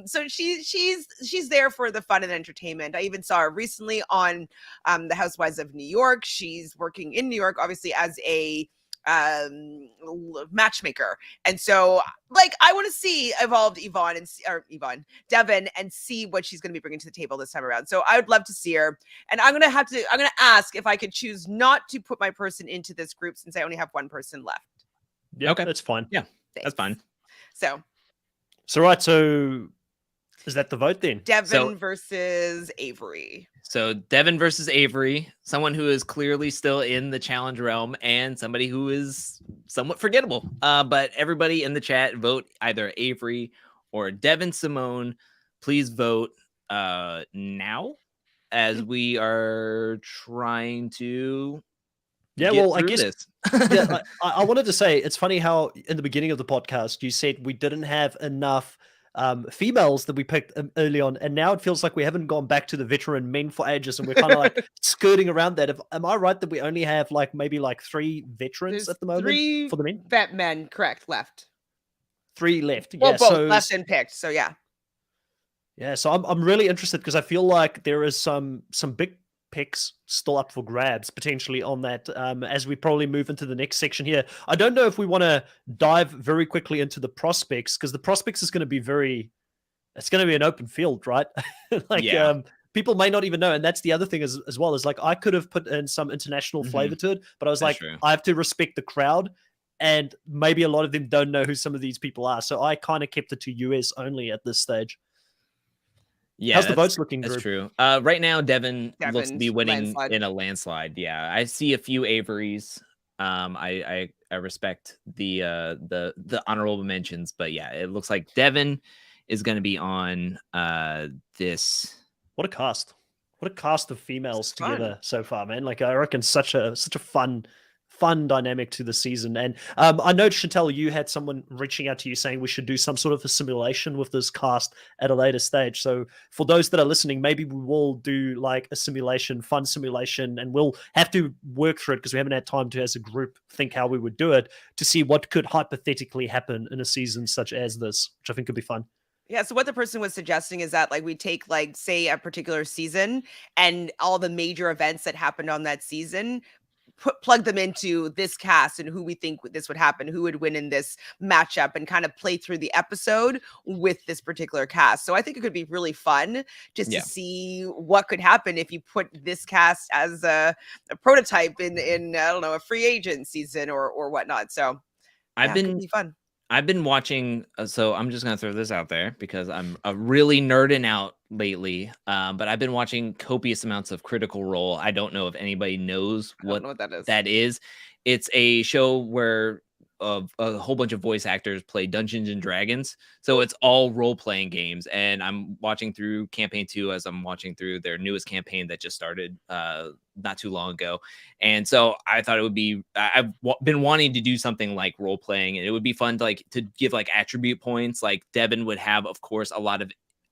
So she's there for the fun and entertainment. I even saw her recently on the Housewives of New York. She's working in New York, obviously, as a matchmaker, and so like I want to see evolved Devin and see what she's going to be bringing to the table this time around. So I would love to see her, and I'm gonna ask if I could choose not to put my person into this group since I only have one person left. Yeah, okay, that's fine. Yeah, Thanks. that's fine. So right, so is that the vote then? Devin versus Avery. So Devin versus Avery, someone who is clearly still in the challenge realm and somebody who is somewhat forgettable. But everybody in the chat, vote either Avery or Devin Simone. Please vote now as we are trying to I guess this. I wanted to say, it's funny how in the beginning of the podcast, you said we didn't have enough females that we picked early on, and now it feels like we haven't gone back to the veteran men for ages, and we're kind of like skirting around that. Am I right that we only have maybe 3 veterans at the moment 3 for the men? Vet men, correct? Left. 3 left. Well, yeah, both so left and picked. So yeah. Yeah, so I'm really interested because I feel like there is some big picks still up for grabs potentially on that as we probably move into the next section here. I don't know if we want to dive very quickly into the prospects because the prospects is going to be it's going to be an open field, right? People may not even know, and that's the other thing as well, is I could have put in some international flavor to it, but I was true. I have to respect the crowd, and maybe a lot of them don't know who some of these people are, so I kind of kept it to US only at this stage. Yeah, how's the votes looking? That's true. Right now, Devin looks to be winning landslide. in a landslide. Yeah, I see a few Averys. I respect the honorable mentions, but yeah, it looks like Devin is going to be on this. What a cast! What a cast of females together so far, man! I reckon such a fun fun dynamic to the season. And I know, Chantele, you had someone reaching out to you saying we should do some sort of a simulation with this cast at a later stage. So for those that are listening, maybe we will do like a simulation, fun simulation, and we'll have to work through it because we haven't had time to, as a group, think how we would do it to see what could hypothetically happen in a season such as this, which I think could be fun. Yeah, so what the person was suggesting is that like we take like say a particular season and all the major events that happened on that season, plug them into this cast and who we think this would happen, who would win in this matchup, and kind of play through the episode with this particular cast. So I think it could be really fun just to see what could happen if you put this cast as a prototype in I don't know, a free agent season or whatnot. So it could be fun. I've been watching, so I'm just going to throw this out there because I'm really nerding out lately, but I've been watching copious amounts of Critical Role. I don't know if anybody knows what that is. It's a show where a whole bunch of voice actors play Dungeons and Dragons. So it's all role-playing games, and I'm watching through campaign 2 as I'm watching through their newest campaign that just started not too long ago. And so I thought it would be, I've been wanting to do something like role-playing, and it would be fun to give like attribute points. Like Devin would have, of course, a lot of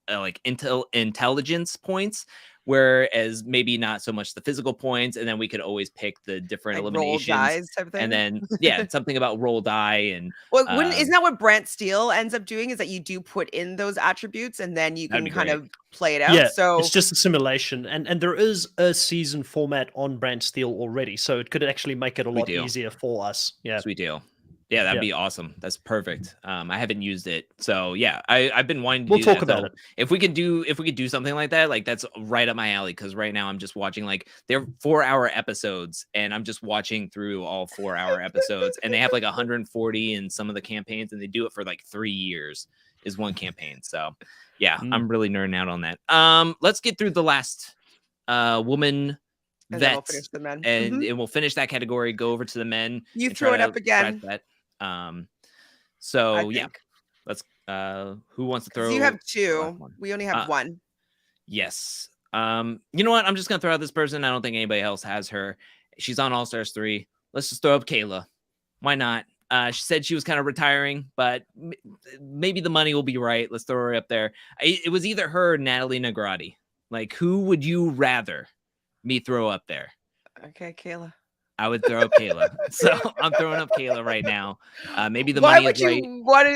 like intelligence points, whereas maybe not so much the physical points, and then we could always pick the different like eliminations roll dice type of thing. And then something about roll die. And well, isn't that what Brent Steele ends up doing, is that you do put in those attributes and then you can kind of play it out? Yeah, so it's just a simulation, and there is a season format on Brent Steele already, so it could actually make it a lot easier for us. Yeah, sweet deal. Yeah, that'd be awesome. That's perfect. I haven't used it, so yeah, I've been wanting to. We'll talk about it. If we could do something like that, like that's right up my alley. Because right now I'm just watching like they're 4-hour episodes, and I'm just watching through all 4-hour episodes, and they have like 140 in some of the campaigns, and they do it for like 3 years is one campaign. So yeah, I'm really nerding out on that. Let's get through the last woman. And vet, we'll finish the men. And we'll finish that category. Go over to the men. You throw it up again. So yeah, let's who wants to throw? You have 2. We only have 1. Yes. You know what? I'm just gonna throw out this person. I don't think anybody else has her. She's on All Stars 3. Let's just throw up Kayla. Why not? She said she was kind of retiring, but maybe the money will be right. Let's throw her up there. It was either her or Natalie Negrati. Like, who would you rather me throw up there? Okay, Kayla. I would throw up Kayla. So I'm throwing up Kayla right now. Maybe the money is right.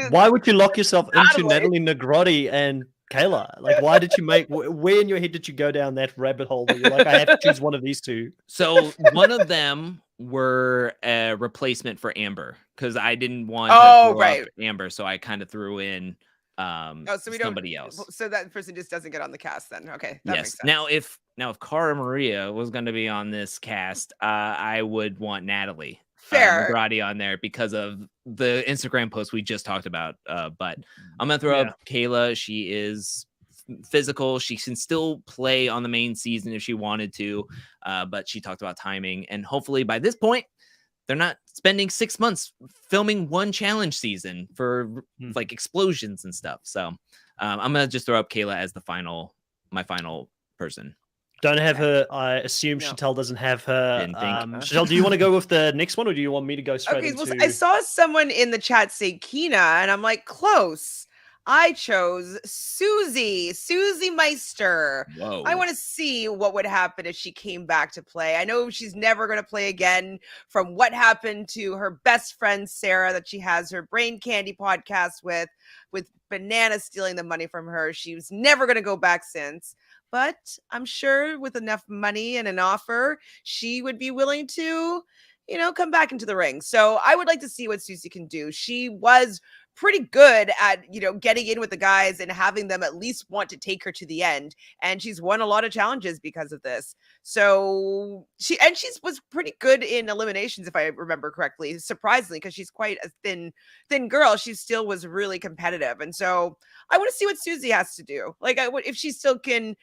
Why would you lock yourself into Natalie Negrati and Kayla? Like, why did you where in your head did you go down that rabbit hole where you're like, I have to choose one of these two? So one of them were a replacement for Amber, because I didn't want to throw up Amber, so I kind of threw in somebody else. So that person just doesn't get on the cast then. Okay. That makes sense. Now if Cara Maria was going to be on this cast, I would want Natalie Negrati on there because of the Instagram post we just talked about. But I'm going to throw up Kayla. She is physical. She can still play on the main season if she wanted to, but she talked about timing, and hopefully by this point they're not spending 6 months filming one challenge season for like explosions and stuff. So I'm gonna just throw up Kayla as my final person. Don't have her. I assume Chantele doesn't have her. Chantele, do you want to go with the next one, or do you want me to go straight into... I saw someone in the chat say Keena, and I'm like, close. I chose Susie Meister. Whoa. I want to see what would happen if she came back to play. I know she's never going to play again from what happened to her best friend, Sara, that she has her Brain Candy podcast with Banana stealing the money from her. She was never going to go back since. But I'm sure with enough money and an offer, she would be willing to, come back into the ring. So I would like to see what Susie can do. She was pretty good at, getting in with the guys and having them at least want to take her to the end. And she's won a lot of challenges because of this. So she was pretty good in eliminations, if I remember correctly, surprisingly, because she's quite a thin girl. She still was really competitive. And so I want to see what Susie has to do. Like, if she still can,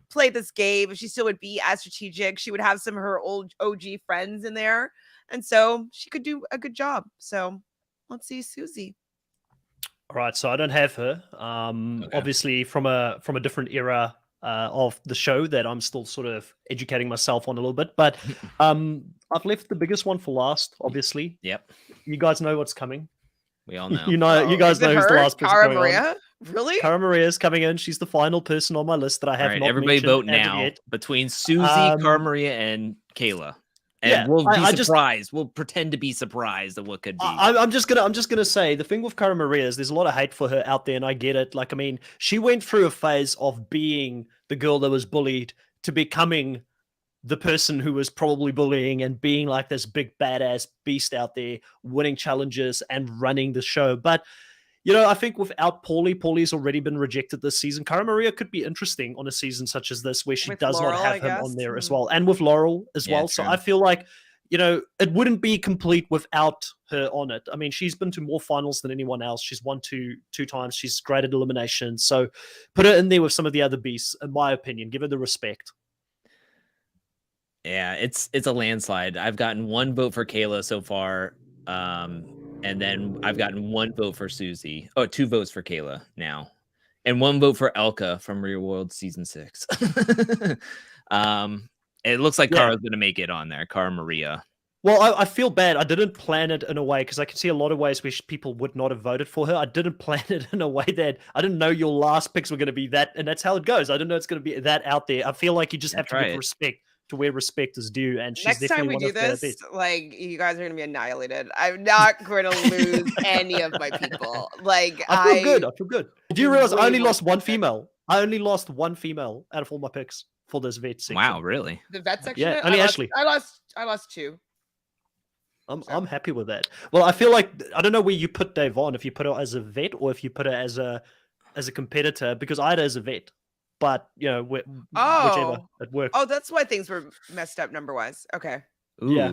play this game, if she still would be as strategic, she would have some of her old OG friends in there. And so she could do a good job. So let's see Susie. All right, so I don't have her. Obviously, from a different era of the show that I'm still sort of educating myself on a little bit. But I've left the biggest one for last, obviously. Yep. You guys know what's coming. We all know. You guys is it know who's the her? last person Cara going on. Maria? Really? Cara Maria's coming in. She's the final person on my list that I All have right, not everybody mentioned vote as of now yet. between Susie, Cara Maria, and Kayla. And Yeah, we'll be I just- surprised. We'll pretend to be surprised at what could be. I'm just gonna say the thing with Cara Maria is there's a lot of hate for her out there, and I get it. Like, I mean, she went through a phase of being the girl that was bullied to becoming the person who was probably bullying and being like this big badass beast out there, winning challenges and running the show. But I think without Paulie's already been rejected this season. Cara Maria could be interesting on a season such as this, where she With does Laurel, not have I him guess. on there as well, and with Laurel as Yeah, well. So true. I feel like it wouldn't be complete without her on it. I mean, she's been to more finals than anyone else. She's won two times. She's great at elimination. So put her in there with some of the other beasts, in my opinion. Give her the respect. Yeah, it's a landslide. I've gotten one vote for Kayla so far. And then I've gotten one vote for Susie. Oh, 2 votes for Kayla now. And 1 vote for Elka from Real World Season 6. It looks like Cara's going to make it on there. Cara Maria. Well, I feel bad. I didn't plan it in a way because I can see a lot of ways where people would not have voted for her. I didn't plan it in a way that I didn't know your last picks were going to be that. And that's how it goes. I didn't know it's going to be that out there. I feel like you just have to give respect to where respect is due, and she's Next time we do this, like, you guys are going to be annihilated. I'm not going to lose any of my people. Like, I feel good. Do you realize I only more lost one female? I only lost one female out of all my picks for this vet section. Wow, really? The vet section? Yeah, only Ashley. I lost 2. I'm happy with that. Well, I feel like I don't know where you put Davon, if you put her as a vet or if you put her as a competitor, because I had her as a vet. But whichever it worked. Oh, that's why things were messed up number wise. Okay. Ooh, Yeah.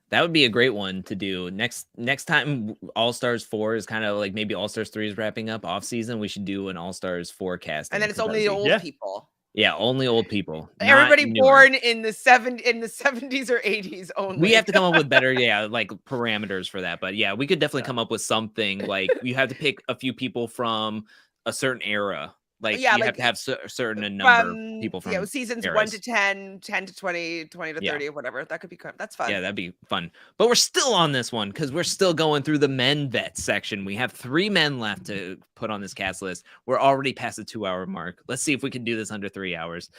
That would be a great one to do. Next time All Stars 4 is kind of like maybe All Stars 3 is wrapping up off season. We should do an All Stars 4 casting. And then it's only the old people. Yeah, only old people. Everybody born in the 70s or 80s only. We have to come up with better, like parameters for that. But yeah, we could definitely come up with something like you have to pick a few people from a certain era. Like you have to have a certain number of people from seasons eras. 1 to 10, 10 to 20, 20 to 30, or whatever. That could be that's fun. Yeah, that'd be fun. But we're still on this one because we're still going through the men vets section. We have 3 men left to put on this cast list. We're already past the 2-hour mark. Let's see if we can do this under 3 hours.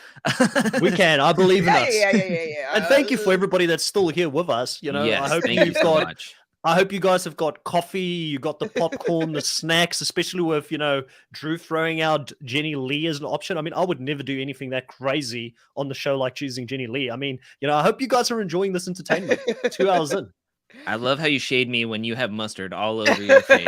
We can. I believe in us. Yeah. And thank you for everybody that's still here with us. Yes, I hope thank you so much. I hope you guys have got coffee, you got the popcorn, the snacks, especially with, Drew throwing out Jenny Lee as an option. I mean, I would never do anything that crazy on the show like choosing Jenny Lee. I mean, I hope you guys are enjoying this entertainment 2 hours in. I love how you shade me when you have mustard all over your face.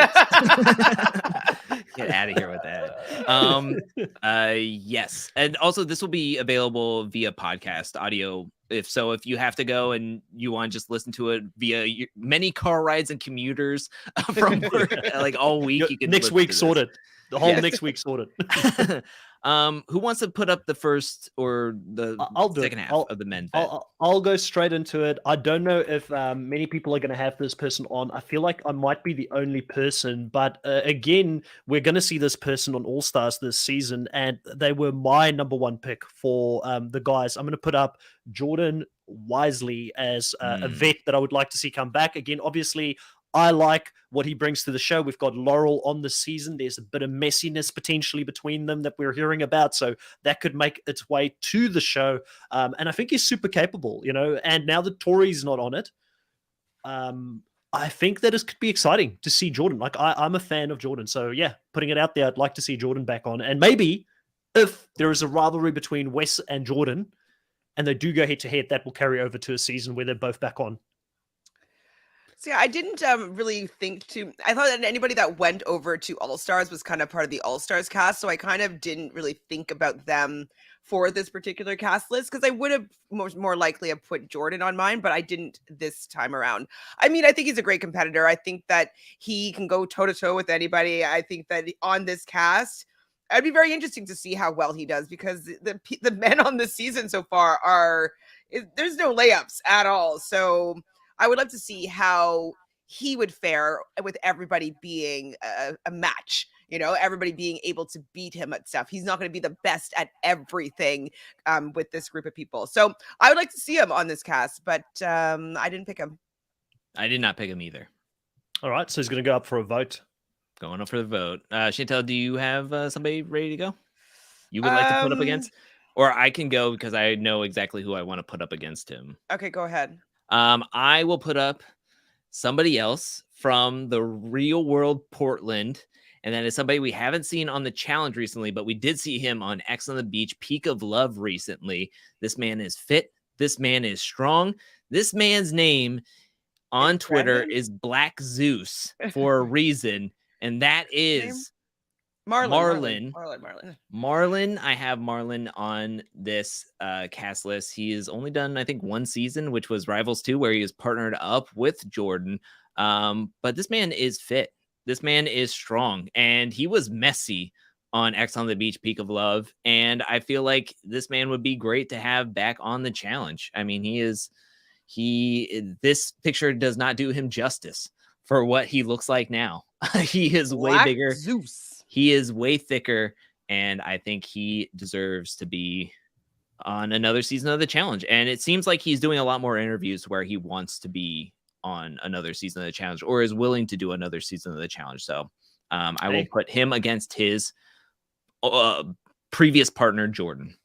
Get out of here with that. Yes. And also this will be available via podcast audio. If you have to go and you want to just listen to it via many car rides and commuters from work, like all week, you can next week sorted. The whole next week sorted. Who wants to put up the first or the second half of the men vet? I'll go straight into it. I don't know if many people are going to have this person on. I feel like I might be the only person, but again, we're going to see this person on All Stars this season, and they were my number 1 pick for the guys. I'm going to put up Jordan Wisely as a vet that I would like to see come back. Again, obviously, I like what he brings to the show. We've got Laurel on the season. There's a bit of messiness potentially between them that we're hearing about. So that could make its way to the show. And I think he's super capable, and now that Tori's not on it, I think that it could be exciting to see Jordan. Like I'm a fan of Jordan. So yeah, putting it out there, I'd like to see Jordan back on. And maybe if there is a rivalry between Wes and Jordan and they do go head to head, that will carry over to a season where they're both back on. So yeah, I didn't really think I thought that anybody that went over to All Stars was kind of part of the All Stars cast. So I kind of didn't really think about them for this particular cast list because I would have more likely have put Jordan on mine, but I didn't this time around. I mean, I think he's a great competitor. I think that he can go toe to toe with anybody. I think that on this cast, it'd be very interesting to see how well he does because the men on this season so far there's no layups at all. So I would love to see how he would fare with everybody being a match. everybody being able to beat him at stuff. He's not going to be the best at everything with this group of people. So I would like to see him on this cast, but I didn't pick him. I did not pick him either. All right, so he's going to go up for a vote. Going up for the vote. Chantele, do you have somebody ready to go? You would like to put up against? Or I can go because I know exactly who I want to put up against him. Okay, go ahead. I will put up somebody else from the real world Portland. And that is somebody we haven't seen on the challenge recently, but we did see him on X on the Beach, Peak of Love recently. This man is fit. This man is strong. This man's name on Twitter is Black Zeus for a reason. And that is Marlon. I have Marlon on this cast list. He has only done, I think, one season, which was Rivals 2, where he is partnered up with Jordan. But this man is fit. This man is strong. And he was messy on X on the Beach, Peak of Love. And I feel like this man would be great to have back on the challenge. I mean, this picture does not do him justice for what he looks like now. He is way bigger. Zeus. He is way thicker, and I think he deserves to be on another season of the challenge. And it seems like he's doing a lot more interviews where he wants to be on another season of the challenge or is willing to do another season of the challenge. So I will put him against his previous partner, Jordan.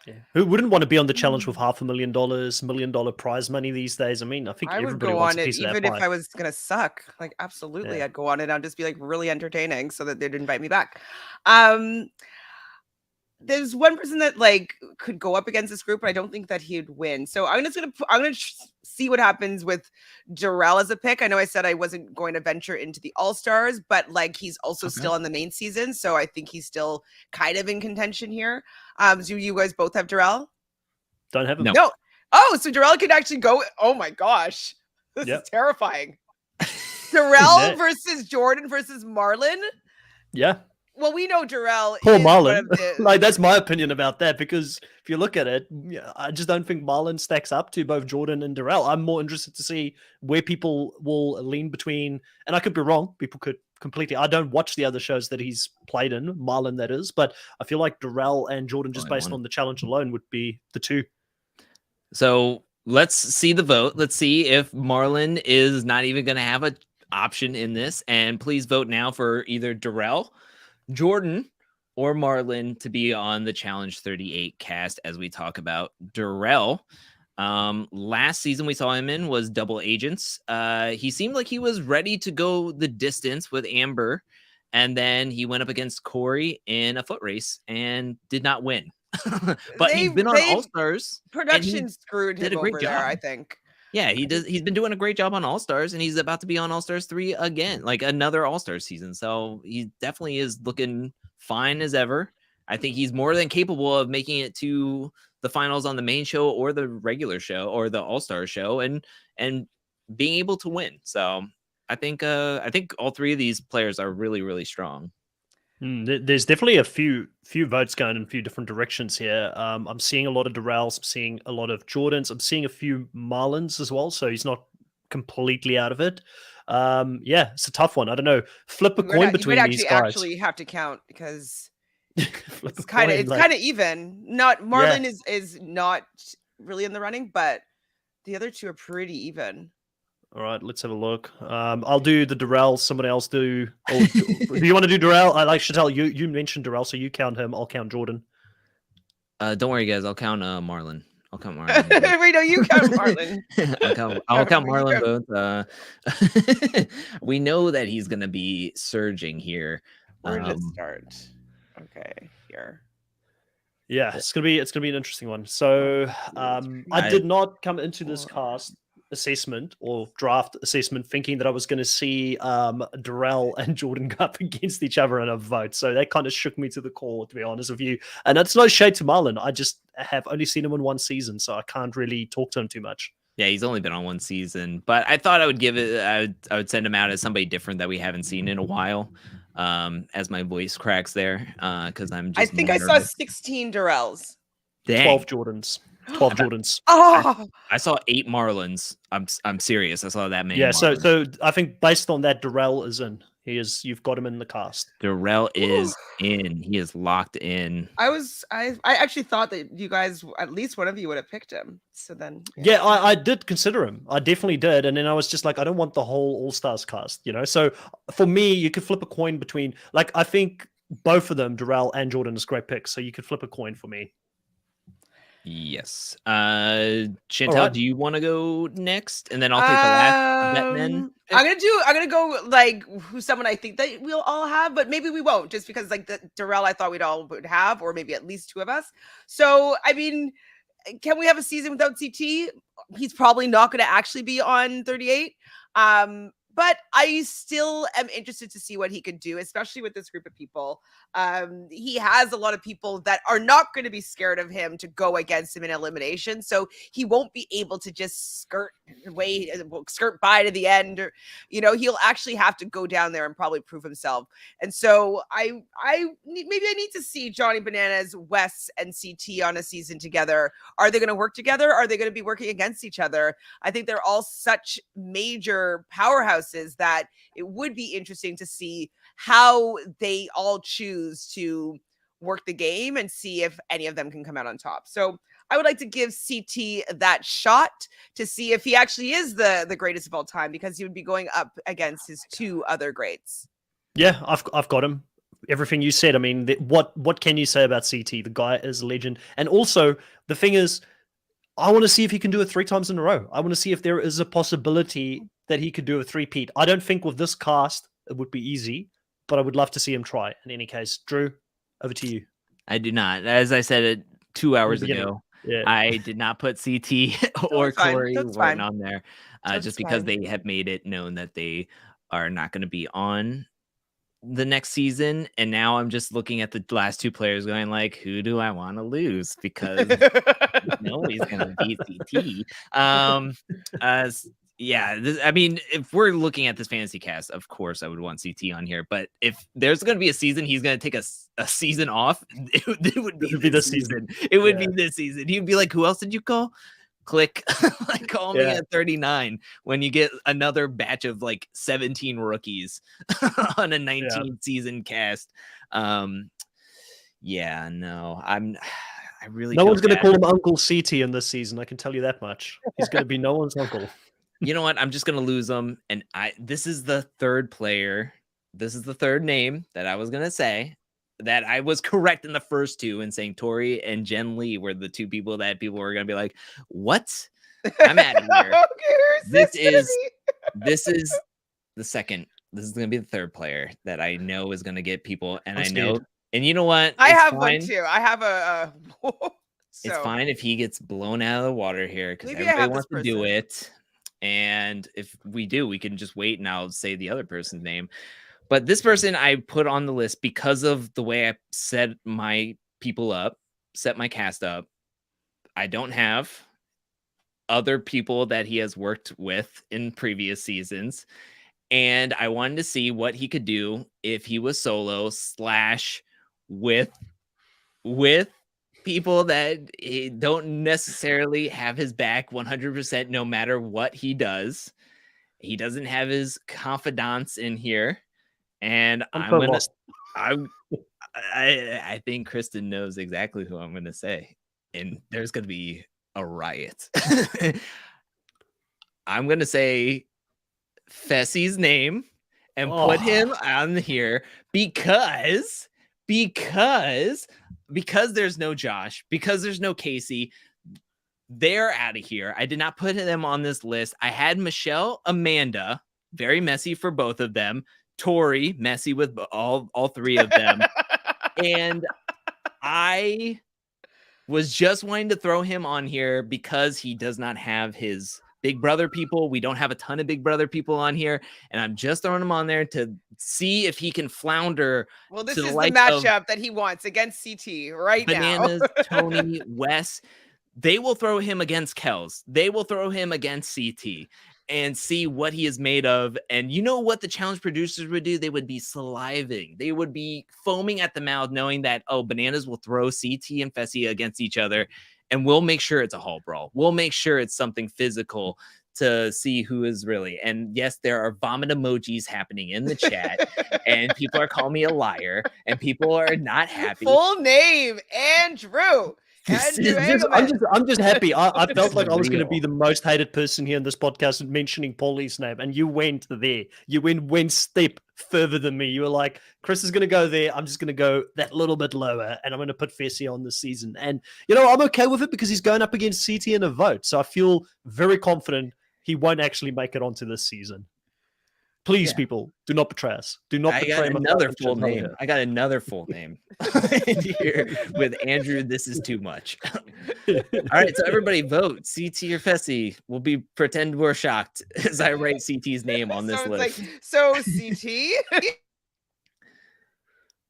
Yeah. Who wouldn't want to be on the challenge with $500,000, $1 million prize money these days? I mean, I think I would everybody go wants on a it piece of that even if pie. I was gonna suck. Like, absolutely, Yeah. I'd go on it and I'd just be like really entertaining so that they'd invite me back. There's one person that like could go up against this group, but I don't think that he'd win. So I'm gonna see what happens with Darrell as a pick. I know I said I wasn't going to venture into the All-Stars, but like he's also still on the main season, so I think he's still kind of in contention here. Do you guys both have Darrell? Don't have him. No. Oh, so Darrell could actually go. Oh my gosh, this is terrifying. Darrell versus Jordan versus Marlon. Yeah. Well, we know Darrell. Poor is Marlon. one of the- Like, that's my opinion about that, because if you look at it, I just don't think Marlon stacks up to both Jordan and Darrell. I'm more interested to see where people will lean between, and I could be wrong. People could completely. I don't watch the other shows that he's played in, Marlon that is, but I feel like Darrell and Jordan, just based on the challenge alone, would be the two. So let's see the vote. Let's see if Marlon is not even going to have an option in this. And please vote now for either Darrell, Jordan, or Marlon to be on the Challenge 38 cast as we talk about Darrell. Last season we saw him in was Double Agents. He seemed like he was ready to go the distance with Amber, and then he went up against Corey in a foot race and did not win. But he's been on All-Stars. Production screwed him over there, I think. Yeah, he's been doing a great job on All-Stars, and he's about to be on All-Stars 3 again, like another All-Stars season. So he definitely is looking fine as ever. I think he's more than capable of making it to the finals on the main show or the regular show or the All-Star show and being able to win. So I think all three of these players are really, really strong. There's definitely a few votes going in a few different directions here. I'm seeing a lot of Darrells, I'm seeing a lot of Jordans, I'm seeing a few Marlons as well, so he's not completely out of it. Yeah, it's a tough one. I don't know. Flip a coin between these guys. Actually have to count because it's kind of even. Not Marlon is not really in the running, but the other two are pretty even. All right, let's have a look. I'll do the Darrell. Somebody else do. Or, do you want to do Darrell? I like Chantele. You mentioned Darrell, so you count him. I'll count Jordan. Don't worry, guys. I'll count Marlon. I'll count Marlon. Wait, no, you count Marlon. I'll count Marlon both. We know that he's gonna be surging here. Where did it start? Okay, here. Yeah, it's gonna be an interesting one. So I did not come into this cast assessment or draft assessment thinking that I was going to see Darrell and Jordan go up against each other in a vote. So that kind of shook me to the core, to be honest with you. And that's no shade to Marlon. I just have only seen him in one season, so I can't really talk to him too much. Yeah, he's only been on one season, but I thought I would give it. I would send him out as somebody different that we haven't seen in a while. As my voice cracks there, because I'm just. I think I saw 16 Darrells. Dang. 12 Jordans. 12 Jordans. Oh, I saw 8 Marlons. I'm serious. I saw that many. Yeah, Marlons. so I think based on that, Darrell is in. You've got him in the cast. Darrell is in. He is locked in. I actually thought that you guys, at least one of you, would have picked him. So then, Yeah, I did consider him. I definitely did. And then I was just like, I don't want the whole All-Stars cast, you know? So for me, you could flip a coin between, like, I think both of them, Darrell and Jordan, is great picks. So you could flip a coin for me. Yes. Chantele, right. do you want to go next? And then I'll take the last Batman. I'm gonna go like who's someone I think that we'll all have, but maybe we won't, just because like the Darrell I thought we'd all would have, or maybe at least two of us. So I mean, can we have a season without CT? He's probably not going to actually be on 38. But I still am interested to see what he could do, especially with this group of people. He has a lot of people that are not going to be scared of him to go against him in elimination. So he won't be able to just skirt by to the end, or, you know, he'll actually have to go down there and probably prove himself. And so maybe I need to see Johnny Bananas, Wes, and CT on a season together. Are they going to work together? Are they going to be working against each other? I think they're all such major powerhouses that it would be interesting to see how they all choose to work the game and see if any of them can come out on top. So I would like to give CT that shot to see if he actually is the greatest of all time, because he would be going up against his two other greats. Yeah, I've got him. Everything you said. I mean, what can you say about CT? The guy is a legend. And also, the thing is, I want to see if he can do it 3 times in a row. I want to see if there is a possibility that he could do a 3-peat. I don't think with this cast it would be easy, but I would love to see him try. In any case, Drew, over to you. I do not. As I said it 2 hours ago, yeah. I did not put CT or Corey fine. on there, just because they have made it known that they are not going to be on the next season. And now I'm just looking at the last 2 players going like, who do I want to lose? Because nobody's going to beat CT. Yeah, I mean, if we're looking at this fantasy cast, of course I would want CT on here. But if there's going to be a season, he's going to take a season off. It would be this season. It would be this season. He'd be like, who else did you call? Click. Like, call me at 39 when you get another batch of like 17 rookies on a 19 season cast. Yeah, no, I really no one's going to bad. call him Uncle CT in this season. I can tell you that much. He's going to be no one's uncle. You know what? I'm just going to lose them. And this is the third player. This is the third name that I was going to say, that I was correct in the first 2 in saying Tori and Jen Lee were the 2 people that people were going to be like, what? I'm out of here. This is the second. This is going to be the third player that I know is going to get people. And I know, and you know what? I have one too. I have a it's fine if he gets blown out of the water here, because maybe everybody wants to do it. And if we do, we can just wait and I'll say the other person's name. But this person I put on the list because of the way I set my people up, set my cast up. I don't have other people that he has worked with in previous seasons. And I wanted to see what he could do if he was solo / with people that don't necessarily have his back 100% no matter what he does. He doesn't have his confidants in here. And I think Kristen knows exactly who I'm gonna say, and there's gonna be a riot. I'm gonna say Fessy's name and put him on here because there's no Josh, because there's no Casey. They're out of here. I did not put them on this list. I had Michelle, Amanda, very messy for both of them. Tori, messy with all 3 of them. And I was just wanting to throw him on here because he does not have his Big Brother people. We don't have a ton of Big Brother people on here. And I'm just throwing him on there to see if he can flounder. Well, this is the matchup that he wants against CT right Bananas, now. Tony, Wes. They will throw him against Kels. They will throw him against CT and see what he is made of. And you know what the challenge producers would do? They would be saliving. They would be foaming at the mouth, knowing that, Bananas will throw CT and Fessy against each other. And we'll make sure it's a hall brawl. We'll make sure it's something physical to see who is really. And yes, there are vomit emojis happening in the chat, and people are calling me a liar, and people are not happy. Full name, Andrew. I'm just happy. I felt like I was going to real. be the most hated person here in this podcast mentioning Paulie's name, and you went there. You went one step further than me. You were like, Chris is going to go there. I'm just going to go that little bit lower, and I'm going to put Fessy on this season. And, I'm okay with it because he's going up against CT in a vote. So I feel very confident he won't actually make it onto this season. Please, people, do not betray us. Do not betray my another full name. I got another full name here with Andrew. This is too much. All right, so everybody vote. CT or Fessy. We'll pretend we're shocked as I write CT's name on this list. So CT.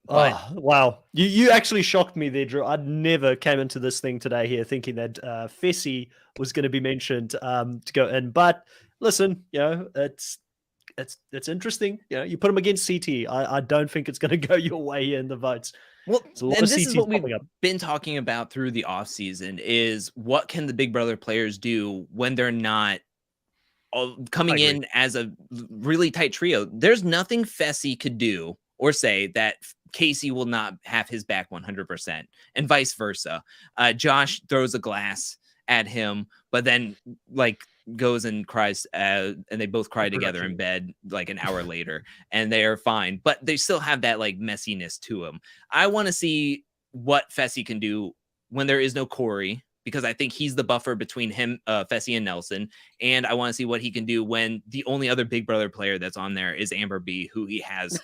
Oh, wow. You actually shocked me there, Drew. I never came into this thing today here thinking that Fessy was going to be mentioned to go in. But listen, it's interesting. You put him against CT. I don't think it's going to go your way here in the votes. Well, and this is what we've been talking about through the offseason is what can the Big Brother players do when they're not coming in as a really tight trio. There's nothing Fessy could do or say that Casey will not have his back 100%, and vice versa. Josh throws a glass at him, but then goes and cries, and they both cry together in bed like an hour later, and they are fine, but they still have that messiness to them. I want to see what Fessy can do when there is no Corey, because I think he's the buffer between him, Fessy and Nelson. And I want to see what he can do when the only other Big Brother player that's on there is Amber B, who he has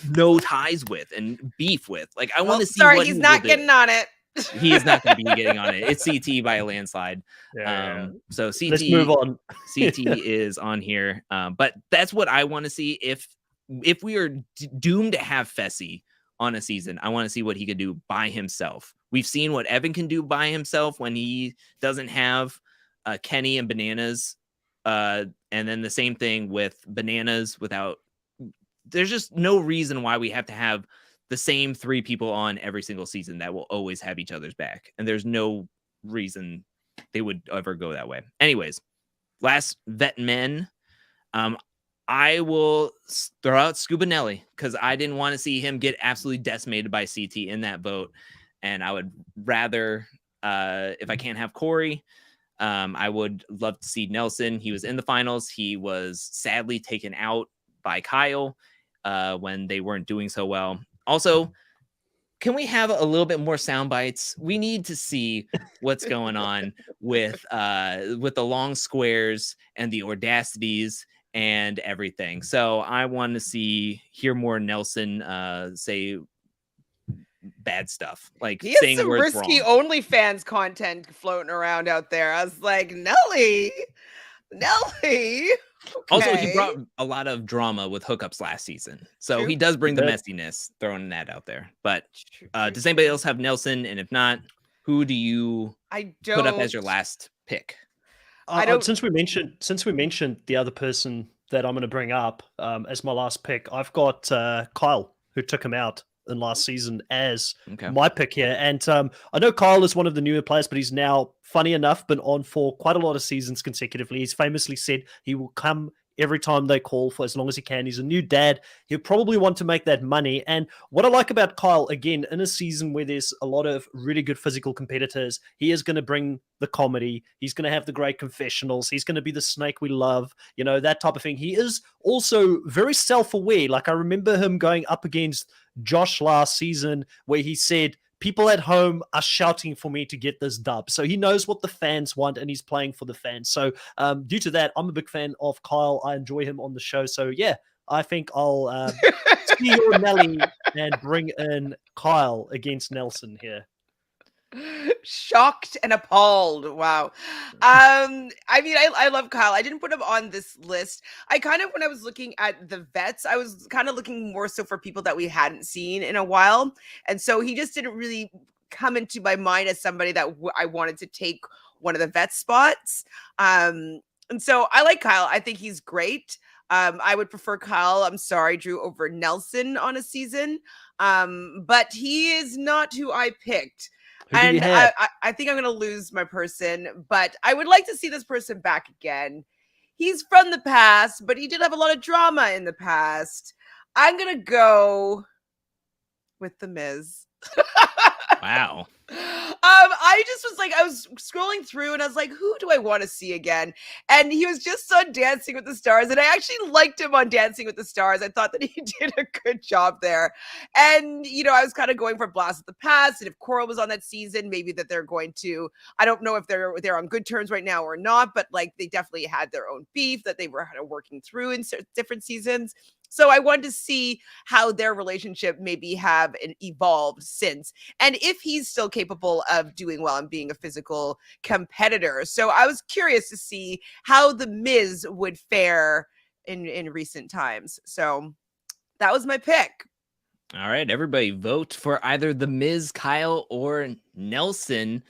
no ties with and beef with. I want to see. Sorry, he's not getting on it. He is not going to be getting on it. It's CT by a landslide. So CT, let's move on. CT is on here. But that's what I want to see. If we are doomed to have Fessy on a season, I want to see what he could do by himself. We've seen what Evan can do by himself when he doesn't have Kenny and Bananas. And then the same thing with Bananas without. There's just no reason why we have to have the same three people on every single season that will always have each other's back. And there's no reason they would ever go that way. Anyways, last vet men. I will throw out Scuba Nelly because I didn't want to see him get absolutely decimated by CT in that vote. And I would rather, if I can't have Corey, I would love to see Nelson. He was in the finals. He was sadly taken out by Kyle when they weren't doing so well. Also, can we have a little bit more sound bites? We need to see what's going on with the long squares and the audacities and everything. So I want to hear more Nelson say bad stuff, he has some risky OnlyFans content floating around out there. I was like, Nelly. Okay. Also, he brought a lot of drama with hookups last season, so he does bring the messiness. Throwing that out there, but does anybody else have Nelson? And if not, who do you put up as your last pick? Since we mentioned the other person that I'm going to bring up as my last pick, I've got Kyle, who took him out in last season as my pick here. And I know Kyle is one of the newer players, but he's now, funny enough, been on for quite a lot of seasons consecutively. He's famously said he will come every time they call for as long as he can. He's a new dad. He'll probably want to make that money. And what I like about Kyle, again, in a season where there's a lot of really good physical competitors, he is going to bring the comedy. He's going to have the great confessionals. He's going to be the snake we love, that type of thing. He is also very self-aware. I remember him going up against Josh last season where he said, people at home are shouting for me to get this dub. So he knows what the fans want and he's playing for the fans. So due to that, I'm a big fan of Kyle. I enjoy him on the show. So yeah, I think I'll steal Nelly and bring in Kyle against Nelson here. Shocked and appalled. Wow. I love Kyle. I didn't put him on this list. When I was looking at the vets, I was kind of looking more so for people that we hadn't seen in a while. And so he just didn't really come into my mind as somebody that I wanted to take one of the vet spots. And so I like Kyle. I think he's great. I would prefer Kyle, I'm sorry, Drew, over Nelson on a season. But he is not who I picked. Who do you And have? I think I'm going to lose my person, but I would like to see this person back again. He's from the past, but he did have a lot of drama in the past. I'm going to go with The Miz. Wow. I just was like, I was scrolling through and I was like, who do I want to see again? And he was just on Dancing with the Stars, and I actually liked him on Dancing with the Stars. I thought that he did a good job there. And, you know, I was kind of going for Blast of the Past, and if Coral was on that season, maybe that they're going to, I don't know if they're on good terms right now or not, but like they definitely had their own beef that they were kind of working through in different seasons. So I wanted to see how their relationship maybe have evolved since, and if he's still capable of doing well and being a physical competitor. So I was curious to see how The Miz would fare in recent times. So that was my pick. All right, everybody vote for either The Miz, Kyle, or Nelson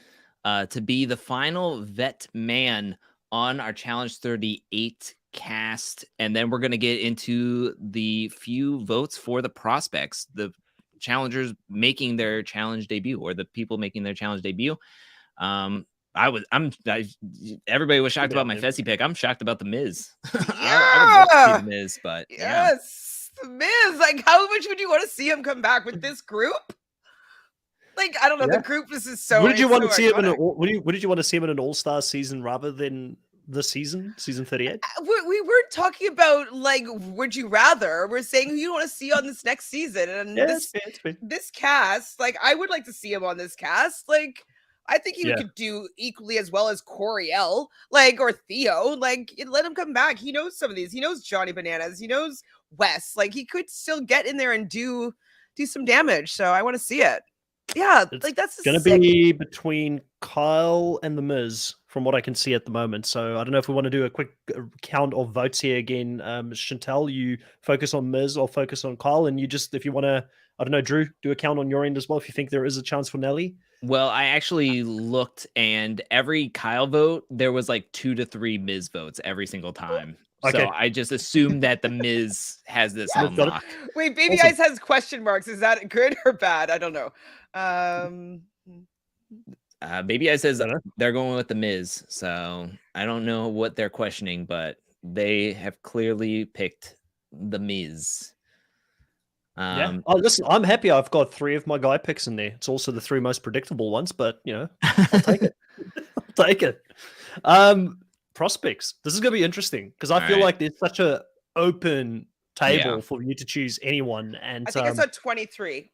to be the final vet man on our Challenge 38 cast. And then we're going to get into the few votes for the prospects, the challengers making their challenge debut, or the people making their challenge debut. Everybody was shocked about my Fessy pick. I'm shocked about The Miz. I would love to see The Miz, but yes, The Miz. Like, how much would you want to see him come back with this group? Like, I don't know. Yeah. The group is just so. What did you want so to see him in? iconic. What did you want to see him in an All-Star season rather than the season 38? We weren't talking about like would you rather. We're saying who you want to see on this next season, and Yeah, this cast. Like, I would like to see him on this cast. Like, I think he could do equally as well as Coriel, like, or Theo. Like, let him come back. He knows some of these. He knows Johnny Bananas. He knows Wes. Like, he could still get in there and do some damage. So I want to see it. Yeah, It's like that's going to be between Kyle and The Miz from what I can see at the moment. So I don't know if we want to do a quick count of votes here again. Chantele, you focus on Miz, I'll focus on Kyle, and you just, if you want to, I don't know, Drew, do a count on your end as well if you think there is a chance for Nelly. Well, I actually looked, and every Kyle vote, there was like 2 to 3 Miz votes every single time. Okay. So I just assumed that The Miz has this on lock. Wait, Baby Eyes has question marks. Is that good or bad? I don't know. Baby Eyes says they're going with The Miz. So I don't know what they're questioning, but they have clearly picked The Miz. Yeah. Oh, listen, I'm happy I've got 3 of my guy picks in there. It's also the 3 most predictable ones, but you know, I'll take it. I'll take it. Prospects. This is going to be interesting because I feel like there's such a open table for you to choose anyone. And I think I saw 23.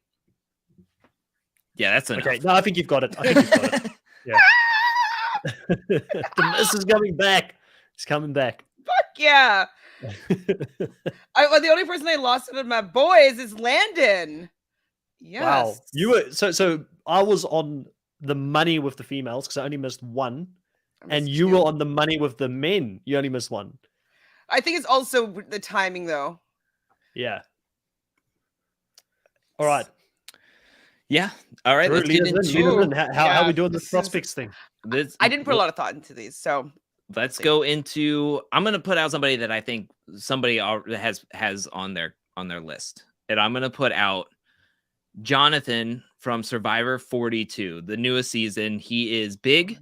Yeah, that's enough. Okay. No, I think you've got it. I think you've got it. Yeah. The Miz is coming back. He's coming back. Fuck yeah. The only person I lost out of my boys is Landon. Yes. Wow. You were so I was on the money with the females because I only missed 1. And you were on the money with the men. You only missed 1. I think it's also the timing, though. Yeah. All right. Yeah. All right. Let's get into how are we doing this prospects thing? I didn't put a lot of thought into these, so let's go into. I'm going to put out somebody that I think somebody has on their list, and I'm going to put out Jonathan from Survivor 42, the newest season. He is big.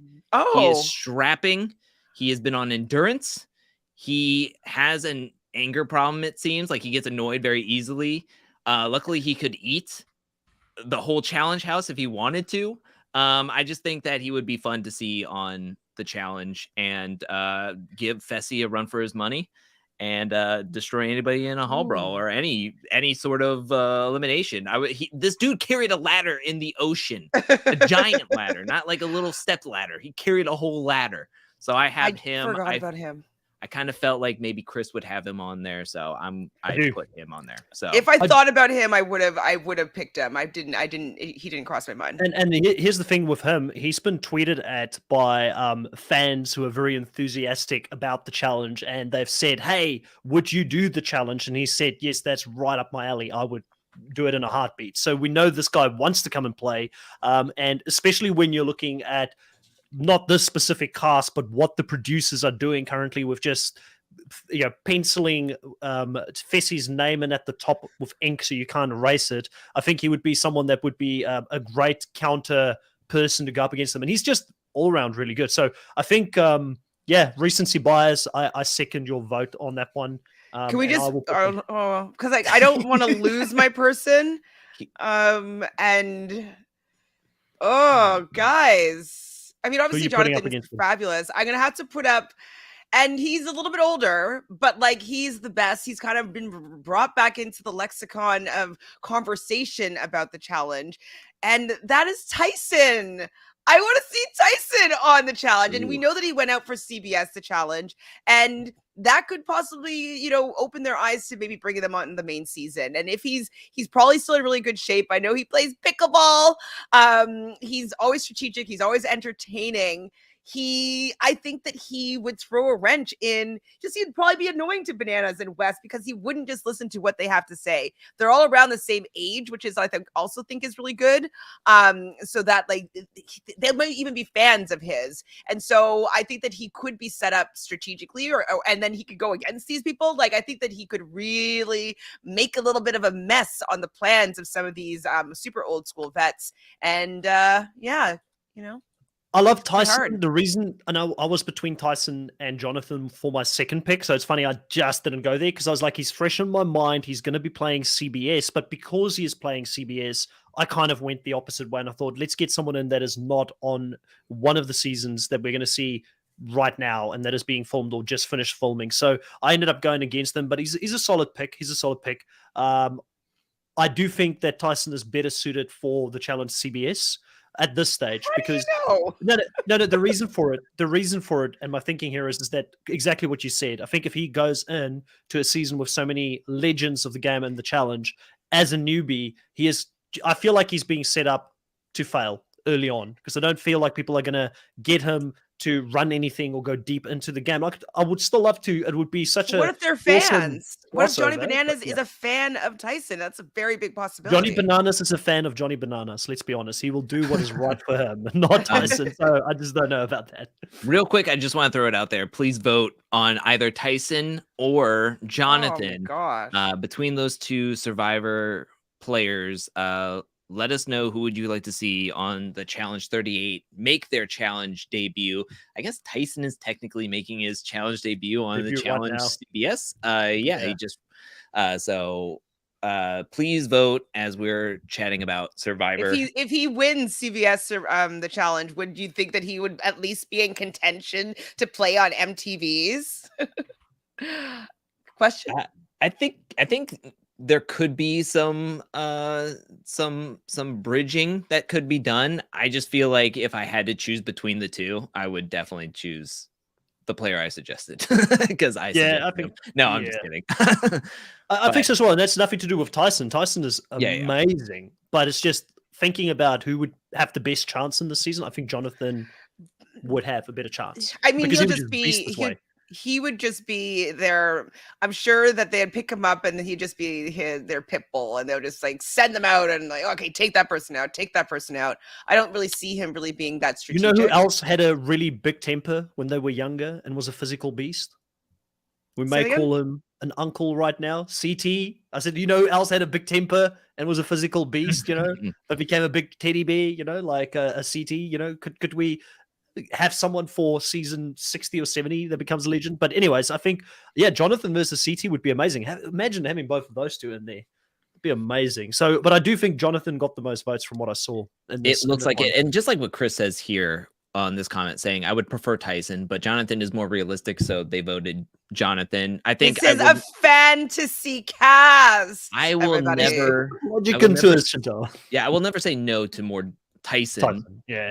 He is strapping. He has been on endurance. He has an anger problem, it seems. Like, he gets annoyed very easily. Luckily, he could eat the whole challenge house if he wanted to. I just think that he would be fun to see on the challenge and give Fessy a run for his money and destroy anybody in a hall brawl or any sort of elimination. This dude carried a ladder in the ocean, a giant ladder, not like a little step ladder. He carried a whole ladder. So I have him. Forgot about him. I kind of felt like maybe Chris would have him on there, so I put him on there. So if I thought about him, I would have picked him. He didn't cross my mind. And here's the thing with him: he's been tweeted at by fans who are very enthusiastic about the challenge, and they've said, "Hey, would you do the challenge?" And he said, "Yes, that's right up my alley. I would do it in a heartbeat." So we know this guy wants to come and play, and especially when you're looking at not this specific cast, but what the producers are doing currently with just, you know, penciling Fessy's name in at the top with ink so you can't erase it. I think he would be someone that would be a great counter person to go up against them, and he's just all around really good. So I think, recency bias. I second your vote on that one. Can we just because I don't want to lose my person. And guys, I mean, obviously Jonathan is fabulous. I'm gonna have to put up, and he's a little bit older, but like he's the best. He's kind of been brought back into the lexicon of conversation about the challenge, and that is Tyson. I want to see Tyson on the challenge. And we know that he went out for CBS, the challenge, and that could possibly, open their eyes to maybe bringing them on in the main season. And if he's probably still in really good shape. I know he plays pickleball. He's always strategic. He's always entertaining. I think that he would throw a wrench in, he'd probably be annoying to Bananas and West because he wouldn't just listen to what they have to say. They're all around the same age, which is, I think, also think is really good. So that like they might even be fans of his. And so I think that he could be set up strategically and then he could go against these people. Like, I think that he could really make a little bit of a mess on the plans of some of these super old school vets. And I love Tyson. The reason I know I was between Tyson and Jonathan for my second pick. So it's funny, I just didn't go there because I was like, he's fresh in my mind. He's going to be playing CBS. But because he is playing CBS, I kind of went the opposite way. And I thought, let's get someone in that is not on one of the seasons that we're going to see right now and that is being filmed or just finished filming. So I ended up going against him. But he's a solid pick. I do think that Tyson is better suited for the challenge CBS at this stage. Because the reason for it, and my thinking here is that exactly what you said. I think if he goes in to a season with so many legends of the game and the challenge as a newbie, I feel like he's being set up to fail early on because I don't feel like people are going to get him to run anything or go deep into the game. Like, I would still love to. It would be such a. What if they're fans? What if Johnny Bananas is a fan of Tyson? That's a very big possibility. Johnny Bananas is a fan of Johnny Bananas. Let's be honest. He will do what is right for him, not Tyson. So I just don't know about that. Real quick, I just want to throw it out there. Please vote on either Tyson or Jonathan. Oh my gosh. Between those two Survivor players, let us know who would you like to see on the Challenge 38 make their challenge debut. I guess Tyson is technically making his challenge debut on the Challenge CBS. He just so please vote as we're chatting about Survivor. If he wins CBS the challenge, would you think that he would at least be in contention to play on MTV's? Question. I think there could be some bridging that could be done. I just feel like if I had to choose between the two, I would definitely choose the player I suggested because I'm just kidding. I think so as well. And that's nothing to do with Tyson. Tyson is amazing, but it's just thinking about who would have the best chance in the season. I think Jonathan would have a better chance. I mean, he would just be there. I'm sure that they'd pick him up and he'd just be their pit bull and they'll just like send them out and like, okay, take that person out. I don't really see him really being that strategic. You know who else had a really big temper when they were younger and was a physical beast? We may call him an uncle right now. CT. I said, you know who else had a big temper and was a physical beast, but became a big teddy bear, like a CT, could we have someone for season 60 or 70 that becomes a legend? But anyways, I think, Jonathan versus CT would be amazing. Imagine having both of those two in there. It'd be amazing. So, but I do think Jonathan got the most votes from what I saw. It looks like it. And just like what Chris says here on this comment saying, I would prefer Tyson, but Jonathan is more realistic. So they voted Jonathan. I think this is a fantasy cast. I will never. I will never say no to more Tyson,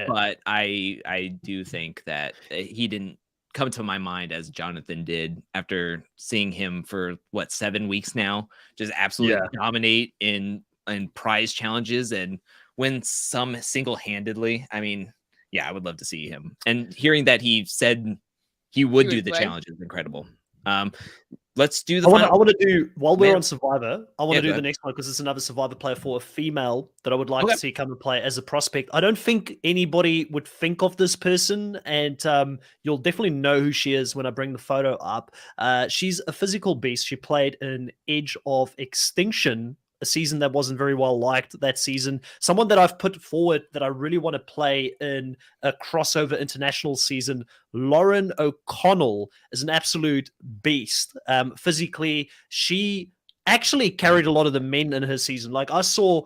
but I do think that he didn't come to my mind as Jonathan did after seeing him for 7 weeks now, just absolutely dominate in prize challenges and win some single-handedly. I mean, I would love to see him, and hearing that he said he would do the challenge is incredible. Let's do the I want to do, while we're on Survivor, I want to do the next one because it's another Survivor player for a female that I would like to see come and play as a prospect. I don't think anybody would think of this person, and you'll definitely know who she is when I bring the photo up. She's a physical beast. She played in Edge of Extinction a season that wasn't very well liked that season. Someone that I've put forward that I really want to play in a crossover international season, Lauren O'Connell, is an absolute beast. Physically, she actually carried a lot of the men in her season. Like, I saw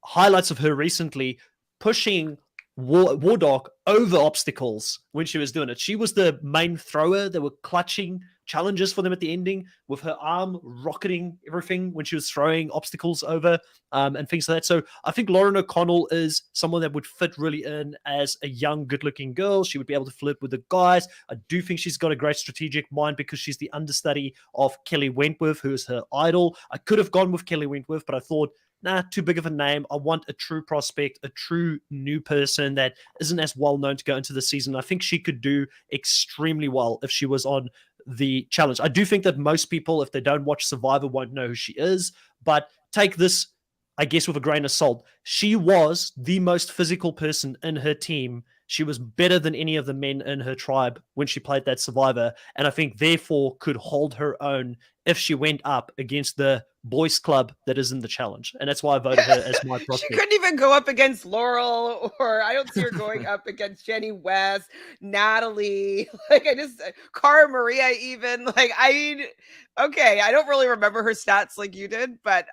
highlights of her recently pushing Wardog over obstacles when she was doing it. She was the main thrower. They were clutching challenges for them at the ending with her arm rocketing everything when she was throwing obstacles over and things like that. So I think Lauren O'Connell is someone that would fit really in as a young, good-looking girl. She would be able to flirt with the guys. I do think she's got a great strategic mind because she's the understudy of Kelly Wentworth, who is her idol. I could have gone with Kelly Wentworth, but I thought, nah, too big of a name. I want a true prospect, a true new person that isn't as well known to go into the season. I think she could do extremely well if she was on the challenge. I do think that most people, if they don't watch Survivor, won't know who she is, but take this, I guess, with a grain of salt. She was the most physical person in her team. She was better than any of the men in her tribe when she played that Survivor, and I think therefore could hold her own if she went up against the boys club that is in the challenge. And that's why I voted her as my prospect. She couldn't even go up against Laurel, or I don't see her going up against Jenny West, Natalie, Cara Maria even. Okay, I don't really remember her stats like you did, but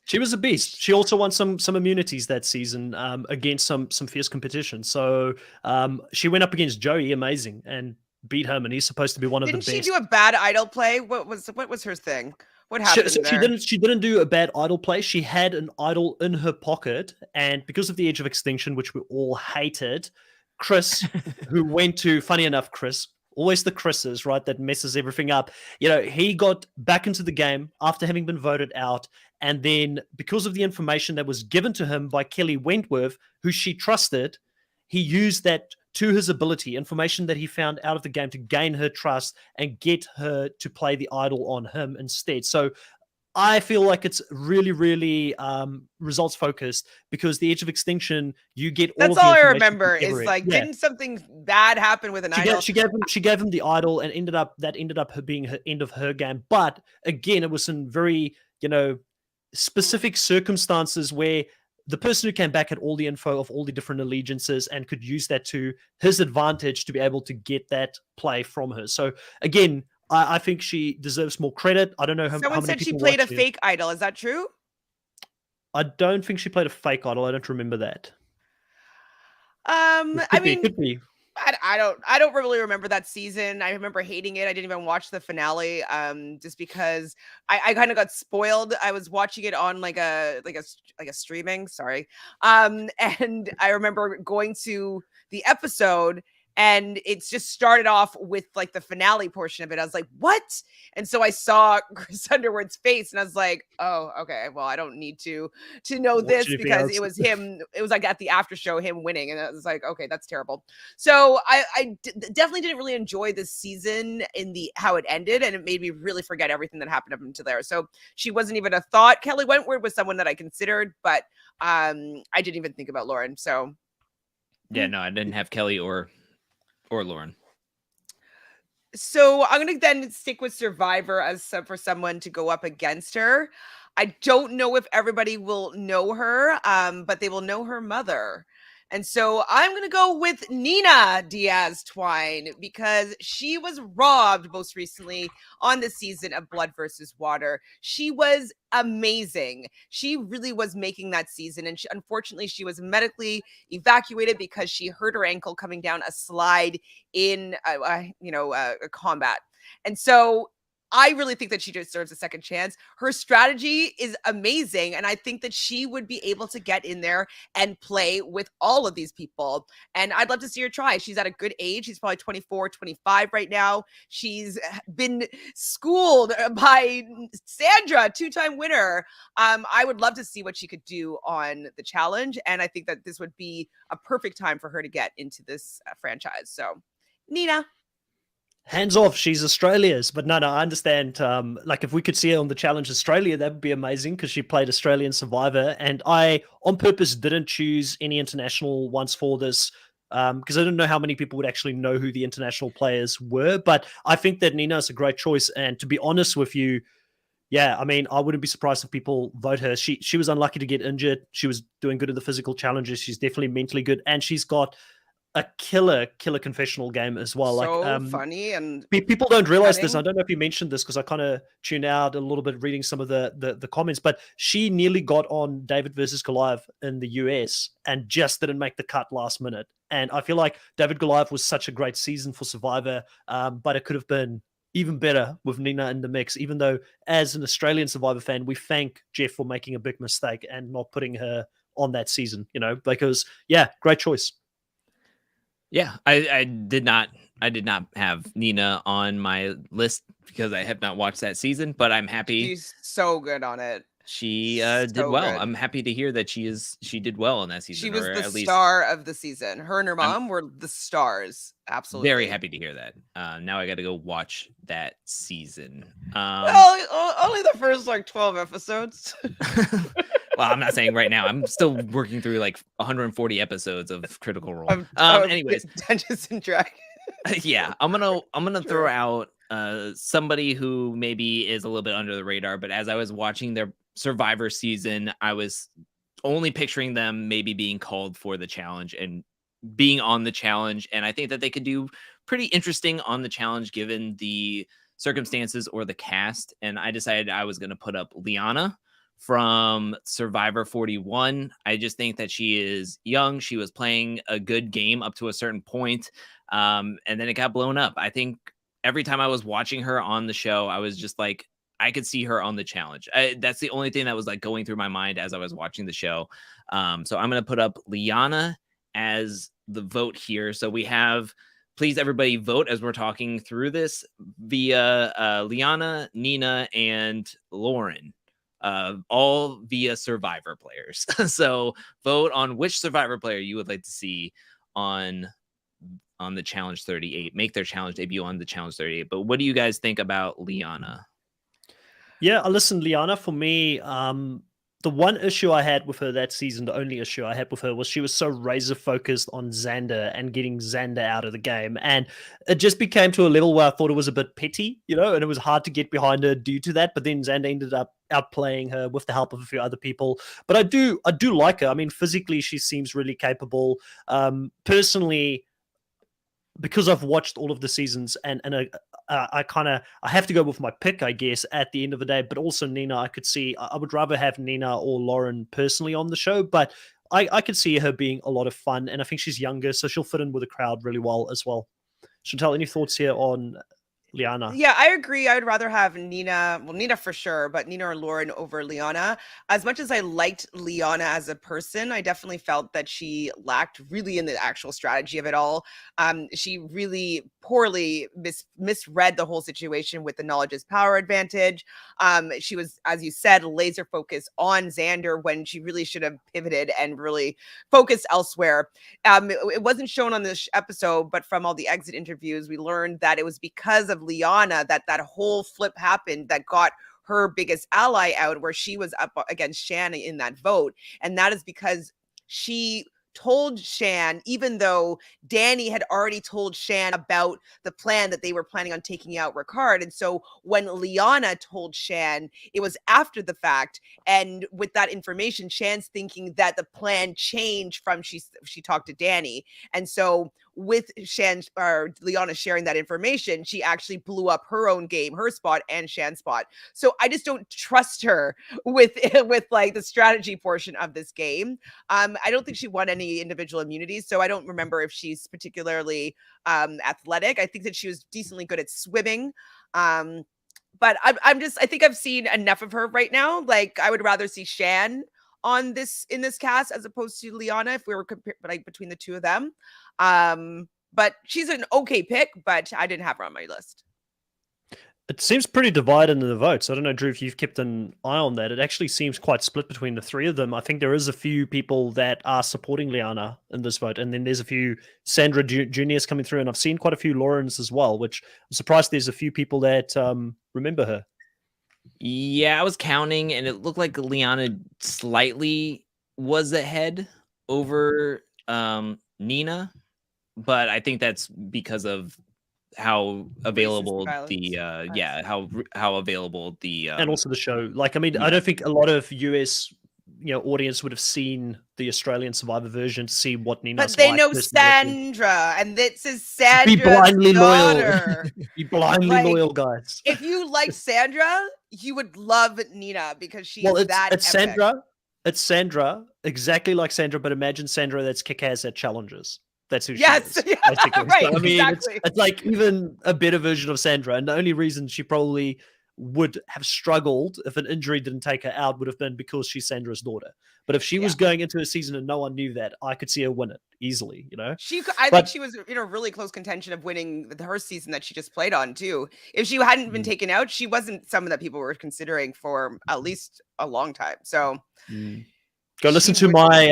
she was a beast. She also won some immunities that season against some fierce competition. So she went up against Joey, amazing, and beat him, and he's supposed to be one of the best. Didn't she do a bad idol play? What was her thing? What happened there? She didn't do a bad idol play. She had an idol in her pocket, and because of the Edge of Extinction, which we all hated, Chris, who went to, funny enough, Chris, always the Chris's, right, that messes everything up. He got back into the game after having been voted out, and then because of the information that was given to him by Kelly Wentworth, who she trusted, he used that to his ability, information that he found out of the game to gain her trust and get her to play the idol on him instead. So I feel like it's really, really results focused because the Edge of Extinction, you get all That's of the all I information remember is didn't something bad happen with an idol? She gave him the idol and ended up her being her end of her game. But again, it was in very, specific circumstances where the person who came back had all the info of all the different allegiances and could use that to his advantage to be able to get that play from her. So again, I think she deserves more credit. I don't know how Someone many said she people played a watch it. fake idol. Is that true? I don't think she played a fake idol. I don't remember that. Could be. I don't really remember that season. I remember hating it. I didn't even watch the finale just because I kind of got spoiled. I was watching it on like a streaming, sorry. And I remember going to the episode and it's just started off with like the finale portion of it. I was like, what? And so I saw Chris Underwood's face and I was like, oh, okay. Well, I don't need to know this because it was him. It was like at the after show, him winning. And I was like, okay, that's terrible. So I definitely didn't really enjoy this season in how it ended. And it made me really forget everything that happened up until there. So she wasn't even a thought. Kelly Wentworth was someone that I considered, but I didn't even think about Lauren. So. Yeah, no, I didn't have Kelly or Lauren. So I'm going to then stick with Survivor for someone to go up against her. I don't know if everybody will know her, but they will know her mother. And so I'm going to go with Nina Diaz Twine because she was robbed most recently on the season of Blood versus Water. She was amazing. She really was making that season. And unfortunately, she was medically evacuated because she hurt her ankle coming down a slide in, a combat. And so I really think that she deserves a second chance. Her strategy is amazing. And I think that she would be able to get in there and play with all of these people. And I'd love to see her try. She's at a good age. She's probably 24, 25 right now. She's been schooled by Sandra, two-time winner. I would love to see what she could do on the challenge. And I think that this would be a perfect time for her to get into this franchise. So, Nina. Hands off, she's Australia's. But no, I understand. If we could see her on the Challenge Australia, that would be amazing because she played Australian Survivor. And I, on purpose, didn't choose any international ones for this because I didn't know how many people would actually know who the international players were. But I think that Nina is a great choice. And to be honest with you, yeah, I mean, I wouldn't be surprised if people vote her. She was unlucky to get injured. She was doing good in the physical challenges. She's definitely mentally good, and she's got a killer confessional game as well. So funny and people don't realize this. cunning. I don't know if you mentioned this because I kind of tuned out a little bit reading some of the comments, but she nearly got on David versus Goliath in the US and just didn't make the cut last minute. And I feel like David Goliath was such a great season for Survivor, but it could have been even better with Nina in the mix, even though as an Australian Survivor fan, we thank Jeff for making a big mistake and not putting her on that season, because yeah, great choice. Yeah, I did not have Nina on my list because I have not watched that season, but I'm happy She's so good on it. she did So well. good. I'm happy to hear that she did well in that season. She was or the at least star of the season. Her and her I'm mom were the stars. Absolutely. very happy to hear that. Now I got to go watch that season. Well, only the first like 12 episodes. Well, I'm not saying right now. I'm still working through like 140 episodes of Critical Role. of Anyways, Dungeons and Dragons. yeah, I'm gonna True. throw out somebody who maybe is a little bit under the radar, but as I was watching their Survivor season, I was only picturing them maybe being called for the challenge and being on the challenge, and I think that they could do pretty interesting on the challenge given the circumstances or the cast. And I decided I was going to put up Liana from Survivor 41. I just think that she is young. She was playing a good game up to a certain point, and then it got blown up. I think every time I was watching her on the show, I was just like, I could see her on the challenge. That's the only thing that was like going through my mind as I was watching the show. So I'm going to put up Liana as the vote here. So we have, please everybody vote as we're talking through this via Liana, Nina, and Lauren. All via Survivor players. So vote on which Survivor player you would like to see on the Challenge 38. Make their challenge debut on the Challenge 38. But what do you guys think about Liana? Yeah, listen, Liana, for me, the one issue I had with her that season, the only issue I had with her was she was so razor focused on Xander and getting Xander out of the game. And it just became to a level where I thought it was a bit petty, and it was hard to get behind her due to that. But then Xander ended up outplaying her with the help of a few other people. But I do like her. I mean, physically, she seems really capable. Personally, because I've watched all of the seasons and I have to go with my pick, I guess, at the end of the day. But also Nina, I would rather have Nina or Lauren personally on the show, but I could see her being a lot of fun, and I think she's younger, so she'll fit in with the crowd really well as well. Chantele, any thoughts here on Liana? Yeah, I agree. I would rather have Nina, well, Nina for sure, but Nina or Lauren over Liana. As much as I liked Liana as a person, I definitely felt that she lacked really in the actual strategy of it all. She really poorly misread the whole situation with the knowledge is power advantage. She was, as you said, laser focused on Xander when she really should have pivoted and really focused elsewhere. It wasn't shown on this episode, but from all the exit interviews, we learned that it was because of Liana that whole flip happened that got her biggest ally out, where she was up against Shannon in that vote. And that is because she told Shan, even though Danny had already told Shan about the plan that they were planning on taking out Ricard. And so when Liana told Shan, it was after the fact. And with that information, Shan's thinking that the plan changed from she talked to Danny. And so with Shan or Liana sharing that information, she actually blew up her own game, her spot and Shan's spot. So I just don't trust her with like the strategy portion of this game. I don't think she won any individual immunities, so I don't remember if she's particularly athletic. I think that she was decently good at swimming. But I think I've seen enough of her right now. Like, I would rather see Shan in this cast as opposed to Liana if we were like between the two of them. But she's an okay pick, but I didn't have her on my list. It seems pretty divided in the votes. I don't know, Drew, if you've kept an eye on that. It actually seems quite split between the three of them. I think there is a few people that are supporting Liana in this vote, and then there's a few Sandra Juniors coming through, and I've seen quite a few Laurens as well, which I'm surprised there's a few people that remember her. Yeah, I was counting, and it looked like Liana slightly was ahead over Nina, but I think that's because of available violence. how available the and also the show. Like, I mean, I yeah. don't think a lot of US audience would have seen the Australian Survivor version to see what Nina's But they like know personality. Sandra, and this is Be Sandra's blindly loyal. daughter. Be blindly Like, loyal, guys. If you like Sandra, you would love Nina because she's Well, that it's epic. Sandra. It's Sandra, exactly like Sandra, but imagine Sandra that's kick-ass at challenges. That's who she is. Basically. Right, So, I mean, exactly. it's like even a better version of Sandra. And the only reason she probably would have struggled if an injury didn't take her out would have been because she's Sandra's daughter. But if she was going into a season and no one knew that, I could see her win it easily, I think she was in a really close contention of winning her season that she just played on too. If she hadn't been taken out, she wasn't someone that people were considering for at least a long time. So go listen to my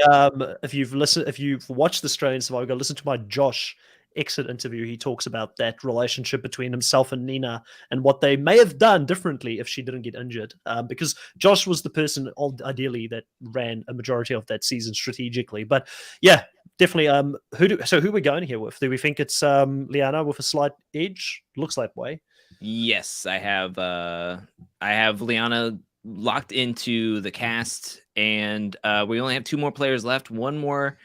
if you've watched the Australian Survivor, go listen to my Josh exit interview. He talks about that relationship between himself and Nina and what they may have done differently if she didn't get injured, because Josh was the person ideally that ran a majority of that season strategically. But yeah, definitely who we're going here with? Do we think it's Liana with a slight edge? Looks that way. Yes, I have Liana locked into the cast, and we only have 2 more players left. One more.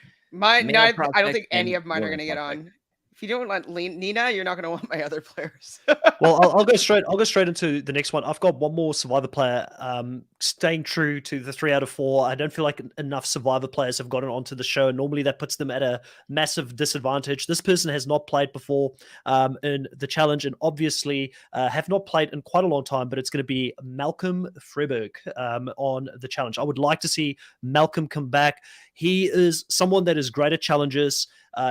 I don't prospect think any and of mine are woman going to get prospect. on. If you don't want Nina, you're not going to want my other players. Well, I'll go straight into the next one. I've got one more Survivor player, staying true to the 3 out of 4. I don't feel like enough Survivor players have gotten onto the show. Normally that puts them at a massive disadvantage. This person has not played before in the challenge, and obviously have not played in quite a long time, but it's going to be Malcolm Freiberg on the challenge. I would like to see Malcolm come back. He is someone that is great at challenges.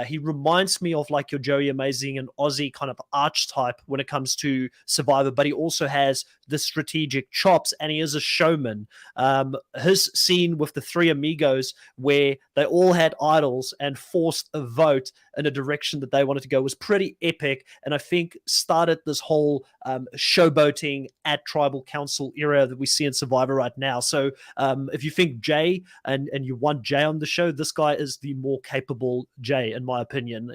He reminds me of like your Joey Amazing and Aussie kind of archetype when it comes to Survivor, but he also has the strategic chops and he is a showman. His scene with the 3 amigos where they all had idols and forced a vote in a direction that they wanted to go was pretty epic, and I think started this whole showboating at Tribal Council era that we see in Survivor right now. So if you think Jay and you want Jay on the show, this guy is the more capable Jay, in my opinion.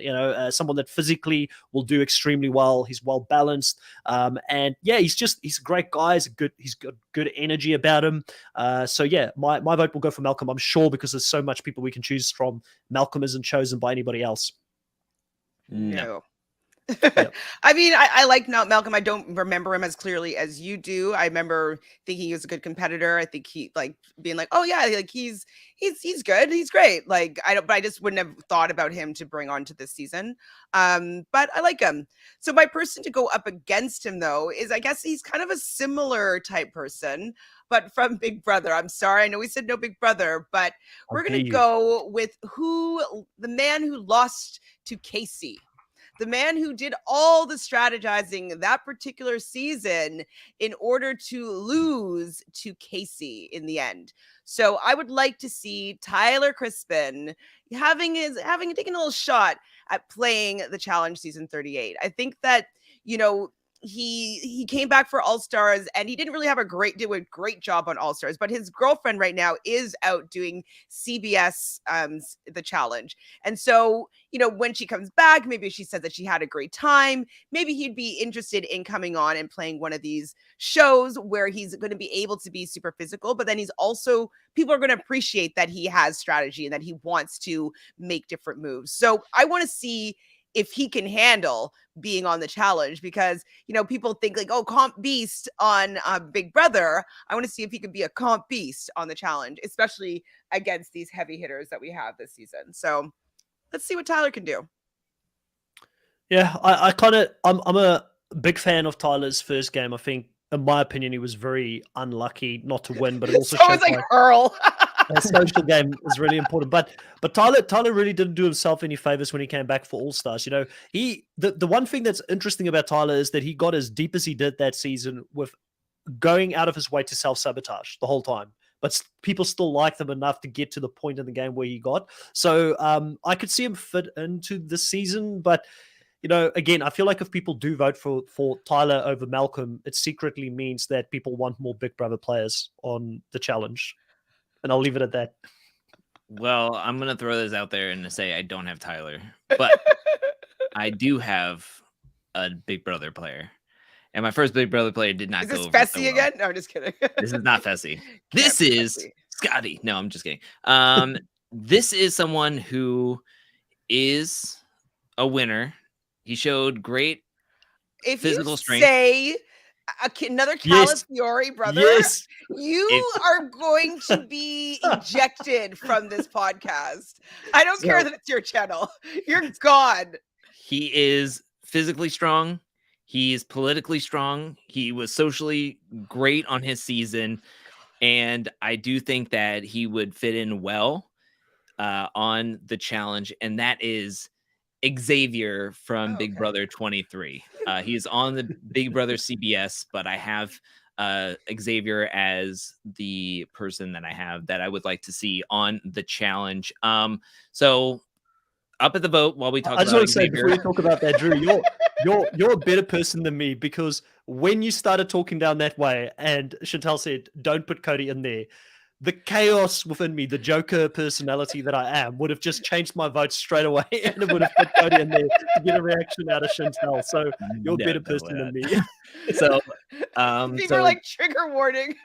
Someone that physically will do extremely well. He's well balanced, and yeah, he's a great guy. He's got good energy about him. So yeah, my vote will go for Malcolm, I'm sure, because there's so much people we can choose from. Malcolm isn't chosen by anybody else. No. Yep. I mean, I like Malcolm. I don't remember him as clearly as you do. I remember thinking he was a good competitor. I think he being like, oh yeah, like he's good. He's great. Like but I just wouldn't have thought about him to bring on to this season. But I like him. So my person to go up against him though is, I guess he's kind of a similar type person, but from Big Brother. I'm sorry, I know we said no Big Brother, but we're gonna go with the man who lost to Casey. The man who did all the strategizing that particular season in order to lose to Casey in the end. So I would like to see Tyler Crispin having taken a little shot at playing the challenge season 38. I think that, he came back for All-Stars and he didn't really have a great job on All-Stars, but his girlfriend right now is out doing CBS the challenge. And so, when she comes back, maybe she said that she had a great time. Maybe he'd be interested in coming on and playing one of these shows where he's going to be able to be super physical, but then people are going to appreciate that he has strategy and that he wants to make different moves. So I want to see if he can handle being on the challenge, because, people think like, oh, comp beast on Big Brother. I want to see if he can be a comp beast on the challenge, especially against these heavy hitters that we have this season. So let's see what Tyler can do. Yeah, I'm a big fan of Tyler's first game. I think, in my opinion, he was very unlucky not to win, but it also so it's like Earl. A social game is really important, but Tyler really didn't do himself any favors when he came back for All Stars. The one thing that's interesting about Tyler is that he got as deep as he did that season with going out of his way to self-sabotage the whole time, but people still liked him enough to get to the point in the game where he got. So I could see him fit into this season, but again, I feel like if people do vote for Tyler over Malcolm, it secretly means that people want more Big Brother players on the challenge. And I'll leave it at that. Well, I'm going to throw this out there and say I don't have Tyler, but I do have a Big Brother player. And my first Big Brother player did not Is go this over so Fessy well. again? No, I'm just kidding. This is not Fessy. Can't This be is Fessy. Scotty. No, I'm just kidding. This is someone who is a winner. He showed great If physical you strength. say another Yes. Calafiore brother, Yes. you are going to be ejected from this podcast. I don't care that it's your channel. You're gone. He is physically strong. He's politically strong. He was socially great on his season. And I do think that he would fit in well on the challenge. And that is Xavier from Big Okay. Brother 23. He's on the Big Brother CBS, but I have Xavier as the person that I would like to see on the challenge. So up at the vote while we talk I just about want to say Xavier. before you talk about that, Drew, you're a better person than me, because when you started talking down that way and Chantele said, don't put Cody in there, the chaos within me, the Joker personality that I am, would have just changed my vote straight away, and it would have put Cody in there to get a reaction out of Chantele. So you're a better person than me. So, People are like, trigger warning.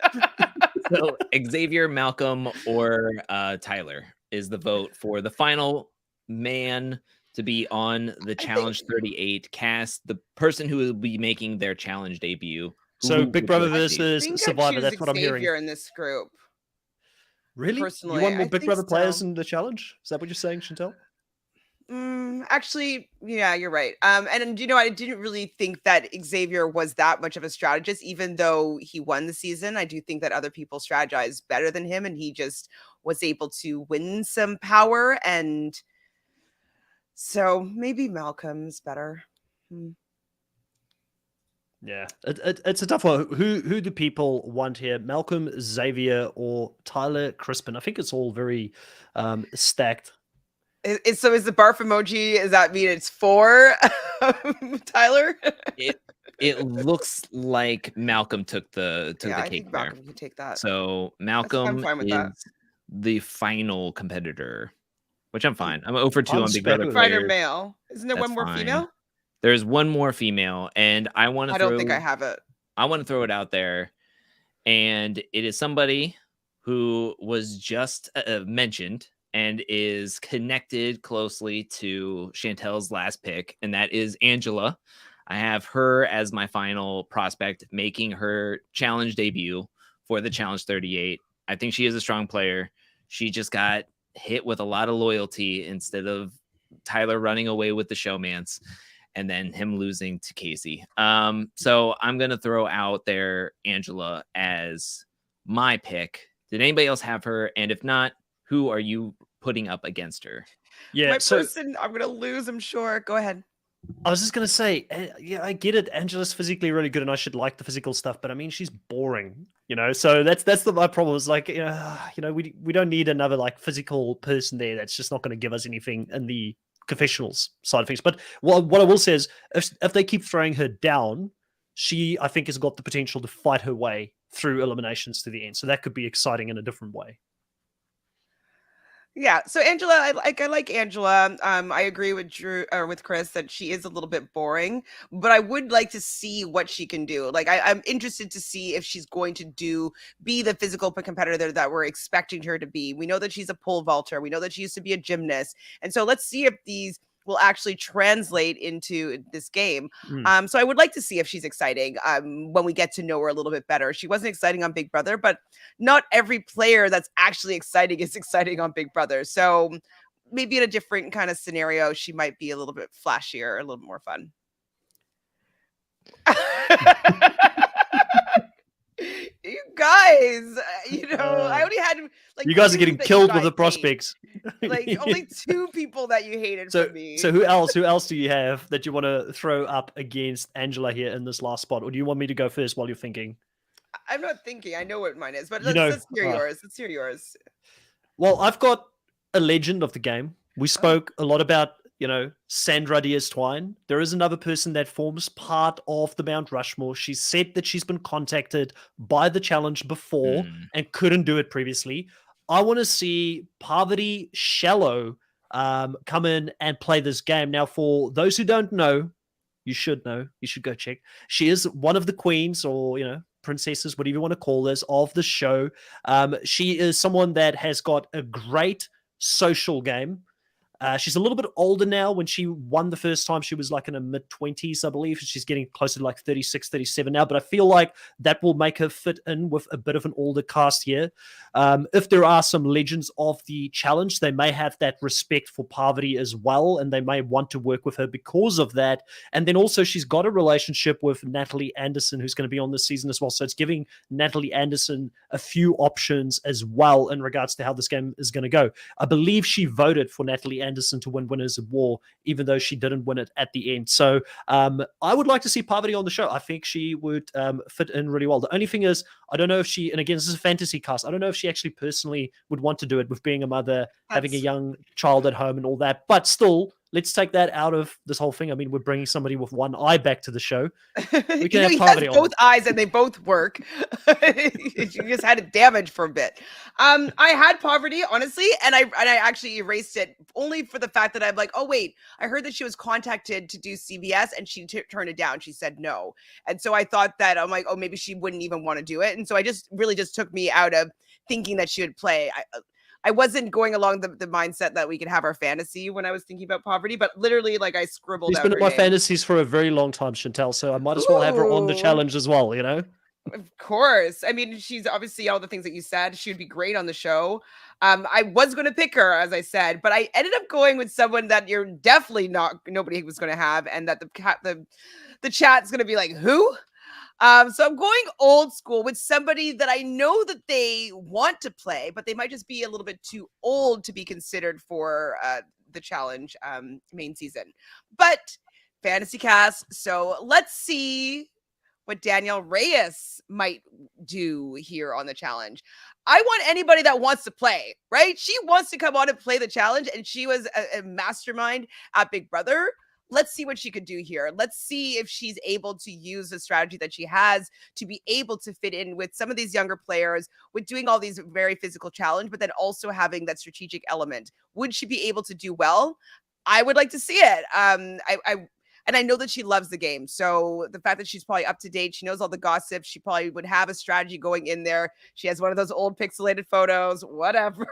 so Xavier, Malcolm, or Tyler is the vote for the final man to be on the Challenge 38 cast, the person who will be making their challenge debut. So Who Big would Brother you like to see? versus Survivor, that's what I'm hearing. Xavier in this group. Really? Personally, You want more I Big think Brother players so. in the challenge? Is that what you're saying, Chantele? Actually, yeah, you're right. And you know, I didn't really think that Xavier was that much of a strategist, even though he won the season. I do think that other people strategized better than him, and he just was able to win some power. And so maybe Malcolm's better. Yeah, it's a tough one. Who do people want here? Malcolm, Xavier, or Tyler, Crispin? I think it's all very stacked. So is the barf emoji, does that mean it's for Tyler? It looks like Malcolm took the I cake think there. Malcolm can take that. So I'm Malcolm fine with is that. the final competitor, which I'm fine. I'm 0 for 2 I'm on Big Brother speculative. Frier players. male. Isn't there That's one more fine. female? There's one more female, and I want to I don't think I have it. I want to throw it out there, and it is somebody who was just mentioned and is connected closely to Chantele's last pick, and that is Angela. I have her as my final prospect, making her challenge debut for the Challenge 38. I think she is a strong player. She just got hit with a lot of loyalty instead of Tyler running away with the showmance and then him losing to Casey. So I'm going to throw out there Angela as my pick. Did anybody else have her? And if not, who are you putting up against her? Yeah, My so person, I'm gonna lose, I'm sure. Go ahead. I was just gonna say, yeah, I get it. Angela's physically really good, and I should like the physical stuff. But I mean, she's boring, you know. So that's my problem. Is like, we don't need another like physical person there. That's just not going to give us anything in the confessionals side of things. But what I will say is, if they keep throwing her down, she I think has got the potential to fight her way through eliminations to the end. So that could be exciting in a different way. Yeah, so Angela, I like Angela. I agree with Drew or with Chris that she is a little bit boring, but I would like to see what she can do. Like I'm interested to see if she's going to be the physical competitor that we're expecting her to be. We know that she's a pole vaulter. We know that she used to be a gymnast, and so let's see if these will actually translate into this game. So I would like to see if she's exciting when we get to know her a little bit better. She wasn't exciting on Big Brother, but not every player that's actually exciting is exciting on Big Brother. So maybe in a different kind of scenario, she might be a little bit flashier, a little more fun. You guys, I only had like you guys are two getting that you killed with guys the hate. prospects. Like only two people that you hated So from me. so who else do you have that you want to throw up against Angela here in this last spot, or do you want me to go first while you're thinking? I'm not thinking. I know what mine is, but You know, let's hear yours. Let's hear yours. Well, I've got a legend of the game. We spoke a lot about, Sandra Diaz-Twine. There is another person that forms part of the Mount Rushmore. She said that she's been contacted by the challenge before and couldn't do it previously. I want to see Parvati Shallow come in and play this game. Now, for those who don't know, you should know. You should go check. She is one of the queens, or princesses, whatever you want to call this, of the show. She is someone that has got a great social game. She's a little bit older now. When she won the first time, she was like in her mid-20s, I believe. She's getting closer to like 36, 37 now. But I feel like that will make her fit in with a bit of an older cast here. If there are some legends of the challenge, they may have that respect for Parvati as well, and they may want to work with her because of that. And then also she's got a relationship with Natalie Anderson, who's going to be on this season as well. So it's giving Natalie Anderson a few options as well in regards to how this game is going to go. I believe she voted for Natalie Anderson to win Winners of War, even though she didn't win it at the end. So I would like to see Parvati on the show. I think she would fit in really well. The only thing is, I don't know if she, and again, this is a fantasy cast, I don't know if she actually personally would want to do it with being a mother, having a young child at home and all that. But still, let's take that out of this whole thing. I mean, we're bringing somebody with one eye back to the show. We can have he Parvati has on. both eyes and they both work. You just had it damaged for a bit. I had Parvati, honestly, and I actually erased it only for the fact that I'm like, oh wait, I heard that she was contacted to do CBS and she turned it down. She said no. And so I thought that, I'm like, oh, maybe she wouldn't even want to do it. And so I just really just took me out of thinking that she would play. I wasn't going along the mindset that we could have our fantasy when I was thinking about Parvati, but literally, like, I scribbled out She's been her in my name. fantasies for a very long time, Chantele, so I might as well have her on the Ooh. challenge as well, Of course. I mean, she's obviously all the things that you said. She would be great on the show. I was going to pick her, as I said, but I ended up going with someone that you're definitely nobody was going to have, and that the chat's going to be like, who? So I'm going old school with somebody that I know that they want to play, but they might just be a little bit too old to be considered for the challenge main season. But fantasy cast. So let's see what Danielle Reyes might do here on the challenge. I want anybody that wants to play, right? She wants to come on and play the challenge, and she was a mastermind at Big Brother. Let's see what she could do here. Let's see if she's able to use the strategy that she has to be able to fit in with some of these younger players, with doing all these very physical challenge, but then also having that strategic element. Would she be able to do well? I would like to see it. And I know that she loves the game. So the fact that she's probably up to date, she knows all the gossip, she probably would have a strategy going in there. She has one of those old pixelated photos, whatever.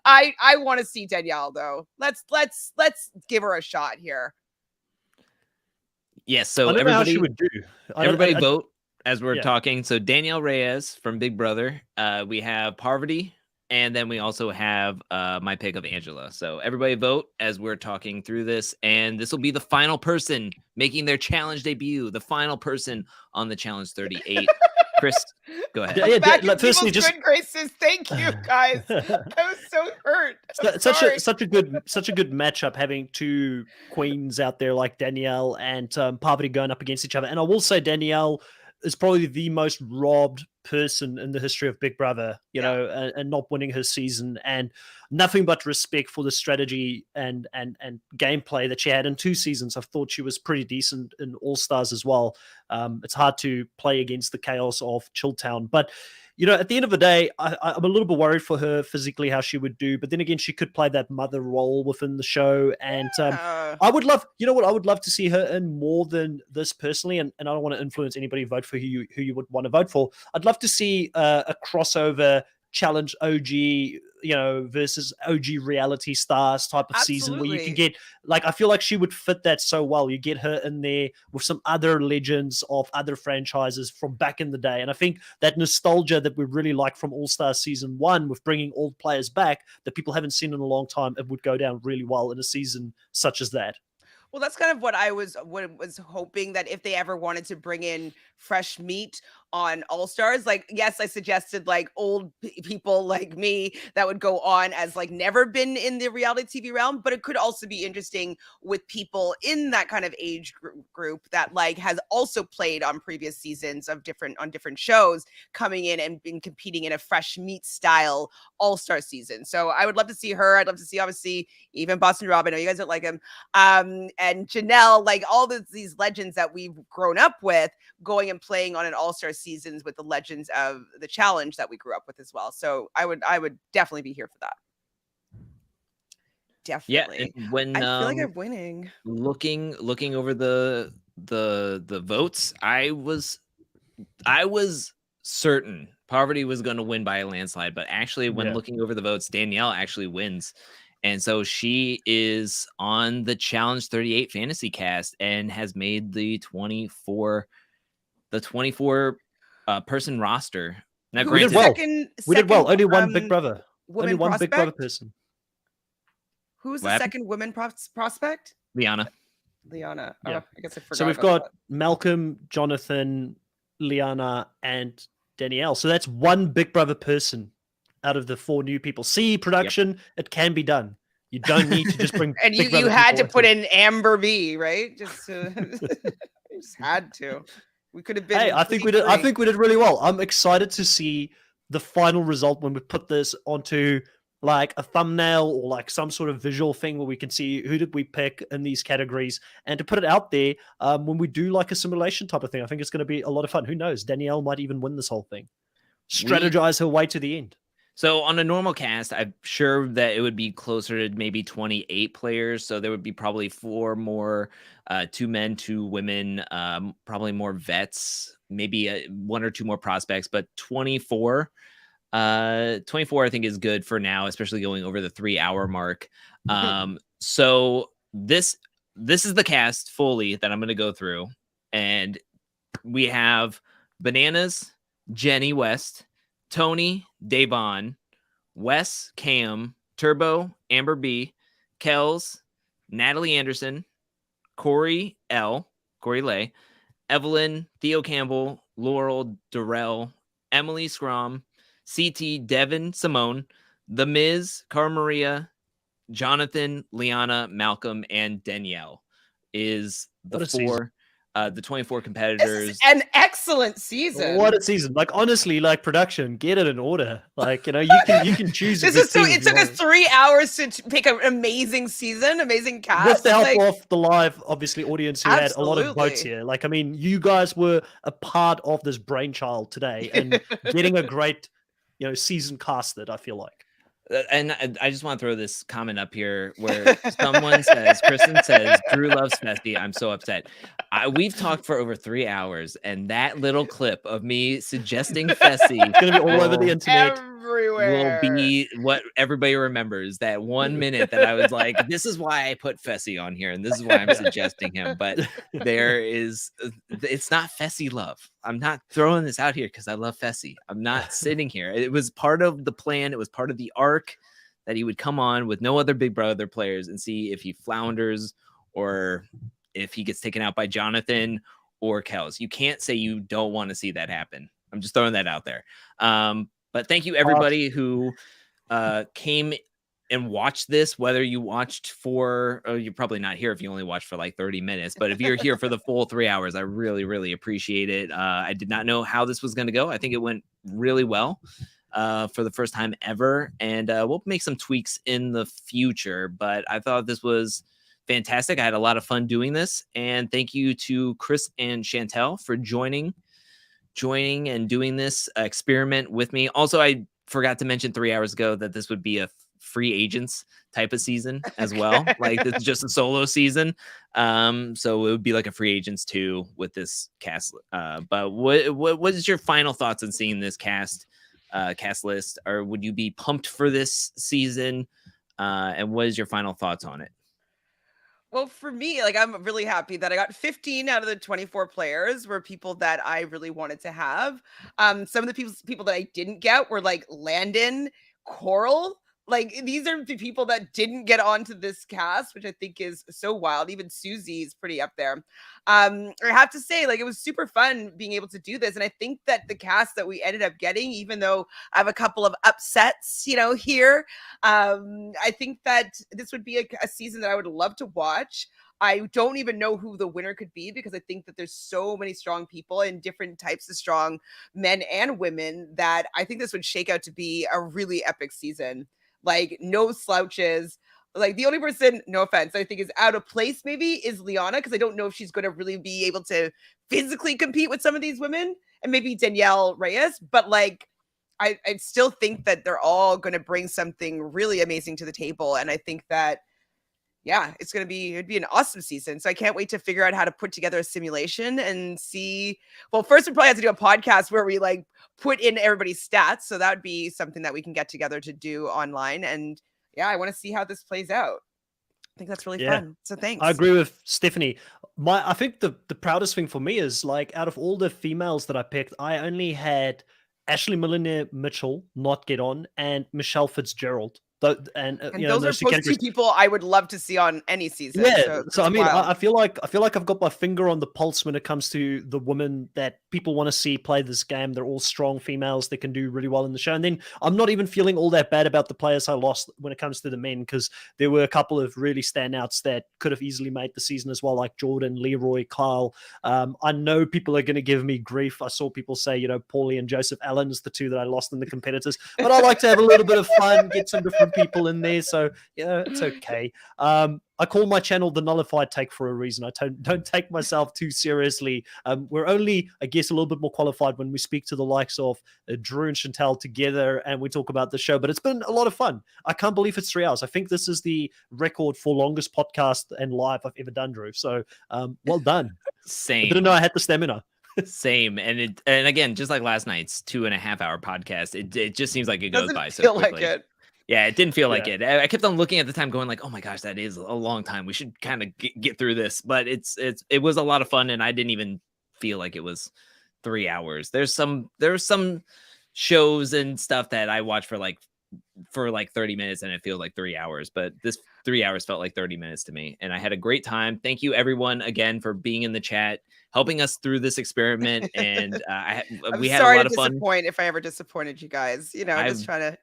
I want to see Danielle though. Let's give her a shot here. Yes, so I don't know how everybody she would do. Everybody vote as we're yeah. talking. So Danielle Reyes from Big Brother. We have Parvati, and then we also have my pick of Angela. So everybody vote as we're talking through this, and this will be the final person making their challenge debut, the final person on the challenge 38. Chris, go ahead. Back in firstly, people's good graces. Thank you, guys. I was so hurt. Such a good matchup, having two queens out there like Danielle and Parvati going up against each other. And I will say Danielle is probably the most robbed person in the history of Big Brother, and not winning her season, and nothing but respect for the strategy and gameplay that she had in 2 seasons. I've thought she was pretty decent in All Stars as well. It's hard to play against the chaos of Chilltown, but at the end of the day, I'm a little bit worried for her physically, how she would do. But then again, she could play that mother role within the show. And I would love, I would love to see her in more than this personally. And I don't want to influence anybody vote for who you would want to vote for. I'd love to see a crossover challenge OG, versus OG reality stars type of season where you can get, I feel like she would fit that so well. You get her in there with some other legends of other franchises from back in the day. And I think that nostalgia that we really like from All Stars season 1 with bringing old players back that people haven't seen in a long time, it would go down really well in a season such as that. Well, that's kind of what I was hoping, that if they ever wanted to bring in fresh meat on All Stars, yes, I suggested old people like me that would go on as never been in the reality TV realm, but it could also be interesting with people in that kind of age group that has also played on previous seasons of different shows, coming in and been competing in a fresh meat style All Star season. So I would love to see her. I'd love to see, obviously, even Boston Rob. I know you guys don't like him. And Janelle, all these legends that we've grown up with, going and playing on an All-Star seasons with the legends of the challenge that we grew up with as well. So I would definitely be here for that. Definitely. and when I feel like I'm winning. looking over the votes, I was certain Poverty was going to win by a landslide, but actually when looking over the votes, Danielle actually wins. And so she is on the Challenge 38 fantasy cast and has made the 24 person roster. Now, Who We was did the well. second, We did well. Only one um, Big Brother. Only woman one Big Brother prospect? person. Who was What the happened? second woman prospect? Liana. Liana. Yeah. Oh, I guess I forgot. So we've about got Malcolm, Jonathan, Liana, and Danielle. So that's one Big Brother person out of the 4 new people. See, production, it can be done. You don't need to just bring And Big you Brother had to people put into in Amber B, right? Just you just had to. We could have been. Hey, I think we did. I think we did really well. I'm excited to see the final result when we put this onto like a thumbnail or like some sort of visual thing where we can see who did we pick in these categories, and to put it out there when we do like a simulation type of thing. I think it's going to be a lot of fun. Who knows? Danielle might even win this whole thing. Strategize her way to the end. So on a normal cast, I'm sure that it would be closer to maybe 28 players. So there would be probably 4 more, 2 men, 2 women, probably more vets, maybe 1 or 2 more prospects, but 24 I think is good for now, especially going over the 3-hour mark. So this is the cast fully that I'm going to go through, and we have Bananas, Jenny West, Tony, Davon, Wes, Cam, Turbo, Amber B, Kells, Natalie Anderson, Corey Lay, Evelyn, Theo Campbell, Laurel, Darrell, Emily Scrum, CT, Devin, Simone, The Miz, Cara Maria, Jonathan, Liana, Malcolm, and Danielle is the What a season. 4, the 24 This competitors. is an excellent season. What a season! Like honestly, like production, get it in order. Like you can choose. This is so. It took us 3 hours to pick an amazing season, amazing cast. With the help like, of the live, obviously, audience who had a lot of votes Absolutely. here. Like, I mean, you guys were a part of this brainchild today and getting a great, season casted, I feel like. And I just want to throw this comment up here where someone says, Kristen says, Drew loves Fessy. I'm so upset. We've talked for over 3 hours, and that little clip of me suggesting Fessy It's going to be all over the internet. everywhere. will be what everybody remembers. That 1 minute that I was like, this is why I put Fessy on here, and this is why I'm suggesting him. But it's not Fessy love. I'm not throwing this out here because I love Fessy. I'm not sitting here. It was part of the plan. It was part of the arc that he would come on with no other Big Brother players and see if he flounders or if he gets taken out by Jonathan or Kells. You can't say you don't want to see that happen. I'm just throwing that out there. But thank you everybody who came and watched this, whether you watched you're probably not here if you only watched for like 30 minutes, but if you're here for the full 3 hours, I really, really appreciate it. I did not know how this was going to go. I think it went really well for the first time ever. And we'll make some tweaks in the future, but I thought this was fantastic. I had a lot of fun doing this. And thank you to Chris and Chantele for joining and doing this experiment with me. Also, I forgot to mention 3 hours ago that this would be a free agents type of season as well. Like this is just a solo season. So it would be like a free agents 2 with this cast. But what is your final thoughts on seeing this cast list? Or would you be pumped for this season? And what is your final thoughts on it? Well, for me, like I'm really happy that I got 15 out of the 24 players were people that I really wanted to have. Some of the people that I didn't get were like Landon, Coral. Like these are the people that didn't get onto this cast, which I think is so wild. Even Susie is pretty up there. I have to say, like it was super fun being able to do this, and I think that the cast that we ended up getting, even though I have a couple of upsets, here, I think that this would be a season that I would love to watch. I don't even know who the winner could be because I think that there's so many strong people and different types of strong men and women that I think this would shake out to be a really epic season. Like no slouches. Like the only person, no offense, I think is out of place maybe is Liana, because I don't know if she's going to really be able to physically compete with some of these women, and maybe Danielle Reyes. But like, I still think that they're all going to bring something really amazing to the table. And I think that yeah, it'd be an awesome season. So I can't wait to figure out how to put together a simulation and see. Well, first we probably have to do a podcast where we like put in everybody's stats. So that would be something that we can get together to do online. And yeah, I want to see how this plays out. I think that's really fun. So thanks. I agree with Stephanie. I think the proudest thing for me is like out of all the females that I picked, I only had Ashley Millionaire Mitchell not get on and Michelle Fitzgerald. And those are supposed to be people I would love to see on any season. Yeah, so I mean, I feel like I've got my finger on the pulse when it comes to the women that people want to see play this game. They're all strong females that can do really well in the show. And then I'm not even feeling all that bad about the players I lost when it comes to the men, because there were a couple of really standouts that could have easily made the season as well, like Jordan, Leroy, Kyle. I know people are going to give me grief. I saw people say, Paulie and Joseph Allen is the two that I lost in the competitors, but I like to have a little bit of fun, get some different people in there, so it's okay. I call my channel the Nullified Take for a reason. I don't take myself too seriously. We're only, I guess, a little bit more qualified when we speak to the likes of Drew and Chantele together and we talk about the show, but it's been a lot of fun. I can't believe it's 3 hours. I think this is the record for longest podcast and live I've ever done, Drew, so well done. Same. I didn't know I had the stamina. Same. And again, just like last night's 2.5 hour podcast, it just seems like it goes by so feel quickly. Like it. Yeah, it didn't feel like it. I kept on looking at the time going like, oh my gosh, that is a long time. We should kind of get through this. But it was a lot of fun, and I didn't even feel like it was 3 hours. There's some shows and stuff that I watch for like 30 minutes and it feels like 3 hours, but this 3 hours felt like 30 minutes to me, and I had a great time. Thank you everyone again for being in the chat, helping us through this experiment, and we had a lot of fun. If I ever disappointed you guys, just trying to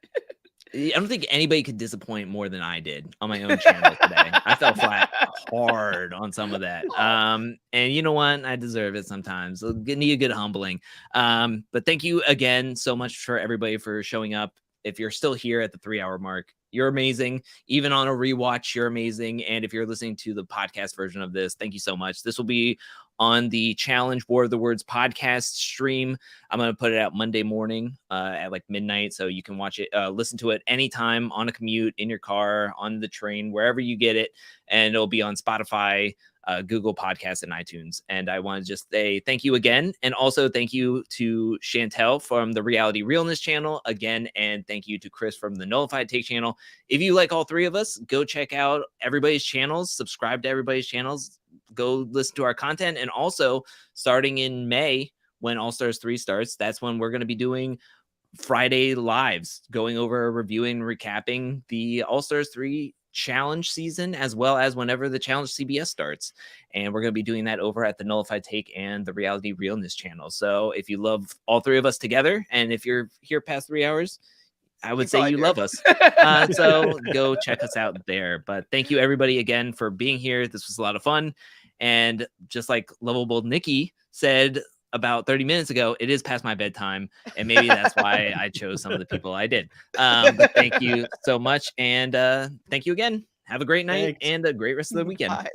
I don't think anybody could disappoint more than I did on my own channel today. I fell flat hard on some of that. And you know what? I deserve it sometimes. It'll need a good humbling. But thank you again so much for everybody for showing up. If you're still here at the 3 hour mark, you're amazing. Even on a rewatch, you're amazing. And if you're listening to the podcast version of this, thank you so much. This will be on the Challenge War of the Words podcast stream. I'm going to put it out Monday morning at like midnight. So you can watch it, listen to it anytime on a commute, in your car, on the train, wherever you get it. And it'll be on Spotify, Google Podcasts, and iTunes. And I want to just say thank you again. And also thank you to Chantele from the Reality Realness channel again. And thank you to Chris from the Nullified Take channel. If you like all three of us, go check out everybody's channels, subscribe to everybody's channels, go listen to our content. And also starting in May, when All Stars 3 starts, that's when we're going to be doing Friday lives, going over, reviewing, recapping the All Stars 3 challenge season, as well as whenever the challenge CBS starts. And we're going to be doing that over at the Nullified Take and the Reality Realness channel. So if you love all three of us together, and if you're here past 3 hours, I would say you love us. So go check us out there. But thank you everybody again for being here. This was a lot of fun. And just like Lovable Niki said about 30 minutes ago, it is past my bedtime, and maybe that's why I chose some of the people I did. But thank you so much, and thank you again. Have a great night. Thanks. And a great rest of the weekend. Bye.